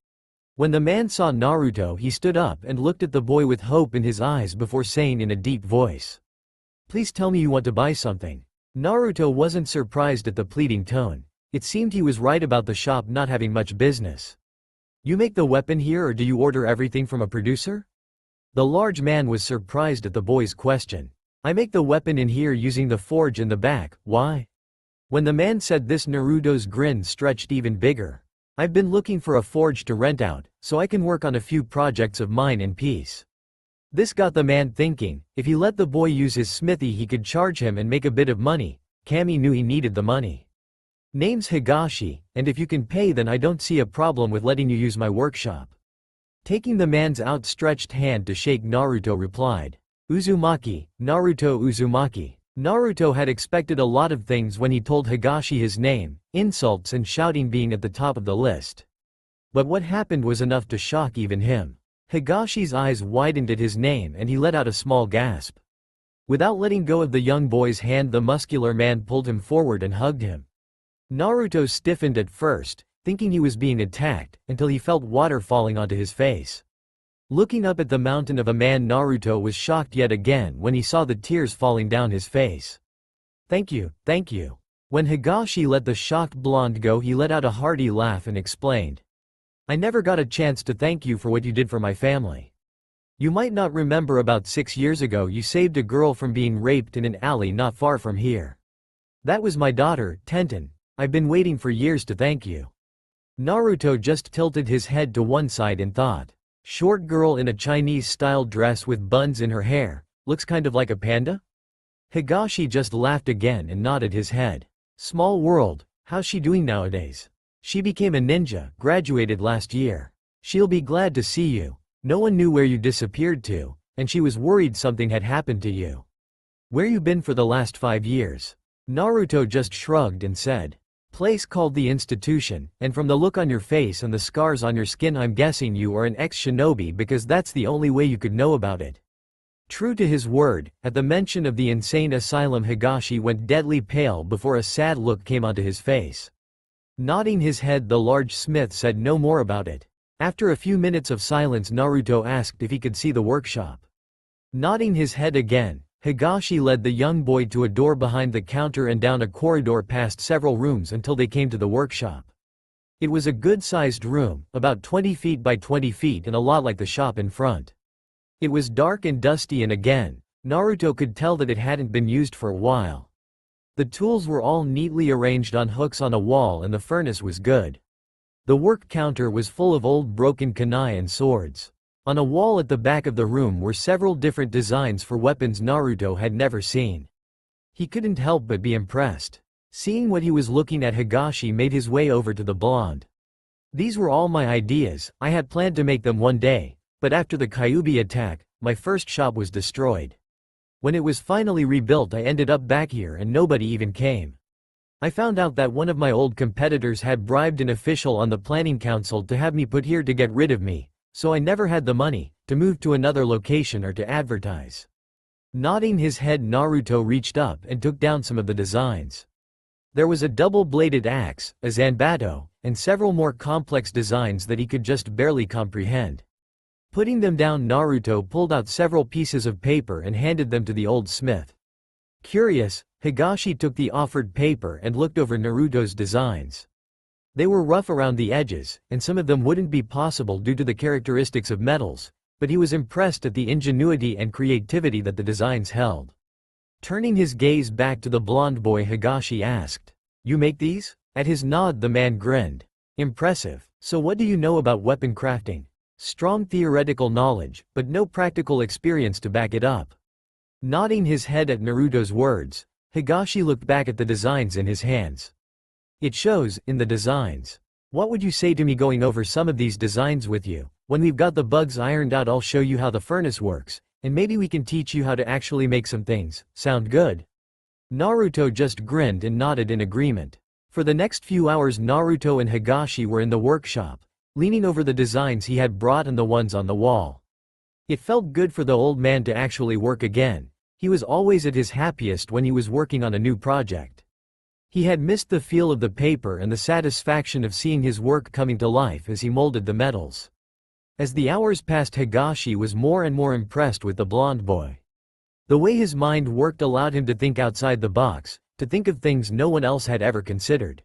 Speaker 1: When the man saw Naruto, he stood up and looked at the boy with hope in his eyes before saying in a deep voice, "Please tell me you want to buy something." Naruto wasn't surprised at the pleading tone. It seemed he was right about the shop not having much business. "You make the weapon here, or do you order everything from a producer?" The large man was surprised at the boy's question. "I make the weapon in here using the forge in the back. Why?" When the man said this, Naruto's grin stretched even bigger. "I've been looking for a forge to rent out, so I can work on a few projects of mine in peace." This got the man thinking. If he let the boy use his smithy, he could charge him and make a bit of money. Kami knew he needed the money. "Name's Higashi, and if you can pay, then I don't see a problem with letting you use my workshop." Taking the man's outstretched hand to shake, Naruto replied, "Uzumaki, Naruto Uzumaki." Naruto had expected a lot of things when he told Higashi his name, insults and shouting being at the top of the list. But what happened was enough to shock even him. Higashi's eyes widened at his name and he let out a small gasp. Without letting go of the young boy's hand, the muscular man pulled him forward and hugged him. Naruto stiffened at first, thinking he was being attacked, until he felt water falling onto his face. Looking up at the mountain of a man, Naruto was shocked yet again when he saw the tears falling down his face. Thank you, thank you." When Higashi let the shocked blonde go, he let out a hearty laugh and explained, "I never got a chance to thank you for what you did for my family. You might not remember, about 6 years ago you saved a girl from being raped in an alley not far from here. That was my daughter, Tenten. I've been waiting for years to thank you." Naruto just tilted his head to one side and thought, "Short girl in a Chinese-style dress with buns in her hair, looks kind of like a panda?" Higashi just laughed again and nodded his head. "Small world, how's she doing nowadays? She became a ninja, graduated last year. She'll be glad to see you. No one knew where you disappeared to, and she was worried something had happened to you. Where you been for the last 5 years?" Naruto just shrugged and said, "Place called the Institution, and from the look on your face and the scars on your skin, I'm guessing you are an ex-shinobi, because that's the only way you could know about it." True to his word, at the mention of the insane asylum, Higashi went deadly pale before a sad look came onto his face. Nodding his head, the large smith said no more about it. After a few minutes of silence, Naruto asked if he could see the workshop. Nodding his head again, Higashi led the young boy to a door behind the counter and down a corridor past several rooms until they came to the workshop. It was a good-sized room, about 20 feet by 20 feet and a lot like the shop in front. It was dark and dusty, and again, Naruto could tell that it hadn't been used for a while. The tools were all neatly arranged on hooks on a wall and the furnace was good. The work counter was full of old broken kunai and swords. On a wall at the back of the room were several different designs for weapons Naruto had never seen. He couldn't help but be impressed. Seeing what he was looking at, Higashi made his way over to the blonde. "These were all my ideas. I had planned to make them one day, but after the Kyuubi attack, my first shop was destroyed. When it was finally rebuilt, I ended up back here and nobody even came. I found out that one of my old competitors had bribed an official on the planning council to have me put here to get rid of me. So I never had the money to move to another location or to advertise." Nodding his head, Naruto reached up and took down some of the designs. There was a double-bladed axe, a zanbato, and several more complex designs that he could just barely comprehend. Putting them down, Naruto pulled out several pieces of paper and handed them to the old smith. Curious, Higashi took the offered paper and looked over Naruto's designs. They were rough around the edges, and some of them wouldn't be possible due to the characteristics of metals, but he was impressed at the ingenuity and creativity that the designs held. Turning his gaze back to the blonde boy, Higashi asked, "You make these?" At his nod, the man grinned. "Impressive. So what do you know about weapon crafting?" "Strong theoretical knowledge, but no practical experience to back it up." Nodding his head at Naruto's words, Higashi looked back at the designs in his hands. "It shows in the designs. What would you say to me going over some of these designs with you? When we've got the bugs ironed out, I'll show you how the furnace works, and maybe we can teach you how to actually make some things. Sound good?" Naruto just grinned and nodded in agreement. For the next few hours, Naruto and Higashi were in the workshop, leaning over the designs he had brought and the ones on the wall. It felt good for the old man to actually work again. He was always at his happiest when he was working on a new project. He had missed the feel of the paper and the satisfaction of seeing his work coming to life as he molded the metals. As the hours passed, Higashi was more and more impressed with the blonde boy. The way his mind worked allowed him to think outside the box, to think of things no one else had ever considered.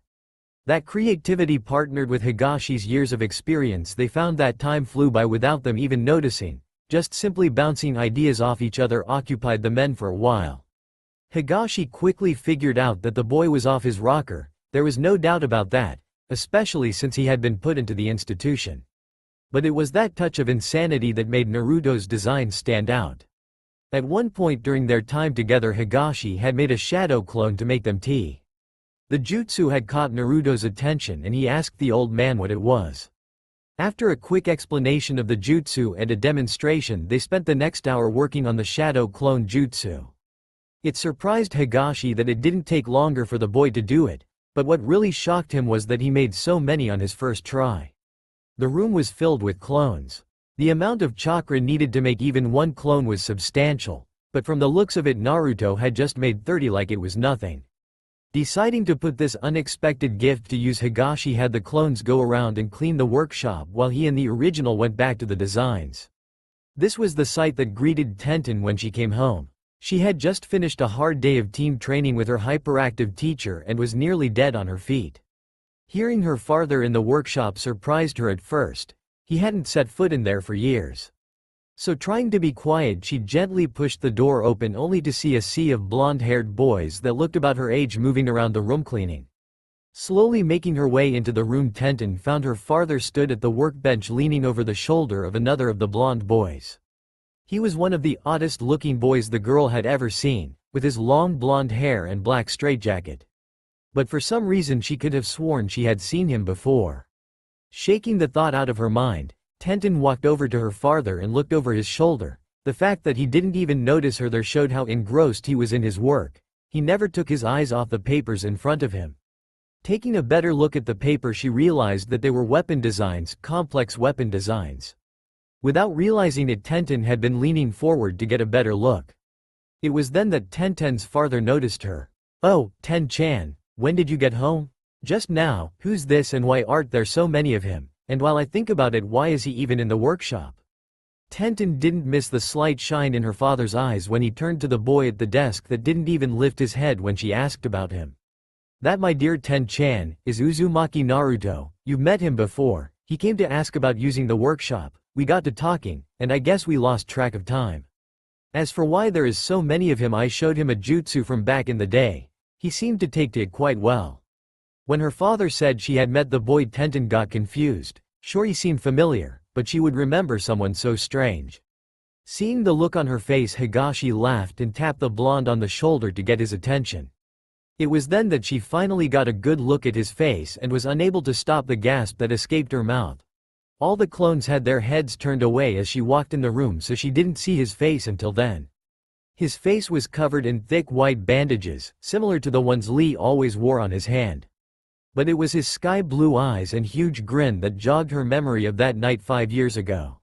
Speaker 1: That creativity partnered with Higashi's years of experience, they found that time flew by without them even noticing. Just simply bouncing ideas off each other occupied the men for a while. Higashi quickly figured out that the boy was off his rocker. There was no doubt about that, especially since he had been put into the institution. But it was that touch of insanity that made Naruto's design stand out. At one point during their time together, Higashi had made a shadow clone to make them tea. The jutsu had caught Naruto's attention and he asked the old man what it was. After a quick explanation of the jutsu and a demonstration, they spent the next hour working on the shadow clone jutsu. It surprised Higashi that it didn't take longer for the boy to do it, but what really shocked him was that he made so many on his first try. The room was filled with clones. The amount of chakra needed to make even one clone was substantial, but from the looks of it, Naruto had just made 30 like it was nothing. Deciding to put this unexpected gift to use, Higashi had the clones go around and clean the workshop while he and the original went back to the designs. This was the sight that greeted Tenten when she came home. She had just finished a hard day of team training with her hyperactive teacher and was nearly dead on her feet. Hearing her father in the workshop surprised her at first. He hadn't set foot in there for years. So trying to be quiet, she gently pushed the door open only to see a sea of blonde-haired boys that looked about her age moving around the room cleaning. Slowly making her way into the room, Tenten found her father stood at the workbench leaning over the shoulder of another of the blonde boys. He was one of the oddest-looking boys the girl had ever seen, with his long blonde hair and black straitjacket. But for some reason she could have sworn she had seen him before. Shaking the thought out of her mind, Tenten walked over to her father and looked over his shoulder. The fact that he didn't even notice her there showed how engrossed he was in his work. He never took his eyes off the papers in front of him. Taking a better look at the paper, she realized that they were weapon designs, complex weapon designs. Without realizing it, Tenten had been leaning forward to get a better look. It was then that Tenten's father noticed her. "Oh, Ten-chan, when did you get home?" "Just now." "Who's this and why aren't there so many of him? And while I think about it, why is he even in the workshop?" Tenten didn't miss the slight shine in her father's eyes when he turned to the boy at the desk that didn't even lift his head when she asked about him. "That, my dear Ten-chan, is Uzumaki Naruto. You've met him before. He came to ask about using the workshop. We got to talking, and I guess we lost track of time. As for why there is so many of him, I showed him a jutsu from back in the day. He seemed to take to it quite well." When her father said she had met the boy, Tenten got confused. Sure, he seemed familiar, but she would remember someone so strange. Seeing the look on her face, Higashi laughed and tapped the blonde on the shoulder to get his attention. It was then that she finally got a good look at his face and was unable to stop the gasp that escaped her mouth. All the clones had their heads turned away as she walked in the room, so she didn't see his face until then. His face was covered in thick white bandages, similar to the ones Lee always wore on his hand. But it was his sky-blue eyes and huge grin that jogged her memory of that night 5 years ago.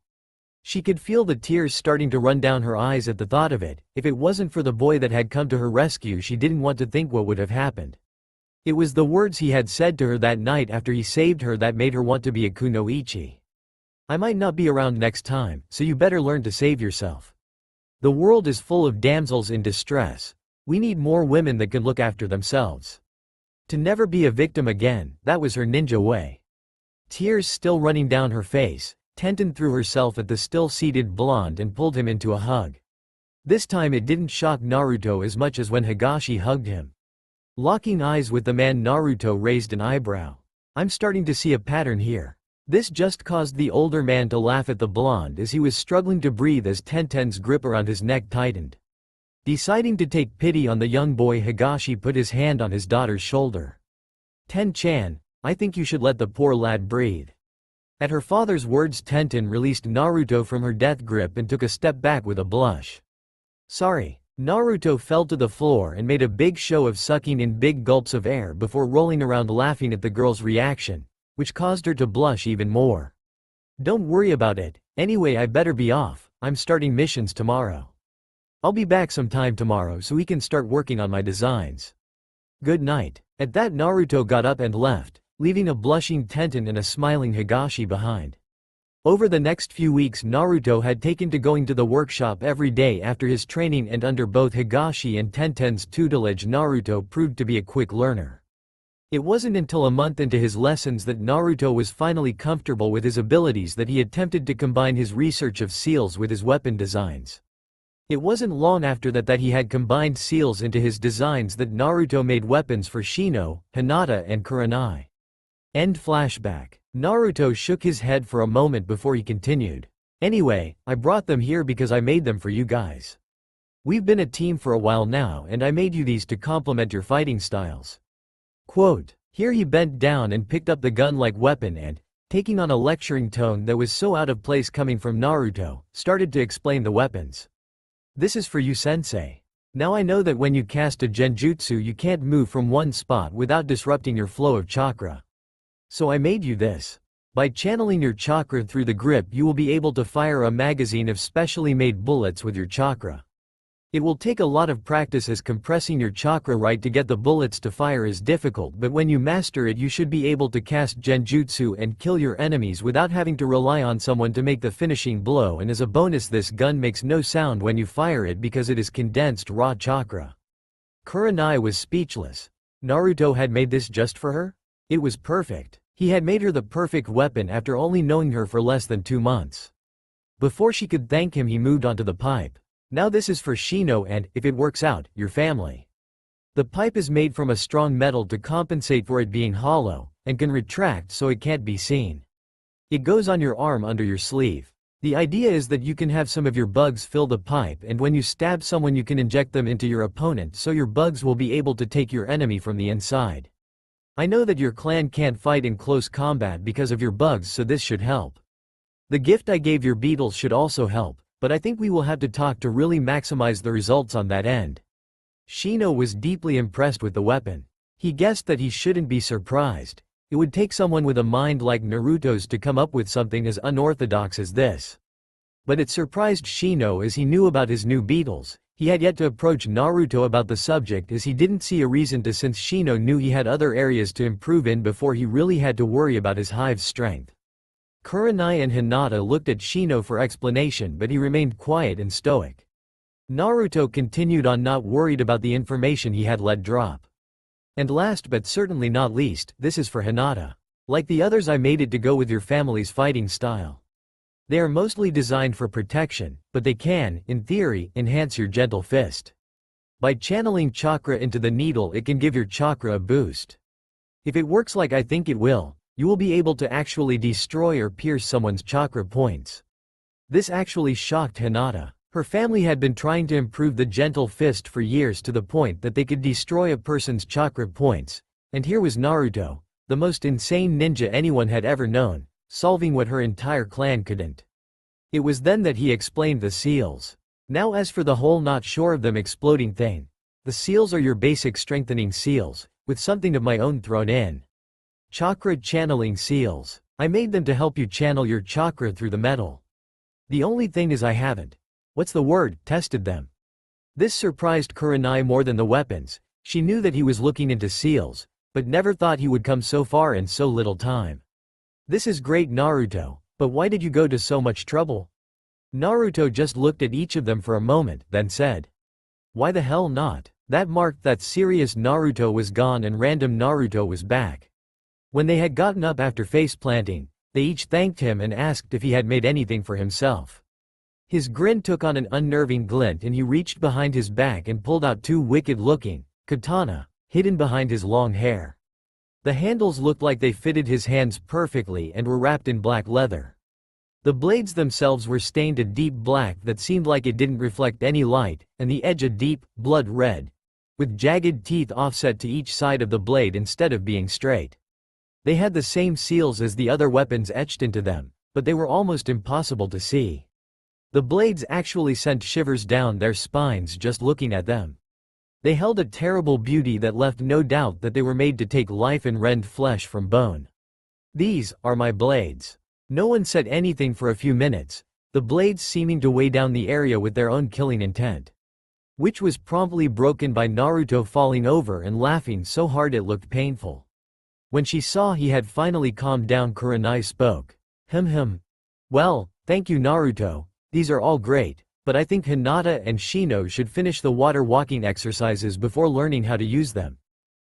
Speaker 1: She could feel the tears starting to run down her eyes at the thought of it. If it wasn't for the boy that had come to her rescue, she didn't want to think what would have happened. It was the words he had said to her that night after he saved her that made her want to be a kunoichi. I might not be around next time, so you better learn to save yourself. The world is full of damsels in distress. We need more women that can look after themselves. To never be a victim again, that was her ninja way. Tears still running down her face, Tenten threw herself at the still-seated blonde and pulled him into a hug. This time it didn't shock Naruto as much as when Higashi hugged him. Locking eyes with the man, Naruto raised an eyebrow. I'm starting to see a pattern here. This just caused the older man to laugh at the blonde as he was struggling to breathe as Tenten's grip around his neck tightened. Deciding to take pity on the young boy, Higashi put his hand on his daughter's shoulder. Ten-chan, I think you should let the poor lad breathe. At her father's words, Tenten released Naruto from her death grip and took a step back with a blush. Sorry. Naruto fell to the floor and made a big show of sucking in big gulps of air before rolling around laughing at the girl's reaction, which caused her to blush even more. Don't worry about it, anyway I better be off, I'm starting missions tomorrow. I'll be back sometime tomorrow so we can start working on my designs. Good night. At that, Naruto got up and left, leaving a blushing Tenten and a smiling Higashi behind. Over the next few weeks, Naruto had taken to going to the workshop every day after his training, and under both Higashi and Tenten's tutelage, Naruto proved to be a quick learner. It wasn't until a month into his lessons that Naruto was finally comfortable with his abilities that he attempted to combine his research of seals with his weapon designs. It wasn't long after that he had combined seals into his designs that Naruto made weapons for Shino, Hinata and Kurenai. End flashback. Naruto shook his head for a moment before he continued. Anyway, I brought them here because I made them for you guys. We've been a team for a while now and I made you these to complement your fighting styles. Quote. Here he bent down and picked up the gun-like weapon and, taking on a lecturing tone that was so out of place coming from Naruto, started to explain the weapons. This is for you, sensei. Now I know that when you cast a genjutsu you can't move from one spot without disrupting your flow of chakra. So I made you this. By channeling your chakra through the grip you will be able to fire a magazine of specially made bullets with your chakra. It will take a lot of practice as compressing your chakra right to get the bullets to fire is difficult, but when you master it you should be able to cast genjutsu and kill your enemies without having to rely on someone to make the finishing blow, and as a bonus this gun makes no sound when you fire it because it is condensed raw chakra. Kurenai was speechless. Naruto had made this just for her? It was perfect. He had made her the perfect weapon after only knowing her for less than 2 months. Before she could thank him he moved on to the pipe. Now this is for Shino and, if it works out, your family. The pipe is made from a strong metal to compensate for it being hollow, and can retract so it can't be seen. It goes on your arm under your sleeve. The idea is that you can have some of your bugs fill the pipe, and when you stab someone you can inject them into your opponent so your bugs will be able to take your enemy from the inside. I know that your clan can't fight in close combat because of your bugs, so this should help. The gift I gave your beetles should also help, but I think we will have to talk to really maximize the results on that end. Shino was deeply impressed with the weapon. He guessed that he shouldn't be surprised. It would take someone with a mind like Naruto's to come up with something as unorthodox as this. But it surprised Shino as he knew about his new beetles. He had yet to approach Naruto about the subject as he didn't see a reason to, since Shino knew he had other areas to improve in before he really had to worry about his hive's strength. Kurenai and Hinata looked at Shino for explanation, but he remained quiet and stoic. Naruto continued on, not worried about the information he had let drop. And last but certainly not least, this is for Hinata. Like the others I made it to go with your family's fighting style. They are mostly designed for protection, but they can, in theory, enhance your gentle fist. By channeling chakra into the needle it can give your chakra a boost. If it works like I think it will, you will be able to actually destroy or pierce someone's chakra points. This actually shocked Hinata. Her family had been trying to improve the gentle fist for years to the point that they could destroy a person's chakra points, and here was Naruto, the most insane ninja anyone had ever known, solving what her entire clan couldn't. It was then that he explained the seals. Now as for the whole not sure of them exploding thing, the seals are your basic strengthening seals, with something of my own thrown in. Chakra channeling seals. I made them to help you channel your chakra through the metal. The only thing is I haven't, tested them. This surprised Kurenai more than the weapons. She knew that he was looking into seals, but never thought he would come so far in so little time. This is great, Naruto. But why did you go to so much trouble? Naruto just looked at each of them for a moment, then said, why the hell not? That marked that serious Naruto was gone and random Naruto was back. When they had gotten up after face planting, they each thanked him and asked if he had made anything for himself. His grin took on an unnerving glint and he reached behind his back and pulled out two wicked-looking katana, hidden behind his long hair. The handles looked like they fitted his hands perfectly and were wrapped in black leather. The blades themselves were stained a deep black that seemed like it didn't reflect any light, and the edge a deep, blood red, with jagged teeth offset to each side of the blade instead of being straight. They had the same seals as the other weapons etched into them, but they were almost impossible to see. The blades actually sent shivers down their spines just looking at them. They held a terrible beauty that left no doubt that they were made to take life and rend flesh from bone. These are my blades. No one said anything for a few minutes, the blades seeming to weigh down the area with their own killing intent. Which was promptly broken by Naruto falling over and laughing so hard it looked painful. When she saw he had finally calmed down, Kurenai spoke. Well, thank you Naruto, these are all great, but I think Hinata and Shino should finish the water walking exercises before learning how to use them.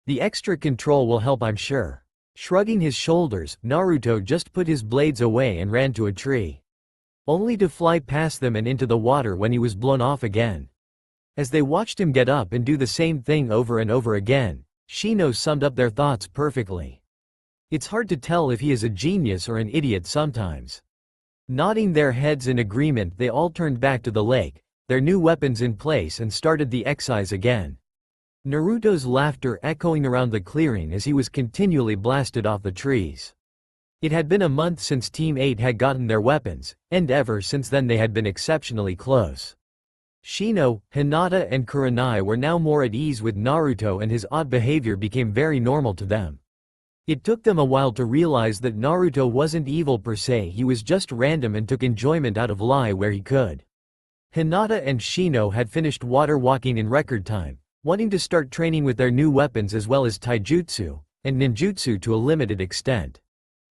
Speaker 1: The extra control will help, I'm sure. Shrugging his shoulders, Naruto just put his blades away and ran to a tree. Only to fly past them and into the water when he was blown off again. As they watched him get up and do the same thing over and over again, Shino summed up their thoughts perfectly. It's hard to tell if he is a genius or an idiot sometimes. Nodding their heads in agreement, they all turned back to the lake, their new weapons in place, and started the exercise again. Naruto's laughter echoing around the clearing as he was continually blasted off the trees. It had been a month since Team 8 had gotten their weapons, and ever since then they had been exceptionally close. Shino, Hinata and Kurenai were now more at ease with Naruto and his odd behavior became very normal to them. It took them a while to realize that Naruto wasn't evil per se, he was just random and took enjoyment out of lie where he could. Hinata and Shino had finished water walking in record time, wanting to start training with their new weapons as well as taijutsu and ninjutsu to a limited extent.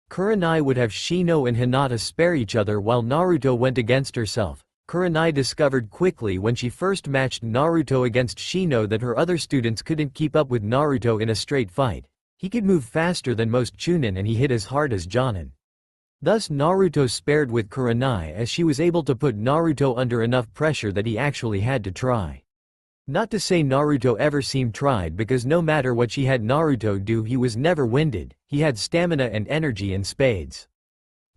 Speaker 1: Kurenai would have Shino and Hinata spare each other while Naruto went against herself. Kurenai discovered quickly when she first matched Naruto against Shino that her other students couldn't keep up with Naruto in a straight fight. He could move faster than most Chunin and he hit as hard as Jonin. Thus Naruto spared with Kurenai as she was able to put Naruto under enough pressure that he actually had to try. Not to say Naruto ever seemed tried, because no matter what she had Naruto do he was never winded, he had stamina and energy in spades.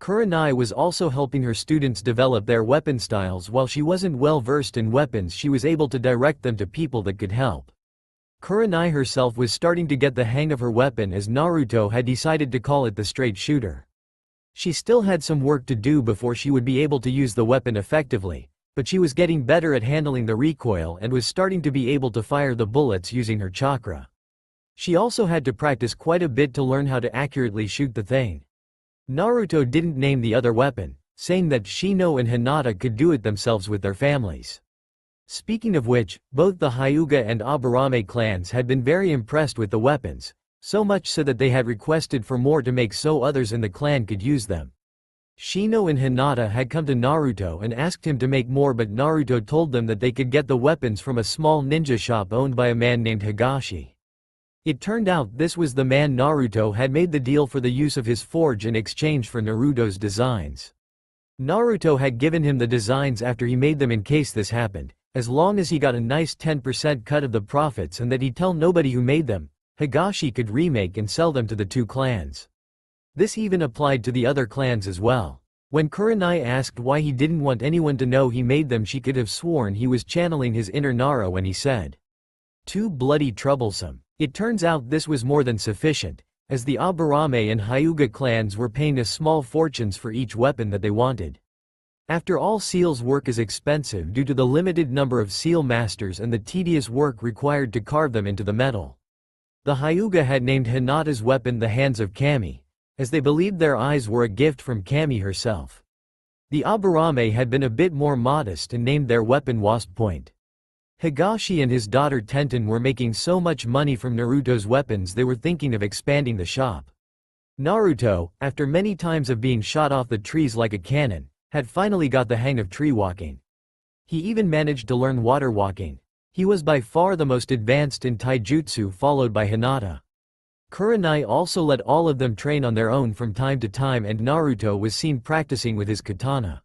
Speaker 1: Kurenai was also helping her students develop their weapon styles. While she wasn't well versed in weapons, she was able to direct them to people that could help. Kurenai herself was starting to get the hang of her weapon as Naruto had decided to call it the straight shooter. She still had some work to do before she would be able to use the weapon effectively, but she was getting better at handling the recoil and was starting to be able to fire the bullets using her chakra. She also had to practice quite a bit to learn how to accurately shoot the thing. Naruto didn't name the other weapon, saying that Shino and Hinata could do it themselves with their families. Speaking of which, both the Hyuga and Aburame clans had been very impressed with the weapons, so much so that they had requested for more to make so others in the clan could use them. Shino and Hinata had come to Naruto and asked him to make more, but Naruto told them that they could get the weapons from a small ninja shop owned by a man named Higashi. It turned out this was the man Naruto had made the deal for the use of his forge in exchange for Naruto's designs. Naruto had given him the designs after he made them in case this happened, as long as he got a nice 10% cut of the profits and that he'd tell nobody who made them, Higashi could remake and sell them to the two clans. This even applied to the other clans as well. When Kurenai asked why he didn't want anyone to know he made them, she could have sworn he was channeling his inner Nara when he said, "Too bloody troublesome." It turns out this was more than sufficient, as the Aburame and Hyuga clans were paying a small fortunes for each weapon that they wanted. After all, seal's work is expensive due to the limited number of seal masters and the tedious work required to carve them into the metal. The Hyuga had named Hinata's weapon the Hands of Kami, as they believed their eyes were a gift from Kami herself. The Aburame had been a bit more modest and named their weapon Wasp Point. Higashi and his daughter Tenten were making so much money from Naruto's weapons they were thinking of expanding the shop. Naruto, after many times of being shot off the trees like a cannon, had finally got the hang of tree walking. He even managed to learn water walking. He was by far the most advanced in taijutsu, followed by Hinata. Kurenai also let all of them train on their own from time to time, and Naruto was seen practicing with his katana.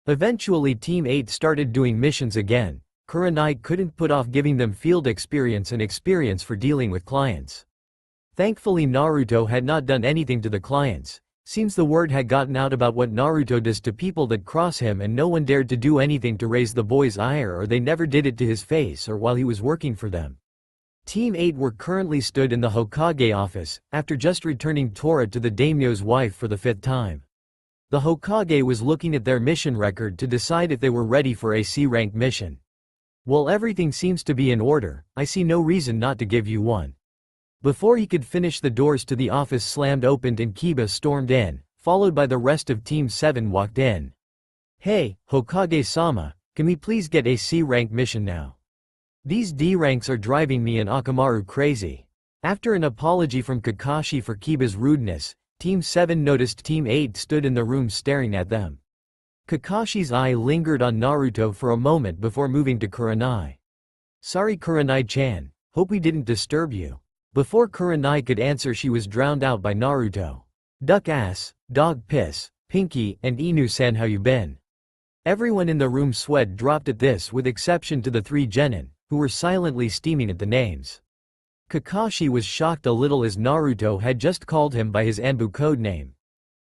Speaker 1: Eventually Team 8 started doing missions again. Kurenai couldn't put off giving them field experience and experience for dealing with clients. Thankfully Naruto had not done anything to the clients. Seems the word had gotten out about what Naruto does to people that cross him, and no one dared to do anything to raise the boy's ire, or they never did it to his face or while he was working for them. Team 8 were currently stood in the Hokage office, after just returning Tora to the daimyo's wife for the 5th time. The Hokage was looking at their mission record to decide if they were ready for a C-rank mission. Well, everything seems to be in order. I see no reason not to give you one. Before he could finish, the doors to the office slammed open and Kiba stormed in, followed by the rest of Team 7 walked in. Hey, Hokage-sama, can we please get a C-rank mission now? These D ranks are driving me and Akamaru crazy. After an apology from Kakashi for Kiba's rudeness, Team 7 noticed Team 8 stood in the room staring at them. Kakashi's eye lingered on Naruto for a moment before moving to Kurenai. Sorry Kurenai-chan, hope we didn't disturb you. Before Kurenai could answer, she was drowned out by Naruto. Duck ass, dog piss, Pinky, and Inu-san, how you been? Everyone in the room sweat dropped at this, with exception to the 3 genin, who were silently steaming at the names. Kakashi was shocked a little, as Naruto had just called him by his Anbu code name.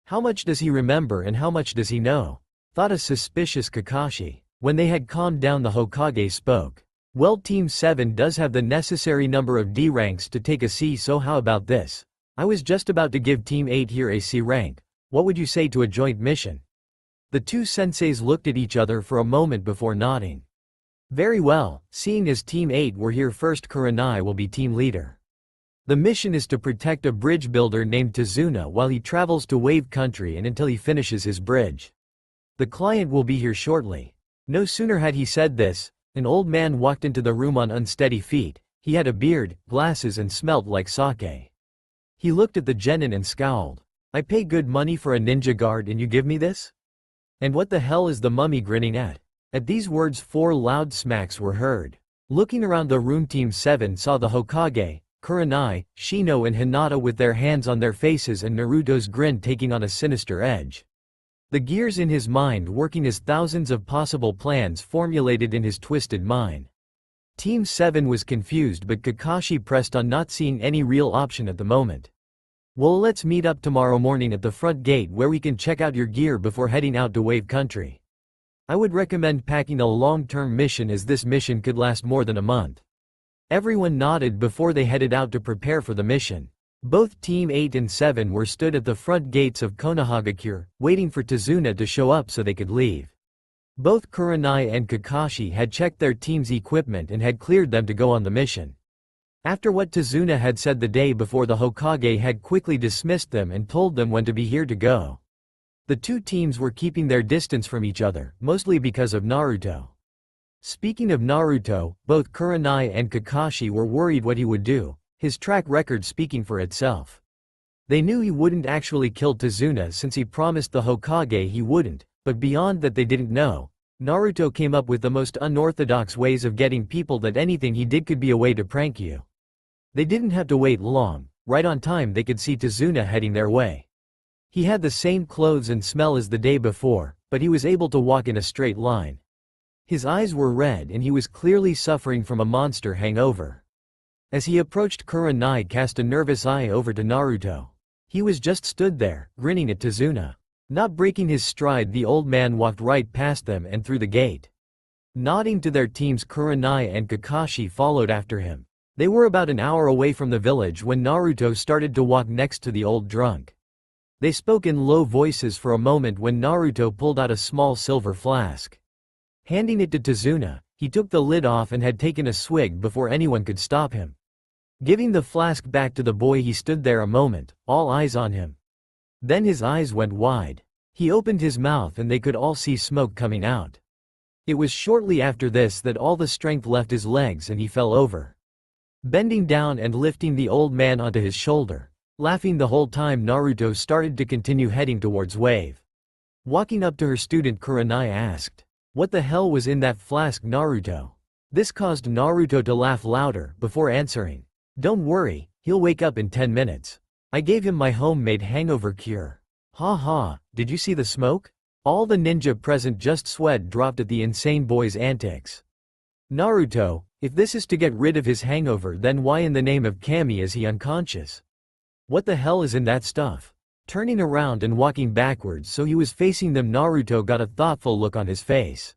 Speaker 1: How much does he remember and how much does he know? Thought a suspicious Kakashi. When they had calmed down, the Hokage spoke. Well, Team 7 does have the necessary number of D ranks to take a C, so how about this? I was just about to give Team 8 here a C rank. What would you say to a joint mission? The 2 senseis looked at each other for a moment before nodding. Very well, seeing as Team 8 were here first, Kurenai will be team leader. The mission is to protect a bridge builder named Tazuna while he travels to Wave Country and until he finishes his bridge. The client will be here shortly. No sooner had he said this, an old man walked into the room on unsteady feet. He had a beard, glasses, and smelt like sake. He looked at the genin and scowled. I pay good money for a ninja guard and you give me this? And what the hell is the mummy grinning at? At these words 4 loud smacks were heard. Looking around the room, Team 7 saw the Hokage, Kurenai, Shino, and Hinata with their hands on their faces, and Naruto's grin taking on a sinister edge. The gears in his mind working as thousands of possible plans formulated in his twisted mind. Team 7 was confused, but Kakashi pressed on, not seeing any real option at the moment. Well, let's meet up tomorrow morning at the front gate where we can check out your gear before heading out to Wave Country. I would recommend packing a long-term mission, as this mission could last more than a month. Everyone nodded before they headed out to prepare for the mission. Both Team 8 and 7 were stood at the front gates of Konohagakure, waiting for Tazuna to show up so they could leave. Both Kurenai and Kakashi had checked their team's equipment and had cleared them to go on the mission. After what Tazuna had said the day before, the Hokage had quickly dismissed them and told them when to be here to go. The 2 teams were keeping their distance from each other, mostly because of Naruto. Speaking of Naruto, both Kurenai and Kakashi were worried what he would do, his track record speaking for itself. They knew he wouldn't actually kill Tazuna since he promised the Hokage he wouldn't, but beyond that they didn't know. Naruto came up with the most unorthodox ways of getting people that anything he did could be a way to prank you. They didn't have to wait long. Right on time they could see Tazuna heading their way. He had the same clothes and smell as the day before, but he was able to walk in a straight line. His eyes were red and he was clearly suffering from a monster hangover. As he approached, Kurenai cast a nervous eye over to Naruto. He was just stood there, grinning at Tazuna. Not breaking his stride, the old man walked right past them and through the gate. Nodding to their teams, Kurenai and Kakashi followed after him. They were about an hour away from the village when Naruto started to walk next to the old drunk. They spoke in low voices for a moment when Naruto pulled out a small silver flask. Handing it to Tazuna, he took the lid off and had taken a swig before anyone could stop him. Giving the flask back to the boy, he stood there a moment, all eyes on him. Then his eyes went wide. He opened his mouth and they could all see smoke coming out. It was shortly after this that all the strength left his legs and he fell over. Bending down and lifting the old man onto his shoulder. Laughing the whole time, Naruto started to continue heading towards Wave. Walking up to her, student Kurenai asked, "What the hell was in that flask, Naruto?" This caused Naruto to laugh louder, before answering, "Don't worry, he'll wake up in 10 minutes. I gave him my homemade hangover cure." Ha ha, did you see the smoke? All the ninja present just sweat dropped at the insane boy's antics. Naruto, if this is to get rid of his hangover, then why in the name of Kami is he unconscious? What the hell is in that stuff? Turning around and walking backwards so he was facing them, Naruto got a thoughtful look on his face.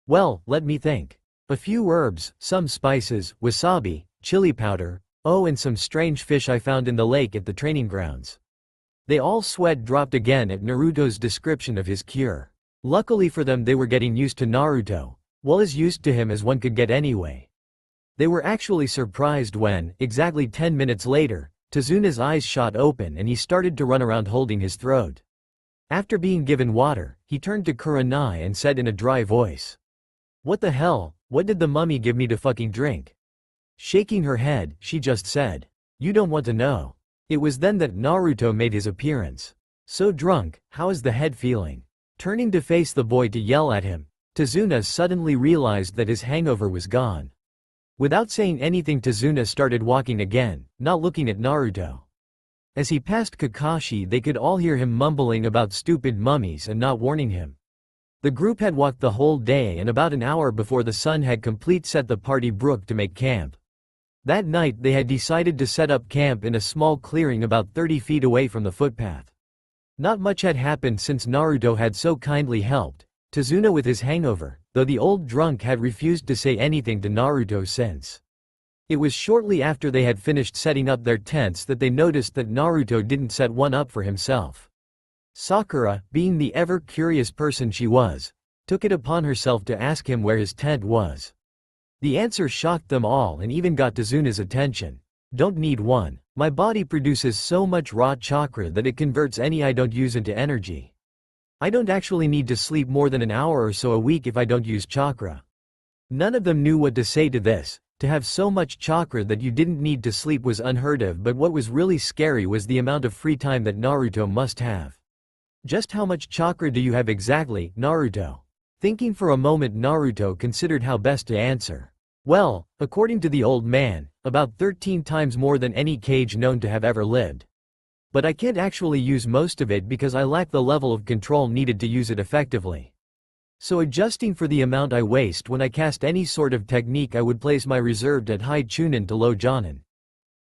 Speaker 1: "Well, let me think. A few herbs, some spices, wasabi, chili powder, oh, and some strange fish I found in the lake at the training grounds." They all sweat dropped again at Naruto's description of his cure. Luckily for them, they were getting used to Naruto, well as used to him as one could get anyway. They were actually surprised when, exactly 10 minutes later, Tezuna's eyes shot open and he started to run around holding his throat. After being given water, he turned to Kurenai and said in a dry voice, "What the hell, what did the mummy give me to fucking drink?" Shaking her head, she just said, "You don't want to know." It was then that Naruto made his appearance. "So drunk, how is the head feeling?" Turning to face the boy to yell at him, Tezuna suddenly realized that his hangover was gone. Without saying anything, Tezuna started walking again, not looking at Naruto. As he passed Kakashi, they could all hear him mumbling about stupid mummies and not warning him. The group had walked the whole day, and about an hour before the sun had complete set the party brook to make camp. That night they had decided to set up camp in a small clearing about 30 feet away from the footpath. Not much had happened since Naruto had so kindly helped Tezuna with his hangover, though the old drunk had refused to say anything to Naruto since. It was shortly after they had finished setting up their tents that they noticed that Naruto didn't set one up for himself. Sakura, being the ever-curious person she was, took it upon herself to ask him where his tent was. The answer shocked them all and even got Tezuna's attention. "Don't need one. My body produces so much raw chakra that it converts any I don't use into energy. I don't actually need to sleep more than an hour or so a week if I don't use chakra." None of them knew what to say to this. To have so much chakra that you didn't need to sleep was unheard of, but what was really scary was the amount of free time that Naruto must have. "Just how much chakra do you have exactly, Naruto?" Thinking for a moment, Naruto considered how best to answer. "Well, according to the old man, about 13 times more than any kage known to have ever lived. But I can't actually use most of it because I lack the level of control needed to use it effectively. So adjusting for the amount I waste when I cast any sort of technique, I would place my reserved at high Chunin to low Jonin."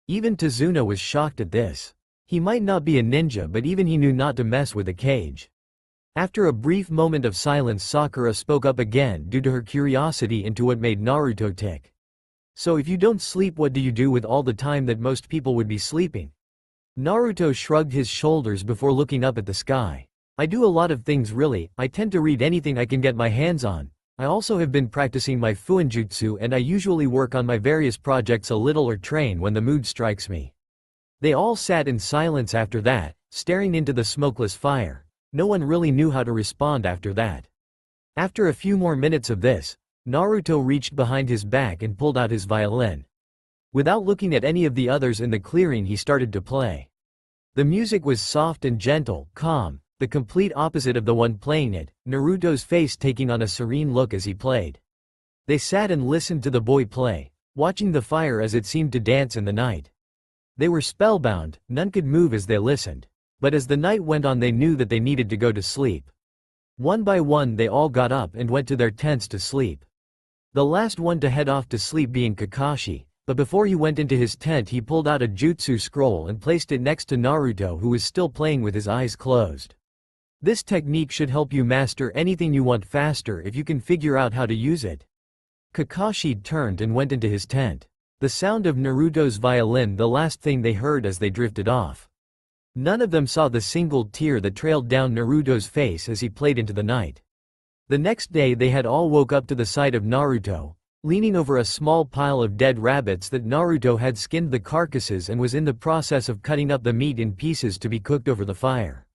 Speaker 1: Even Tezuna was shocked at this. He might not be a ninja, but even he knew not to mess with a cage. After a brief moment of silence, Sakura spoke up again due to her curiosity into what made Naruto tick. "So if you don't sleep, what do you do with all the time that most people would be sleeping?" Naruto shrugged his shoulders before looking up at the sky. "I do a lot of things really. I tend to read anything I can get my hands on. I also have been practicing my fuinjutsu, and I usually work on my various projects a little or train when the mood strikes me." They all sat in silence after that, staring into the smokeless fire. No one really knew how to respond after that. After a few more minutes of this, Naruto reached behind his back and pulled out his violin. Without looking at any of the others in the clearing, he started to play. The music was soft and gentle, calm, the complete opposite of the one playing it, Naruto's face taking on a serene look as he played. They sat and listened to the boy play, watching the fire as it seemed to dance in the night. They were spellbound, none could move as they listened. But as the night went on, they knew that they needed to go to sleep. One by one they all got up and went to their tents to sleep. The last one to head off to sleep being Kakashi, but before he went into his tent he pulled out a jutsu scroll and placed it next to Naruto, who was still playing with his eyes closed. This technique should help you master anything you want faster if you can figure out how to use it. Kakashi turned and went into his tent. The sound of Naruto's violin the last thing they heard as they drifted off. None of them saw the single tear that trailed down Naruto's face as he played into the night. The next day they had all woke up to the sight of Naruto, leaning over a small pile of dead rabbits that Naruto had skinned the carcasses and was in the process of cutting up the meat in pieces to be cooked over the fire.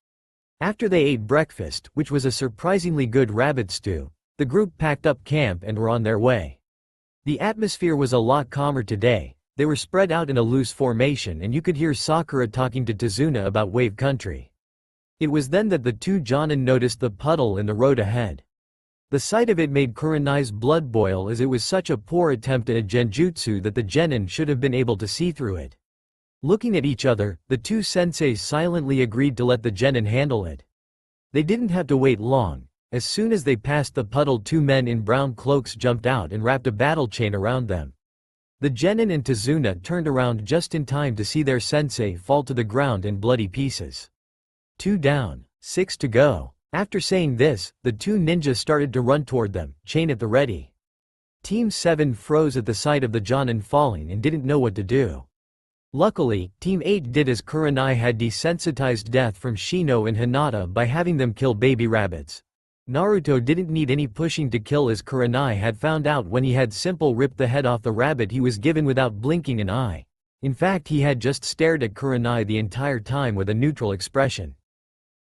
Speaker 1: After they ate breakfast, which was a surprisingly good rabbit stew, the group packed up camp and were on their way. The atmosphere was a lot calmer today. They were spread out in a loose formation and you could hear Sakura talking to Tazuna about Wave Country. It was then that the two Jonin noticed the puddle in the road ahead. The sight of it made Kurenai's blood boil, as it was such a poor attempt at a genjutsu that the genin should have been able to see through it. Looking at each other, the two senseis silently agreed to let the genin handle it. They didn't have to wait long. As soon as they passed the puddle, two men in brown cloaks jumped out and wrapped a battle chain around them. The genin and Tazuna turned around just in time to see their sensei fall to the ground in bloody pieces. 2 down, 6 to go. After saying this, the two ninjas started to run toward them, chain at the ready. Team 7 froze at the sight of the Jonin falling and didn't know what to do. Luckily, Team 8 did as Kurenai had desensitized death from Shino and Hinata by having them kill baby rabbits. Naruto didn't need any pushing to kill, as Kurenai had found out when he had simple ripped the head off the rabbit he was given without blinking an eye. In fact, he had just stared at Kurenai the entire time with a neutral expression.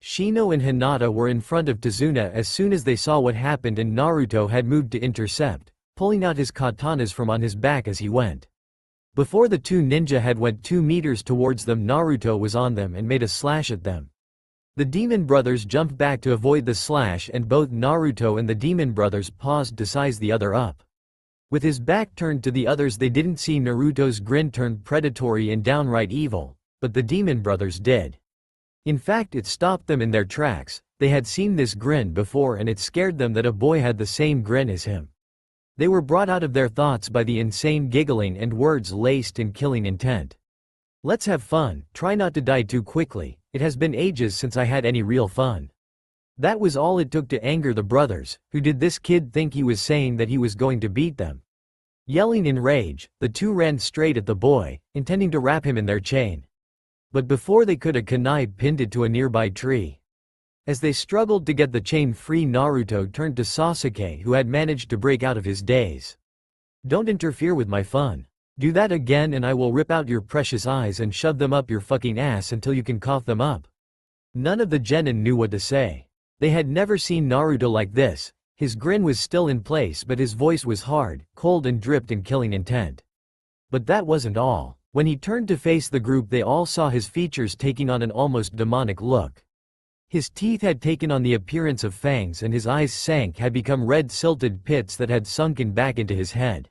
Speaker 1: Shino and Hinata were in front of Tazuna as soon as they saw what happened, and Naruto had moved to intercept, pulling out his katanas from on his back as he went. Before the two ninja had went 2 meters towards them, Naruto was on them and made a slash at them. The demon brothers jumped back to avoid the slash, and both Naruto and the demon brothers paused to size the other up. With his back turned to the others, they didn't see Naruto's grin turned predatory and downright evil, but the demon brothers did. In fact, it stopped them in their tracks. They had seen this grin before and it scared them that a boy had the same grin as him. They were brought out of their thoughts by the insane giggling and words laced in killing intent. "Let's have fun, try not to die too quickly, it has been ages since I had any real fun." That was all it took to anger the brothers. Who did this kid think he was saying that he was going to beat them? Yelling in rage, the two ran straight at the boy, intending to wrap him in their chain. But before they could, a kunai pinned it to a nearby tree. As they struggled to get the chain free, Naruto turned to Sasuke, who had managed to break out of his daze. "Don't interfere with my fun. Do that again and I will rip out your precious eyes and shove them up your fucking ass until you can cough them up." None of the genin knew what to say. They had never seen Naruto like this. His grin was still in place, but his voice was hard, cold and dripped in killing intent. But that wasn't all. When he turned to face the group, they all saw his features taking on an almost demonic look. His teeth had taken on the appearance of fangs and his eyes had become red silted pits that had sunken back into his head.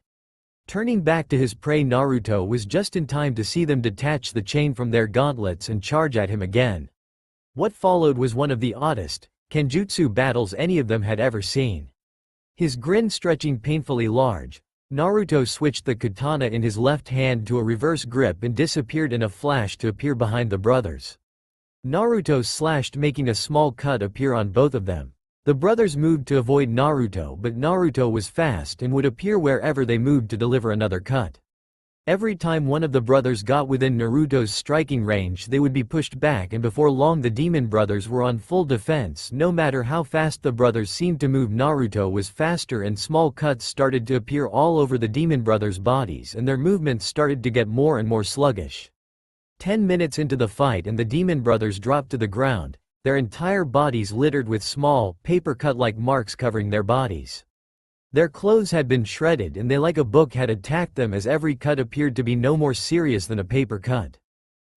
Speaker 1: Turning back to his prey, Naruto was just in time to see them detach the chain from their gauntlets and charge at him again. What followed was one of the oddest kenjutsu battles any of them had ever seen. His grin stretching painfully large, Naruto switched the katana in his left hand to a reverse grip and disappeared in a flash to appear behind the brothers. Naruto slashed, making a small cut appear on both of them. The brothers moved to avoid Naruto, but Naruto was fast and would appear wherever they moved to deliver another cut. Every time one of the brothers got within Naruto's striking range, they would be pushed back, and before long the demon brothers were on full defense. No matter how fast the brothers seemed to move, Naruto was faster, and small cuts started to appear all over the demon brothers' bodies, and their movements started to get more and more sluggish. 10 minutes into the fight and the demon brothers dropped to the ground, their entire bodies littered with small, paper-cut-like marks covering their bodies. Their clothes had been shredded and they like a book had attacked them, as every cut appeared to be no more serious than a paper cut.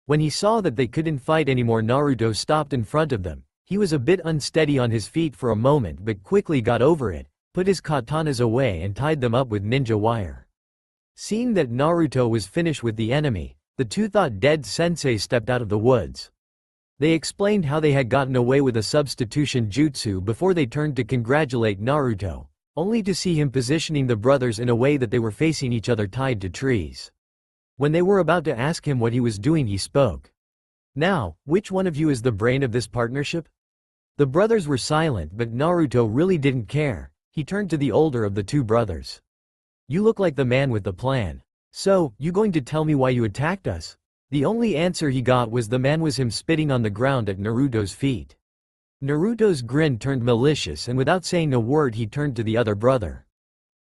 Speaker 1: When he saw that they couldn't fight anymore, Naruto stopped in front of them. He was a bit unsteady on his feet for a moment but quickly got over it, put his katanas away and tied them up with ninja wire. Seeing that Naruto was finished with the enemy, the two thought dead sensei stepped out of the woods. They explained how they had gotten away with a substitution jutsu before they turned to congratulate Naruto, only to see him positioning the brothers in a way that they were facing each other tied to trees. When they were about to ask him what he was doing, he spoke. "Now, which one of you is the brain of this partnership?" The brothers were silent, but Naruto really didn't care. He turned to the older of the two brothers. "You look like the man with the plan. So, you going to tell me why you attacked us?" The only answer he got was the man was him, spitting on the ground at Naruto's feet. Naruto's grin turned malicious, and without saying a word he turned to the other brother.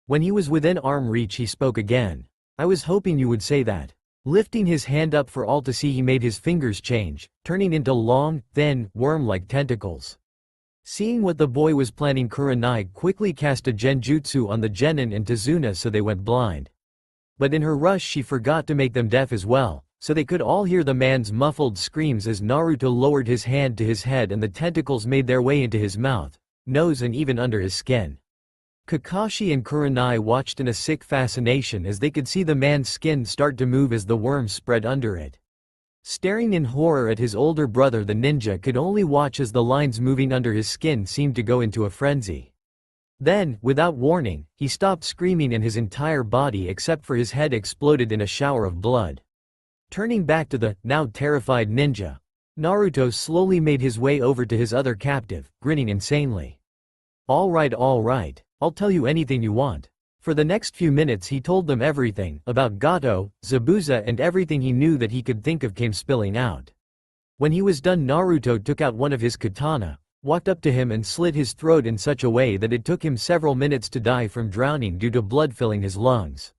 Speaker 1: When he was within arm reach, he spoke again. "I was hoping you would say that." Lifting his hand up for all to see, he made his fingers change, turning into long, thin, worm-like tentacles. Seeing what the boy was planning, Kurenai quickly cast a genjutsu on the genin and Tazuna so they went blind. But in her rush she forgot to make them deaf as well, so they could all hear the man's muffled screams as Naruto lowered his hand to his head and the tentacles made their way into his mouth, nose and even under his skin. Kakashi and Kurenai watched in a sick fascination as they could see the man's skin start to move as the worms spread under it. Staring in horror at his older brother, the ninja could only watch as the lines moving under his skin seemed to go into a frenzy. Then, without warning, he stopped screaming and his entire body except for his head exploded in a shower of blood. Turning back to the, now terrified ninja, Naruto slowly made his way over to his other captive, grinning insanely. All right, I'll tell you anything you want. For the next few minutes he told them everything, about Gato, Zabuza and everything he knew that he could think of came spilling out. When he was done, Naruto took out one of his katana, walked up to him and slit his throat in such a way that it took him several minutes to die from drowning due to blood filling his lungs.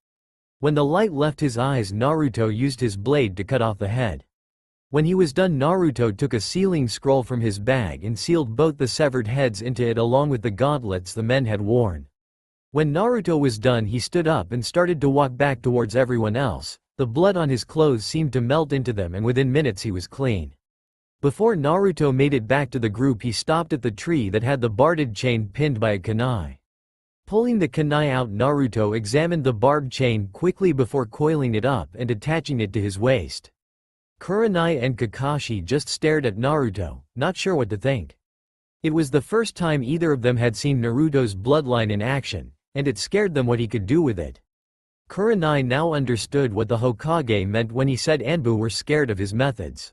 Speaker 1: When the light left his eyes, Naruto used his blade to cut off the head. When he was done, Naruto took a sealing scroll from his bag and sealed both the severed heads into it along with the gauntlets the men had worn. When Naruto was done, he stood up and started to walk back towards everyone else. The blood on his clothes seemed to melt into them and within minutes he was clean. Before Naruto made it back to the group, he stopped at the tree that had the barbed chain pinned by a kunai. Pulling the kunai out, Naruto examined the barbed chain quickly before coiling it up and attaching it to his waist. Kurenai and Kakashi just stared at Naruto, not sure what to think. It was the first time either of them had seen Naruto's bloodline in action, and it scared them what he could do with it. Kurenai now understood what the Hokage meant when he said Anbu were scared of his methods.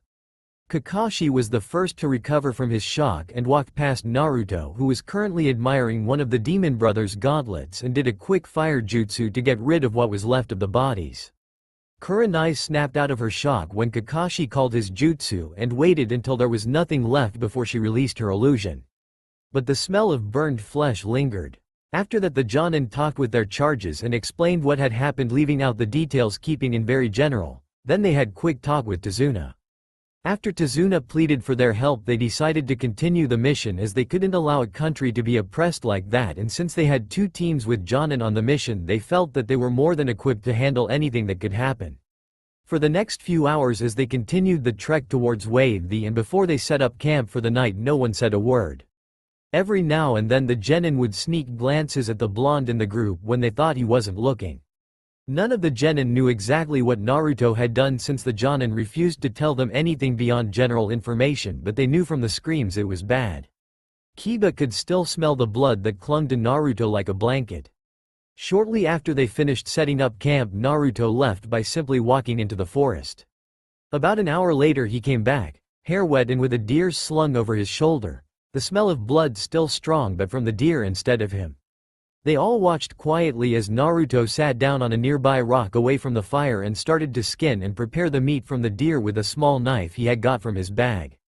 Speaker 1: Kakashi was the first to recover from his shock and walked past Naruto, who was currently admiring one of the demon brothers' gauntlets, and did a quick fire jutsu to get rid of what was left of the bodies. Kurenai snapped out of her shock when Kakashi called his jutsu and waited until there was nothing left before she released her illusion. But the smell of burned flesh lingered. After that, the Jonin talked with their charges and explained what had happened, leaving out the details, keeping in very general. Then they had quick talk with Tazuna. After Tazuna pleaded for their help, they decided to continue the mission as they couldn't allow a country to be oppressed like that, and since they had two teams with Jonin on the mission, they felt that they were more than equipped to handle anything that could happen. For the next few hours as they continued the trek towards Wave V and before they set up camp for the night, no one said a word. Every now and then the genin would sneak glances at the blonde in the group when they thought he wasn't looking. None of the genin knew exactly what Naruto had done since the Jonin refused to tell them anything beyond general information, but they knew from the screams it was bad. Kiba could still smell the blood that clung to Naruto like a blanket. Shortly after they finished setting up camp, Naruto left by simply walking into the forest. About an hour later he came back, hair wet and with a deer slung over his shoulder, the smell of blood still strong but from the deer instead of him. They all watched quietly as Naruto sat down on a nearby rock away from the fire and started to skin and prepare the meat from the deer with a small knife he had got from his bag.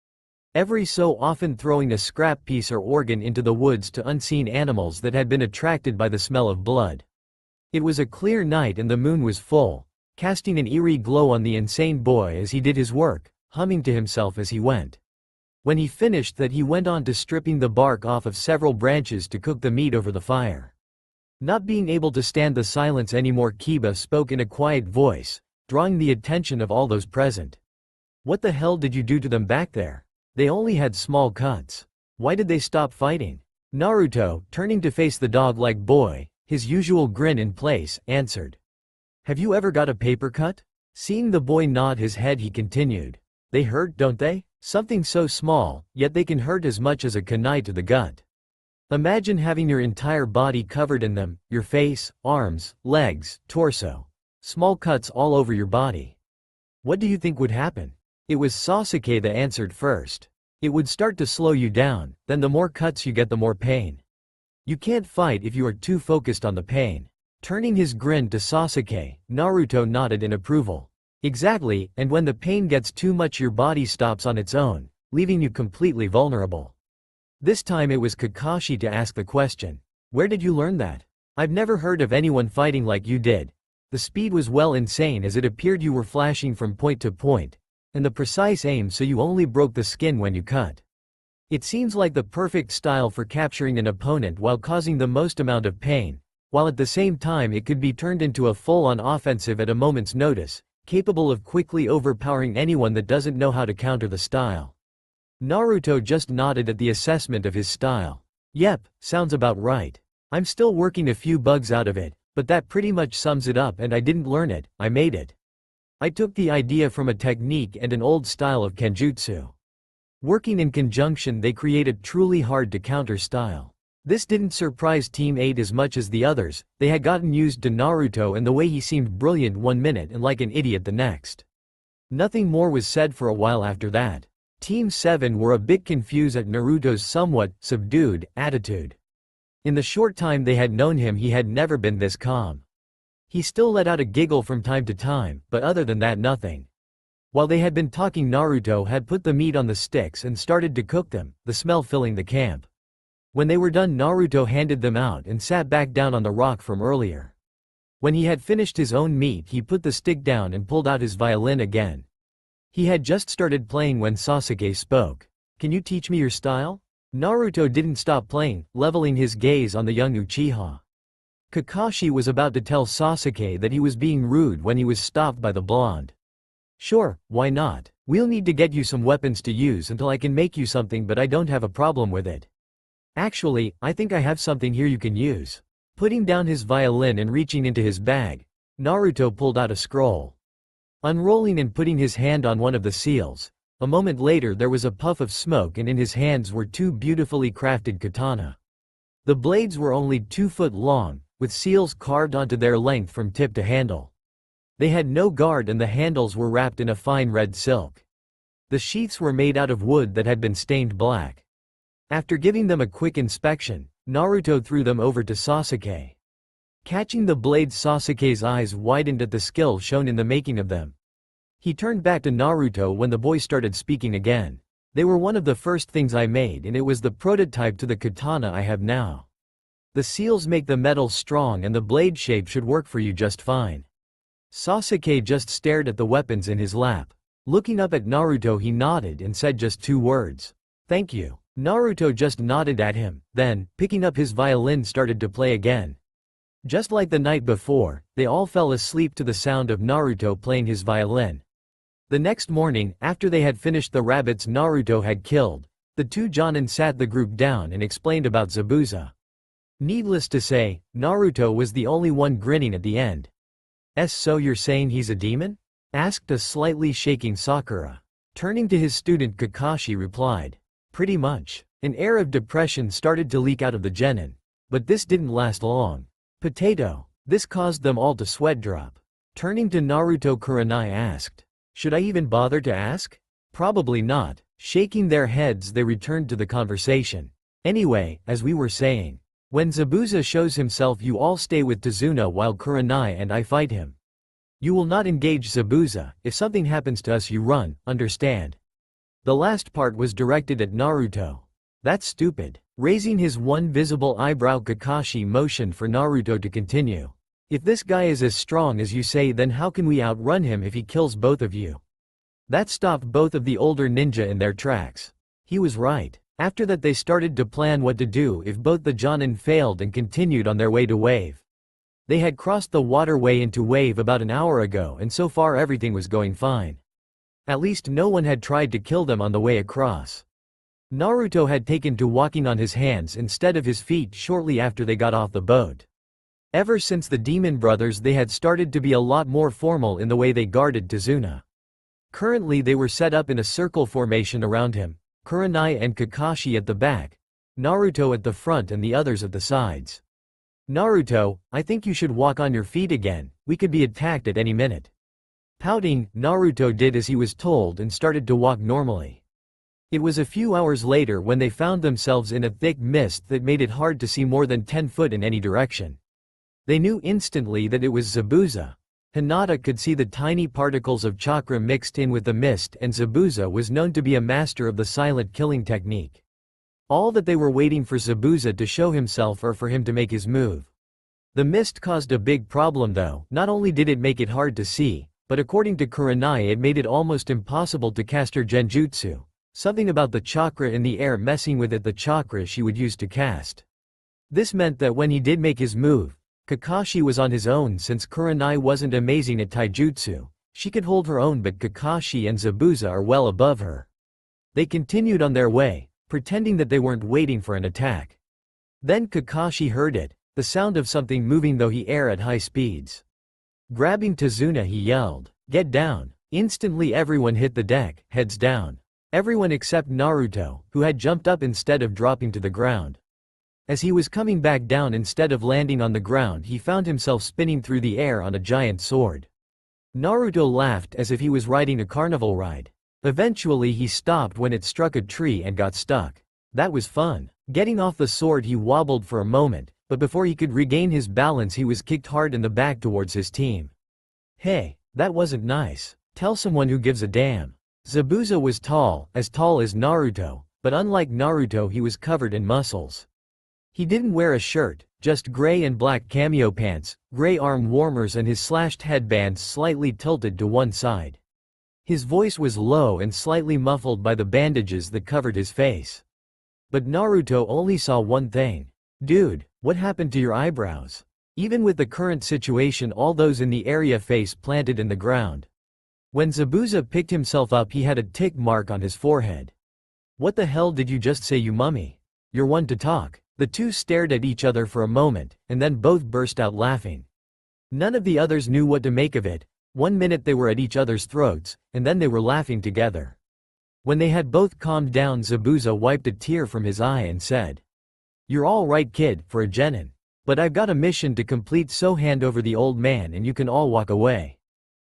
Speaker 1: Every so often throwing a scrap piece or organ into the woods to unseen animals that had been attracted by the smell of blood. It was a clear night and the moon was full, casting an eerie glow on the insane boy as he did his work, humming to himself as he went. When he finished that, he went on to stripping the bark off of several branches to cook the meat over the fire. Not being able to stand the silence anymore, Kiba spoke in a quiet voice, drawing the attention of all those present. What the hell did you do to them back there? They only had small cuts. Why did they stop fighting? Naruto, turning to face the dog-like boy, his usual grin in place, answered. Have you ever got a paper cut? Seeing the boy nod his head, he continued. They hurt, don't they? Something so small, yet they can hurt as much as a kunai to the gut. Imagine having your entire body covered in them, your face, arms, legs, torso. Small cuts all over your body. What do you think would happen? It was Sasuke that answered first. It would start to slow you down, then the more cuts you get the more pain. You can't fight if you are too focused on the pain. Turning his grin to Sasuke, Naruto nodded in approval. Exactly, and when the pain gets too much your body stops on its own, leaving you completely vulnerable. This time it was Kakashi to ask the question. Where did you learn that? I've never heard of anyone fighting like you did. The speed was well insane as it appeared you were flashing from point to point, and the precise aim so you only broke the skin when you cut. It seems like the perfect style for capturing an opponent while causing the most amount of pain, while at the same time it could be turned into a full-on offensive at a moment's notice, capable of quickly overpowering anyone that doesn't know how to counter the style. Naruto just nodded at the assessment of his style. Yep, sounds about right. I'm still working a few bugs out of it, but that pretty much sums it up, and I didn't learn it, I made it. I took the idea from a technique and an old style of kenjutsu. Working in conjunction, they create a truly hard to counter style. This didn't surprise Team 8 as much as the others. They had gotten used to Naruto and the way he seemed brilliant one minute and like an idiot the next. Nothing more was said for a while after that. Team 7 were a bit confused at Naruto's somewhat subdued attitude. In the short time they had known him, he had never been this calm. He still let out a giggle from time to time, but other than that, nothing. While they had been talking, Naruto had put the meat on the sticks and started to cook them, the smell filling the camp. When they were done, Naruto handed them out and sat back down on the rock from earlier. When he had finished his own meat, he put the stick down and pulled out his violin again. He had just started playing when Sasuke spoke. "Can you teach me your style?" Naruto didn't stop playing, leveling his gaze on the young Uchiha. Kakashi was about to tell Sasuke that he was being rude when he was stopped by the blonde. "Sure, why not? We'll need to get you some weapons to use until I can make you something, but I don't have a problem with it. Actually, I think I have something here you can use." Putting down his violin and reaching into his bag, Naruto pulled out a scroll. Unrolling and putting his hand on one of the seals, a moment later there was a puff of smoke, and in his hands were two beautifully crafted katana. The blades were only 2 foot long, with seals carved onto their length from tip to handle. They had no guard and the handles were wrapped in a fine red silk. The sheaths were made out of wood that had been stained black. After giving them a quick inspection, Naruto threw them over to Sasuke. Catching the blades, Sasuke's eyes widened at the skill shown in the making of them. He turned back to Naruto when the boy started speaking again. "They were one of the first things I made, and it was the prototype to the katana I have now. The seals make the metal strong and the blade shape should work for you just fine." Sasuke just stared at the weapons in his lap. Looking up at Naruto, he nodded and said just 2 words. "Thank you." Naruto just nodded at him, then, picking up his violin, started to play again. Just like the night before, they all fell asleep to the sound of Naruto playing his violin. The next morning, after they had finished the rabbits Naruto had killed, the 2 Jonin sat the group down and explained about Zabuza. Needless to say, Naruto was the only one grinning at the end. "So you're saying he's a demon?" asked a slightly shaking Sakura. Turning to his student, Kakashi replied, "Pretty much." An air of depression started to leak out of the genin. But this didn't last long. "Potato." This caused them all to sweat drop. Turning to Naruto, Kurenai asked, "Should I even bother to ask?" "Probably not." Shaking their heads, they returned to the conversation. "Anyway, as we were saying, when Zabuza shows himself, you all stay with Tazuna while Kurenai and I fight him. You will not engage Zabuza. If something happens to us, you run, understand?" The last part was directed at Naruto. "That's stupid." Raising his one visible eyebrow, Kakashi motioned for Naruto to continue. "If this guy is as strong as you say, then how can we outrun him if he kills both of you?" That stopped both of the older ninja in their tracks. He was right. After that, they started to plan what to do if both the Jonin failed and continued on their way to Wave. They had crossed the waterway into Wave about an hour ago, and so far everything was going fine. At least no one had tried to kill them on the way across. Naruto had taken to walking on his hands instead of his feet shortly after they got off the boat. Ever since the Demon Brothers, they had started to be a lot more formal in the way they guarded Tazuna. Currently they were set up in a circle formation around him, Kurenai and Kakashi at the back, Naruto at the front and the others at the sides. "Naruto, I think you should walk on your feet again, we could be attacked at any minute." Pouting, Naruto did as he was told and started to walk normally. It was a few hours later when they found themselves in a thick mist that made it hard to see more than 10 foot in any direction. They knew instantly that it was Zabuza. Hinata could see the tiny particles of chakra mixed in with the mist, and Zabuza was known to be a master of the silent killing technique. All that they were waiting for Zabuza to show himself or for him to make his move. The mist caused a big problem though. Not only did it make it hard to see, but according to Kurenai it made it almost impossible to cast her genjutsu. Something about the chakra in the air messing with it, the chakra she would use to cast. This meant that when he did make his move, Kakashi was on his own since Kurenai wasn't amazing at taijutsu. She could hold her own, but Kakashi and Zabuza are well above her. They continued on their way, pretending that they weren't waiting for an attack. Then Kakashi heard it, the sound of something moving through the air at high speeds. Grabbing Tazuna, he yelled, "Get down!" Instantly everyone hit the deck, heads down. Everyone except Naruto, who had jumped up instead of dropping to the ground. As he was coming back down instead of landing on the ground, he found himself spinning through the air on a giant sword. Naruto laughed as if he was riding a carnival ride. Eventually he stopped when it struck a tree and got stuck. That was fun. Getting off the sword, he wobbled for a moment, but before he could regain his balance he was kicked hard in the back towards his team. "Hey, that wasn't nice. Tell someone who gives a damn." Zabuza was tall as Naruto, but unlike Naruto he was covered in muscles. He didn't wear a shirt, just gray and black cameo pants, gray arm warmers, and his slashed headband slightly tilted to one side. His voice was low and slightly muffled by the bandages that covered his face. But Naruto only saw one thing. "Dude, what happened to your eyebrows?" Even with the current situation, all those in the area face planted in the ground. When Zabuza picked himself up, he had a tick mark on his forehead. "What the hell did you just say, you mummy? You're one to talk." The two stared at each other for a moment, and then both burst out laughing. None of the others knew what to make of it. 1 minute they were at each other's throats, and then they were laughing together. When they had both calmed down, Zabuza wiped a tear from his eye and said, "You're all right, kid, for a genin. But I've got a mission to complete, so hand over the old man and you can all walk away."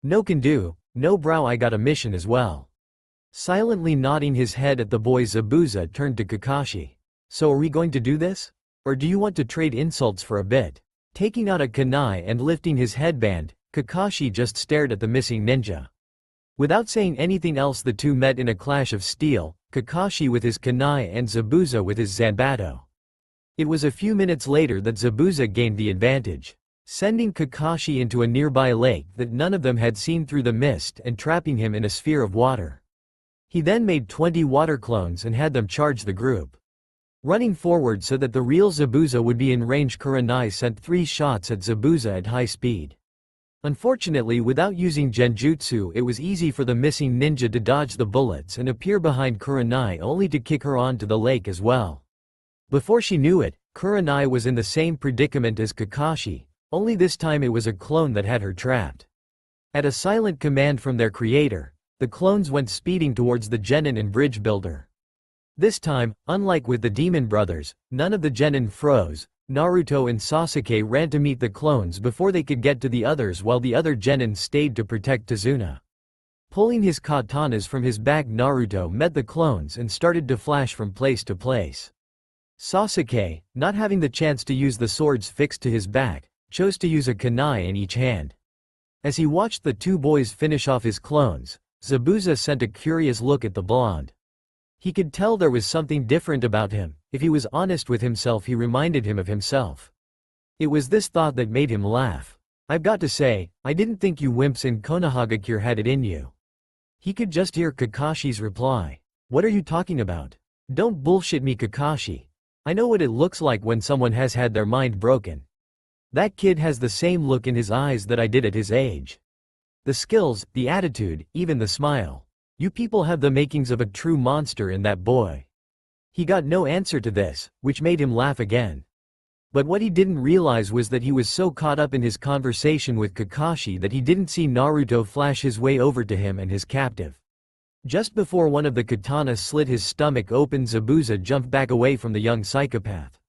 Speaker 1: "No can do, no bro, I got a mission as well." Silently nodding his head at the boy, Zabuza turned to Kakashi. "So are we going to do this? Or do you want to trade insults for a bit?" Taking out a kunai and lifting his headband, Kakashi just stared at the missing ninja. Without saying anything else, the two met in a clash of steel, Kakashi with his kunai and Zabuza with his zanbato. It was a few minutes later that Zabuza gained the advantage, sending Kakashi into a nearby lake that none of them had seen through the mist and trapping him in a sphere of water. He then made 20 water clones and had them charge the group. Running forward so that the real Zabuza would be in range, Kurenai sent 3 shots at Zabuza at high speed. Unfortunately, without using genjutsu, it was easy for the missing ninja to dodge the bullets and appear behind Kurenai, only to kick her onto the lake as well. Before she knew it, Kurenai was in the same predicament as Kakashi, only this time it was a clone that had her trapped. At a silent command from their creator, the clones went speeding towards the genin and bridge builder. This time, unlike with the demon brothers, none of the genin froze. Naruto and Sasuke ran to meet the clones before they could get to the others, while the other genin stayed to protect Tazuna. Pulling his katanas from his back, Naruto met the clones and started to flash from place to place. Sasuke, not having the chance to use the swords fixed to his back, chose to use a kunai in each hand. As he watched the two boys finish off his clones, Zabuza sent a curious look at the blonde. He could tell there was something different about him. If he was honest with himself, he reminded him of himself. It was this thought that made him laugh. "I've got to say, I didn't think you wimps in Konohagakure had it in you." He could just hear Kakashi's reply. "What are you talking about? Don't bullshit me, Kakashi. I know what it looks like when someone has had their mind broken. That kid has the same look in his eyes that I did at his age. The skills, the attitude, even the smile. You people have the makings of a true monster in that boy." He got no answer to this, which made him laugh again. But what he didn't realize was that he was so caught up in his conversation with Kakashi that he didn't see Naruto flash his way over to him and his captive. Just before one of the katanas slit his stomach open, Zabuza jumped back away from the young psychopath.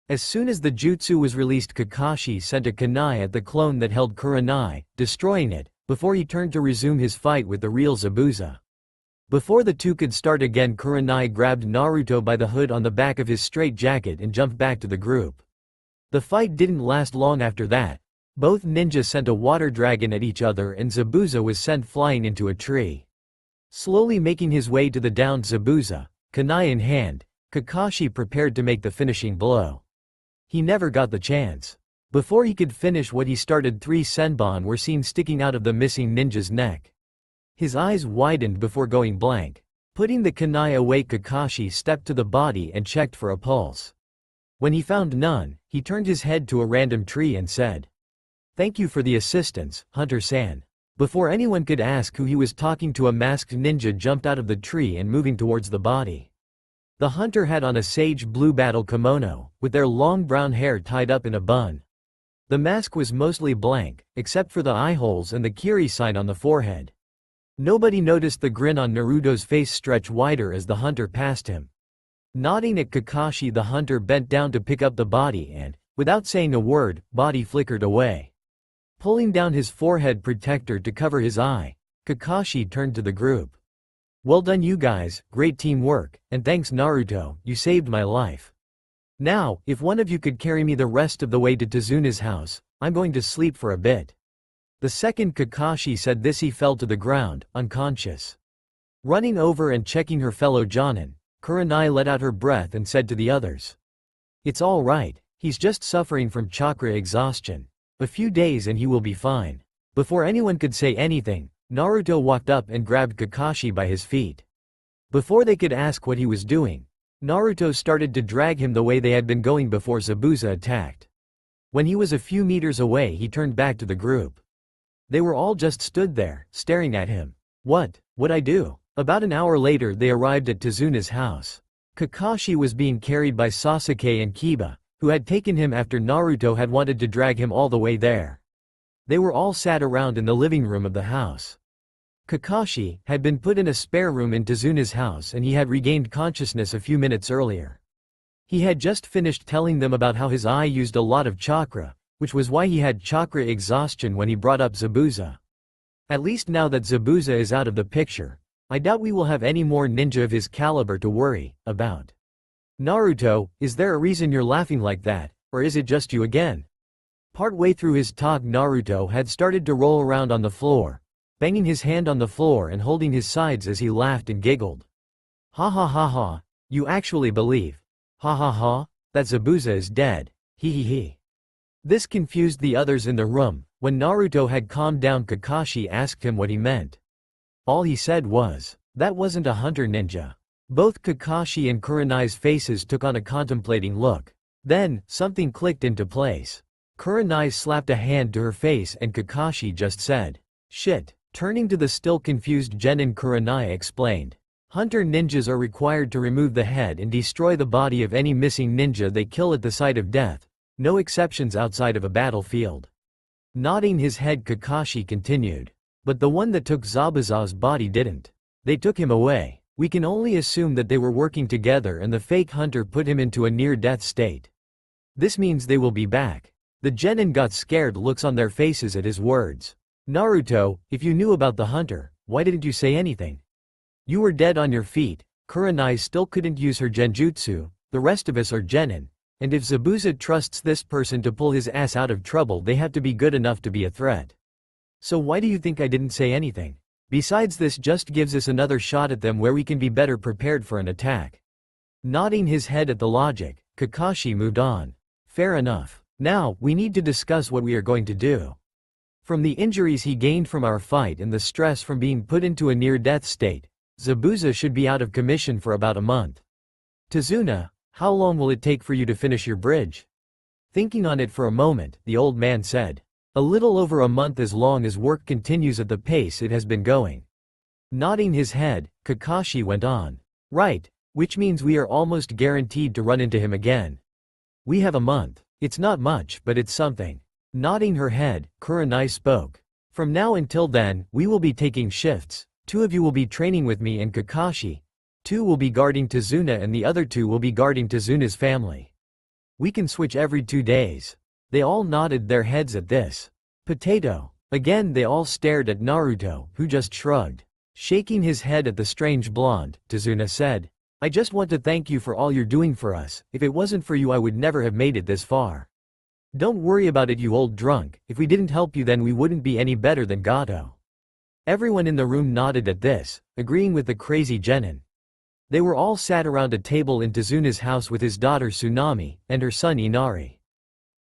Speaker 1: As soon as the jutsu was released, Kakashi sent a kunai at the clone that held Kurenai, destroying it, before he turned to resume his fight with the real Zabuza. Before the two could start again, Kurenai grabbed Naruto by the hood on the back of his straitjacket and jumped back to the group. The fight didn't last long after that. Both ninjas sent a water dragon at each other and Zabuza was sent flying into a tree. Slowly making his way to the downed Zabuza, kunai in hand, Kakashi prepared to make the finishing blow. He never got the chance. Before he could finish what he started, 3 senbon were seen sticking out of the missing ninja's neck. His eyes widened before going blank. Putting the kunai away, Kakashi stepped to the body and checked for a pulse. When he found none, he turned his head to a random tree and said, "Thank you for the assistance, Hunter-san." Before anyone could ask who he was talking to, a masked ninja jumped out of the tree and moving towards the body. The hunter had on a sage blue battle kimono, with their long brown hair tied up in a bun. The mask was mostly blank, except for the eye holes and the Kiri sign on the forehead. Nobody noticed the grin on Naruto's face stretch wider as the hunter passed him. Nodding at Kakashi, the hunter bent down to pick up the body and, without saying a word, body flickered away. Pulling down his forehead protector to cover his eye, Kakashi turned to the group. "Well done you guys, great teamwork, and thanks Naruto, you saved my life. Now, if one of you could carry me the rest of the way to Tazuna's house, I'm going to sleep for a bit." The second Kakashi said this, he fell to the ground, unconscious. Running over and checking her fellow Jonin, Kurenai let out her breath and said to the others, "It's all right, he's just suffering from chakra exhaustion. A few days and he will be fine." Before anyone could say anything, Naruto walked up and grabbed Kakashi by his feet. Before they could ask what he was doing, Naruto started to drag him the way they had been going before Zabuza attacked. When he was a few meters away, he turned back to the group. They were all just stood there, staring at him. What'd I do? About an hour later they arrived at Tazuna's house. Kakashi was being carried by Sasuke and Kiba, who had taken him after Naruto had wanted to drag him all the way there. They were all sat around in the living room of the house. Kakashi had been put in a spare room in Tazuna's house and he had regained consciousness a few minutes earlier. He had just finished telling them about how his eye used a lot of chakra, which was why he had chakra exhaustion when he brought up Zabuza. At least now that Zabuza is out of the picture, I doubt we will have any more ninja of his caliber to worry about. Naruto, is there a reason you're laughing like that, or is it just you again? Partway through his talk, Naruto had started to roll around on the floor, banging his hand on the floor and holding his sides as he laughed and giggled. "Ha ha ha ha, you actually believe? Ha ha ha, that Zabuza is dead, he he he." This confused the others in the room. When Naruto had calmed down, Kakashi asked him what he meant. All he said was, "That wasn't a hunter ninja." Both Kakashi and Kurenai's faces took on a contemplating look. Then, something clicked into place. Kurenai slapped a hand to her face and Kakashi just said, "Shit." Turning to the still confused Genin, Kurenai explained, "Hunter ninjas are required to remove the head and destroy the body of any missing ninja they kill at the site of death, no exceptions outside of a battlefield." Nodding his head, Kakashi continued, "But the one that took Zabuza's body didn't. They took him away. We can only assume that they were working together and the fake hunter put him into a near-death state. This means they will be back." The Genin got scared looks on their faces at his words. "Naruto, if you knew about the hunter, why didn't you say anything? You were dead on your feet." Kurenai still couldn't use her genjutsu. "The rest of us are Genin, and if Zabuza trusts this person to pull his ass out of trouble, they have to be good enough to be a threat. So why do you think I didn't say anything? Besides, this just gives us another shot at them where we can be better prepared for an attack." Nodding his head at the logic, Kakashi moved on. "Fair enough. Now, we need to discuss what we are going to do. From the injuries he gained from our fight and the stress from being put into a near-death state, Zabuza should be out of commission for about a month. Tazuna, how long will it take for you to finish your bridge?" Thinking on it for a moment, the old man said, "A little over a month as long as work continues at the pace it has been going." Nodding his head, Kakashi went on, "Right, which means we are almost guaranteed to run into him again. We have a month. It's not much, but it's something." Nodding her head, Kurenai spoke. "From now until then, we will be taking shifts. 2 of you will be training with me and Kakashi. 2 will be guarding Tazuna and the other 2 will be guarding Tazuna's family. We can switch every 2 days. They all nodded their heads at this. "Potato." Again they all stared at Naruto, who just shrugged. Shaking his head at the strange blonde, Tazuna said, "I just want to thank you for all you're doing for us. If it wasn't for you I would never have made it this far. Don't worry about it, you old drunk. If we didn't help you then we wouldn't be any better than Gato." Everyone in the room nodded at this, agreeing with the crazy Genin. They were all sat around a table in Tazuna's house with his daughter Tsunami, and her son Inari.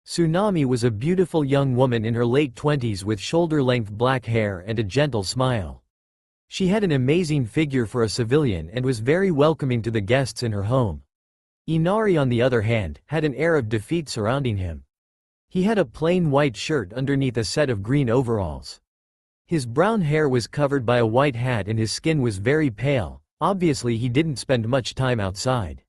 Speaker 1: Tsunami was a beautiful young woman in her late 20s with shoulder-length black hair and a gentle smile. She had an amazing figure for a civilian and was very welcoming to the guests in her home. Inari on the other hand, had an air of defeat surrounding him. He had a plain white shirt underneath a set of green overalls. His brown hair was covered by a white hat and his skin was very pale. Obviously he didn't spend much time outside.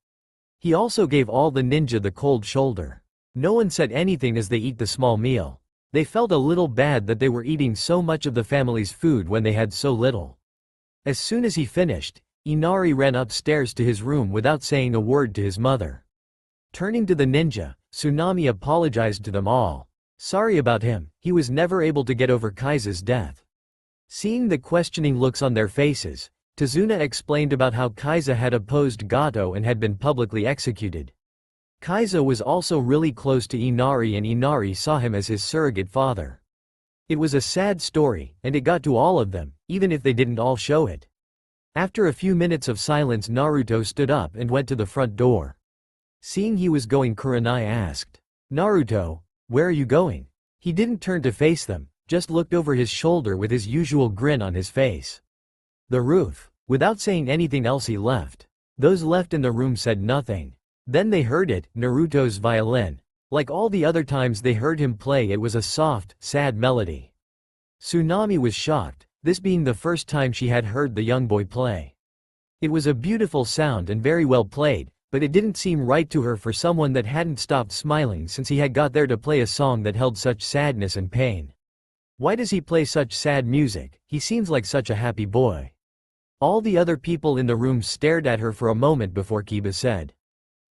Speaker 1: He also gave all the ninja the cold shoulder. No one said anything as they eat the small meal. They felt a little bad that they were eating so much of the family's food when they had so little. As soon as he finished, Inari ran upstairs to his room without saying a word to his mother. Turning to the ninja, Tsunami apologized to them all. Sorry about him, he was never able to get over Kaisa's death. Seeing the questioning looks on their faces, Tazuna explained about how Kaisa had opposed Gato and had been publicly executed. Kaisa was also really close to Inari and Inari saw him as his surrogate father. It was a sad story, and it got to all of them, even if they didn't all show it. After a few minutes of silence, Naruto stood up and went to the front door. Seeing he was going, Kurenai asked, "Naruto, where are you going?" He didn't turn to face them, just looked over his shoulder with his usual grin on his face. The roof. Without saying anything else he left. Those left in the room said nothing. Then they heard it, Naruto's violin. Like all the other times they heard him play, it was a soft, sad melody. Tsunami was shocked, this being the first time she had heard the young boy play. It was a beautiful sound and very well played, but it didn't seem right to her for someone that hadn't stopped smiling since he had got there to play a song that held such sadness and pain. Why does he play such sad music? He seems like such a happy boy. All the other people in the room stared at her for a moment before Kiba said,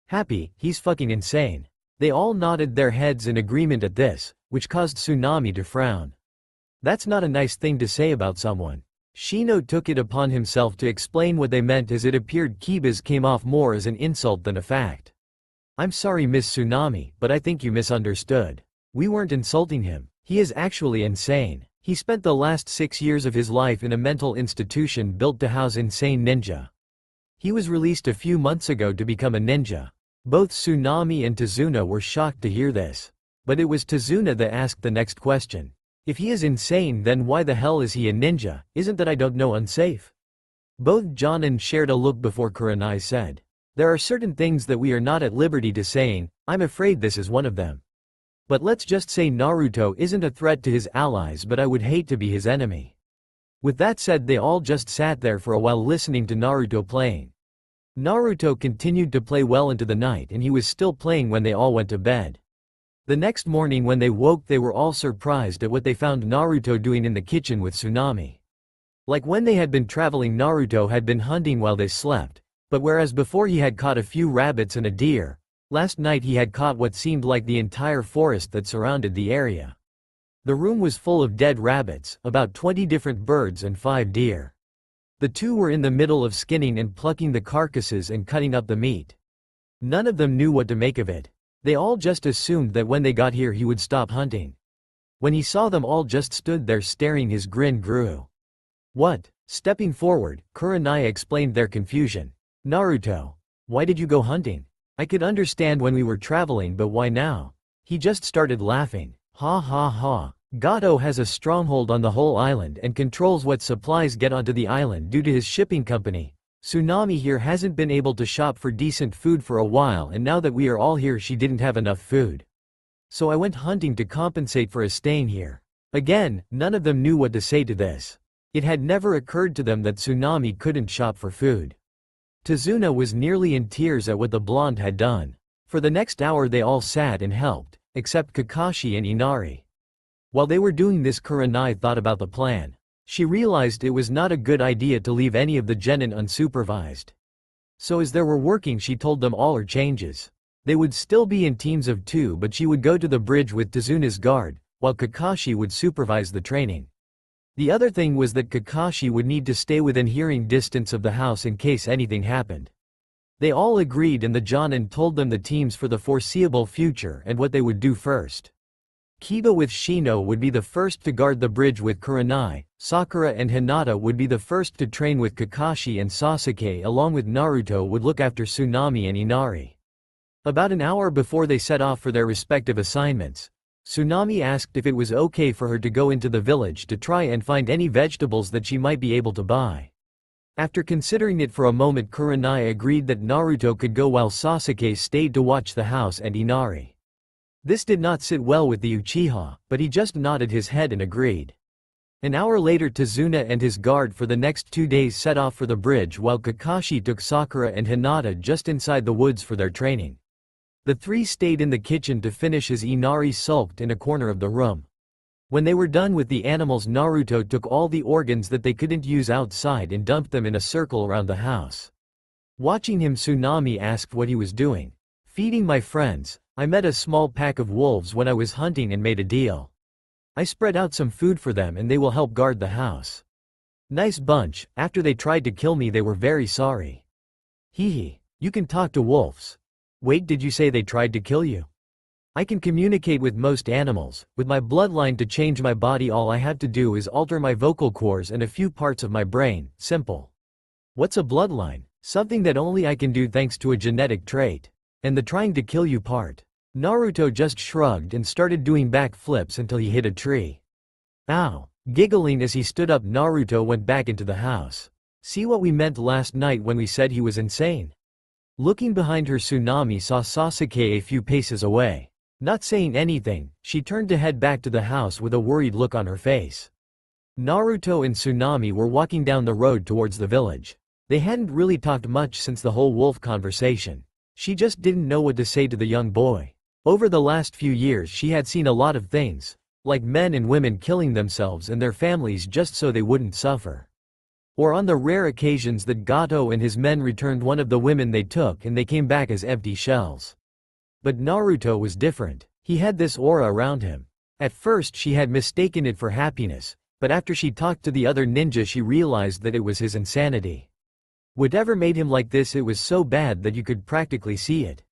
Speaker 1: "Happy, he's fucking insane." They all nodded their heads in agreement at this, which caused Tsunami to frown. That's not a nice thing to say about someone. Shino took it upon himself to explain what they meant as it appeared Kiba's came off more as an insult than a fact. "I'm sorry Miss Tsunami, but I think you misunderstood. We weren't insulting him. He is actually insane. He spent the last 6 years of his life in a mental institution built to house insane ninja. He was released a few months ago to become a ninja." Both Tsunami and Tazuna were shocked to hear this. But it was Tazuna that asked the next question. "If he is insane, then why the hell is he a ninja? Isn't that, I don't know, unsafe?" Both Jonin shared a look before Kurenai said, "There are certain things that we are not at liberty to saying. I'm afraid this is one of them. But let's just say Naruto isn't a threat to his allies, but I would hate to be his enemy." With that said, they all just sat there for a while listening to Naruto playing. Naruto continued to play well into the night and he was still playing when they all went to bed. The next morning when they woke, they were all surprised at what they found Naruto doing in the kitchen with Tsunami. Like when they had been traveling, Naruto had been hunting while they slept, but whereas before he had caught a few rabbits and a deer, last night he had caught what seemed like the entire forest that surrounded the area. The room was full of dead rabbits, about 20 different birds and 5 deer. The two were in the middle of skinning and plucking the carcasses and cutting up the meat. None of them knew what to make of it. They all just assumed that when they got here he would stop hunting. When he saw them all just stood there staring, his grin grew. "What?" Stepping forward, Kurenai explained their confusion. "Naruto, why did you go hunting? I could understand when we were traveling, but why now?" He just started laughing. "Ha ha ha. Gato has a stronghold on the whole island and controls what supplies get onto the island due to his shipping company. Tsunami here hasn't been able to shop for decent food for a while, and now that we are all here she didn't have enough food. So I went hunting to compensate for us staying here." Again, none of them knew what to say to this. It had never occurred to them that Tsunami couldn't shop for food. Tazuna was nearly in tears at what the blonde had done. For the next hour they all sat and helped, except Kakashi and Inari. While they were doing this, Kurenai thought about the plan. She realized it was not a good idea to leave any of the genin unsupervised. So as they were working, she told them all her changes. They would still be in teams of 2, but she would go to the bridge with Tazuna's guard, while Kakashi would supervise the training. The other thing was that Kakashi would need to stay within hearing distance of the house in case anything happened. They all agreed and the Jonin told them the teams for the foreseeable future and what they would do first. Kiba with Shino would be the first to guard the bridge with Kurenai, Sakura and Hinata would be the first to train with Kakashi, and Sasuke along with Naruto would look after Tsunami and Inari. About an hour before they set off for their respective assignments, Tsunami asked if it was okay for her to go into the village to try and find any vegetables that she might be able to buy. After considering it for a moment, Kurenai agreed that Naruto could go while Sasuke stayed to watch the house and Inari. This did not sit well with the Uchiha, but he just nodded his head and agreed. An hour later, Tazuna and his guard for the next 2 days set off for the bridge while Kakashi took Sakura and Hinata just inside the woods for their training. The three stayed in the kitchen to finish as Inari sulked in a corner of the room. When they were done with the animals, Naruto took all the organs that they couldn't use outside and dumped them in a circle around the house. Watching him, Tsunami asked what he was doing. "Feeding my friends. I met a small pack of wolves when I was hunting and made a deal. I spread out some food for them and they will help guard the house. Nice bunch. After they tried to kill me they were very sorry." "Hee, you can talk to wolves. Wait, did you say they tried to kill you?" "I can communicate with most animals. With my bloodline to change my body, all I have to do is alter my vocal cords and a few parts of my brain. Simple." "What's a bloodline?" "Something that only I can do thanks to a genetic trait." "And the trying to kill you part?" Naruto just shrugged and started doing backflips until he hit a tree. "Ow." Giggling as he stood up, Naruto went back into the house. "See what we meant last night when we said he was insane?" Looking behind her, Tsunami saw Sasuke a few paces away. Not saying anything, she turned to head back to the house with a worried look on her face. Naruto and Tsunami were walking down the road towards the village. They hadn't really talked much since the whole wolf conversation. She just didn't know what to say to the young boy. Over the last few years she had seen a lot of things, like men and women killing themselves and their families just so they wouldn't suffer. Or on the rare occasions that Gato and his men returned one of the women they took and they came back as empty shells. But Naruto was different. He had this aura around him. At first she had mistaken it for happiness, but after she talked to the other ninja she realized that it was his insanity. Whatever made him like this, it was so bad that you could practically see it.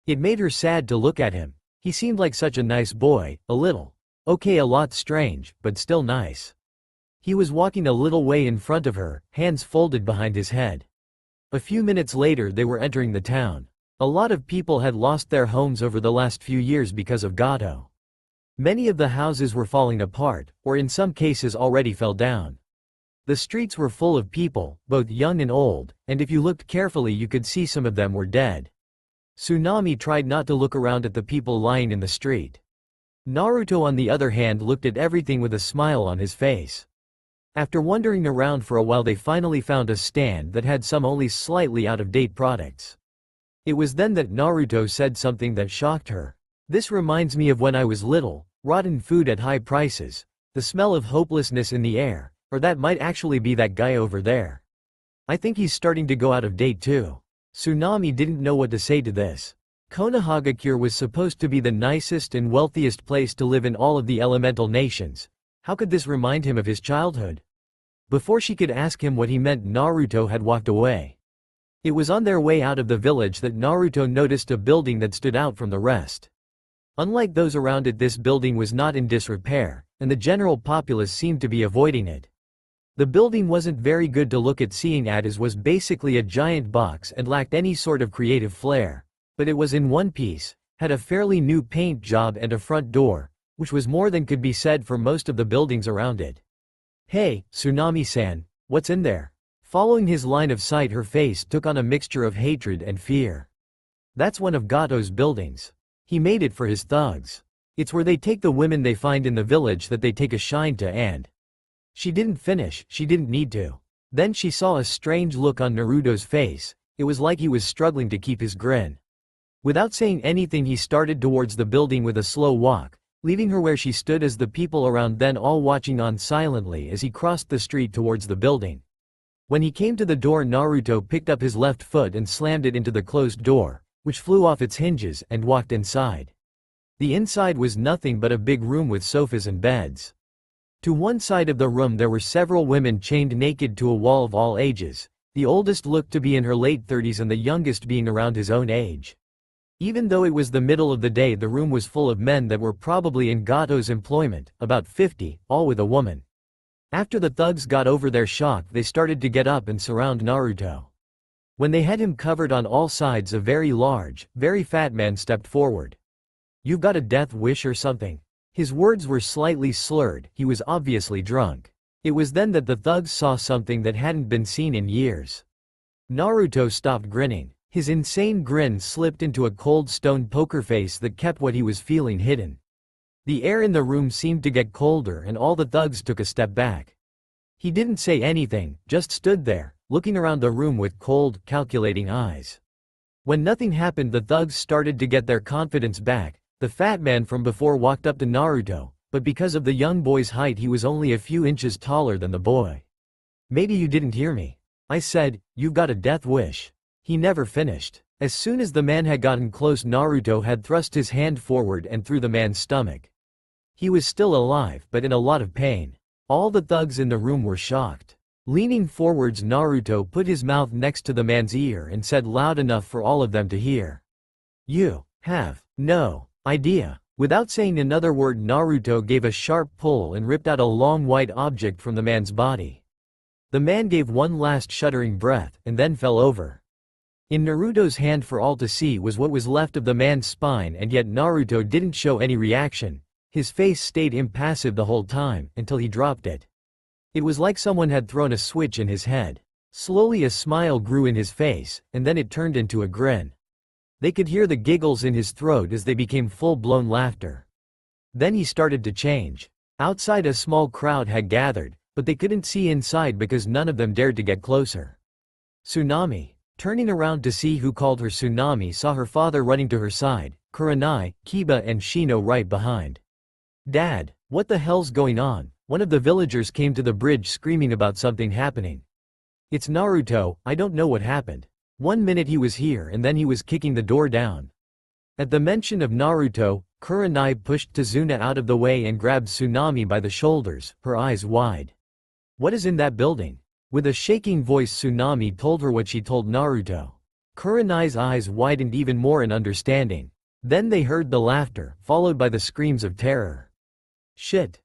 Speaker 1: It made her sad to look at him. He seemed like such a nice boy, a lot strange, but still nice. He was walking a little way in front of her, hands folded behind his head. A few minutes later they were entering the town. A lot of people had lost their homes over the last few years because of Gato. Many of the houses were falling apart, or in some cases already fell down. The streets were full of people, both young and old, and if you looked carefully you could see some of them were dead. Tsunami tried not to look around at the people lying in the street. Naruto, on the other hand, looked at everything with a smile on his face. After wandering around for a while they finally found a stand that had some only slightly out-of-date products. It was then that Naruto said something that shocked her. "This reminds me of when I was little, rotten food at high prices, the smell of hopelessness in the air, or that might actually be that guy over there. I think he's starting to go out of date too." Tsunami didn't know what to say to this. Konohagakure was supposed to be the nicest and wealthiest place to live in all of the elemental nations. How could this remind him of his childhood? Before she could ask him what he meant, Naruto had walked away. It was on their way out of the village that Naruto noticed a building that stood out from the rest. Unlike those around it, this building was not in disrepair, and the general populace seemed to be avoiding it. The building wasn't very good to look at, seeing as was basically a giant box and lacked any sort of creative flair, but it was in one piece, had a fairly new paint job and a front door, which was more than could be said for most of the buildings around it. "Hey, Tsunami-san, what's in there?" Following his line of sight, her face took on a mixture of hatred and fear. "That's one of Gato's buildings. He made it for his thugs. It's where they take the women they find in the village that they take a shine to." And she didn't finish, she didn't need to. Then she saw a strange look on Naruto's face. It was like he was struggling to keep his grin. Without saying anything he started towards the building with a slow walk, leaving her where she stood as the people around then all watching on silently as he crossed the street towards the building. When he came to the door, Naruto picked up his left foot and slammed it into the closed door, which flew off its hinges, and walked inside. The inside was nothing but a big room with sofas and beds. To one side of the room there were several women chained naked to a wall of all ages. The oldest looked to be in her late 30s and the youngest being around his own age. Even though it was the middle of the day, the room was full of men that were probably in Gato's employment, about 50, all with a woman. After the thugs got over their shock, they started to get up and surround Naruto. When they had him covered on all sides, a very large, very fat man stepped forward. "You've got a death wish or something?" His words were slightly slurred, he was obviously drunk. It was then that the thugs saw something that hadn't been seen in years. Naruto stopped grinning. His insane grin slipped into a cold stone poker face that kept what he was feeling hidden. The air in the room seemed to get colder and all the thugs took a step back. He didn't say anything, just stood there, looking around the room with cold, calculating eyes. When nothing happened, the thugs started to get their confidence back. The fat man from before walked up to Naruto, but because of the young boy's height he was only a few inches taller than the boy. "Maybe you didn't hear me. I said, you've got a death wish." He never finished. As soon as the man had gotten close, Naruto had thrust his hand forward and through the man's stomach. He was still alive, but in a lot of pain. All the thugs in the room were shocked. Leaning forwards, Naruto put his mouth next to the man's ear and said loud enough for all of them to hear, "You have no idea." Without saying another word, Naruto gave a sharp pull and ripped out a long white object from the man's body. The man gave one last shuddering breath and then fell over. In Naruto's hand for all to see was what was left of the man's spine, and yet Naruto didn't show any reaction. His face stayed impassive the whole time, until he dropped it. It was like someone had thrown a switch in his head. Slowly a smile grew in his face, and then it turned into a grin. They could hear the giggles in his throat as they became full-blown laughter. Then he started to change. Outside a small crowd had gathered, but they couldn't see inside because none of them dared to get closer. Tsunami. Turning around to see who called her Tsunami saw her father running to her side, Kurenai, Kiba and Shino right behind. "Dad, what the hell's going on?" One of the villagers came to the bridge screaming about something happening. "It's Naruto, I don't know what happened. 1 minute he was here and then he was kicking the door down." At the mention of Naruto, Kurenai pushed Tazuna out of the way and grabbed Tsunami by the shoulders, her eyes wide. "What is in that building?" With a shaking voice, Tsunami told her what she told Naruto. Kurenai's eyes widened even more in understanding. Then they heard the laughter, followed by the screams of terror. "Shit.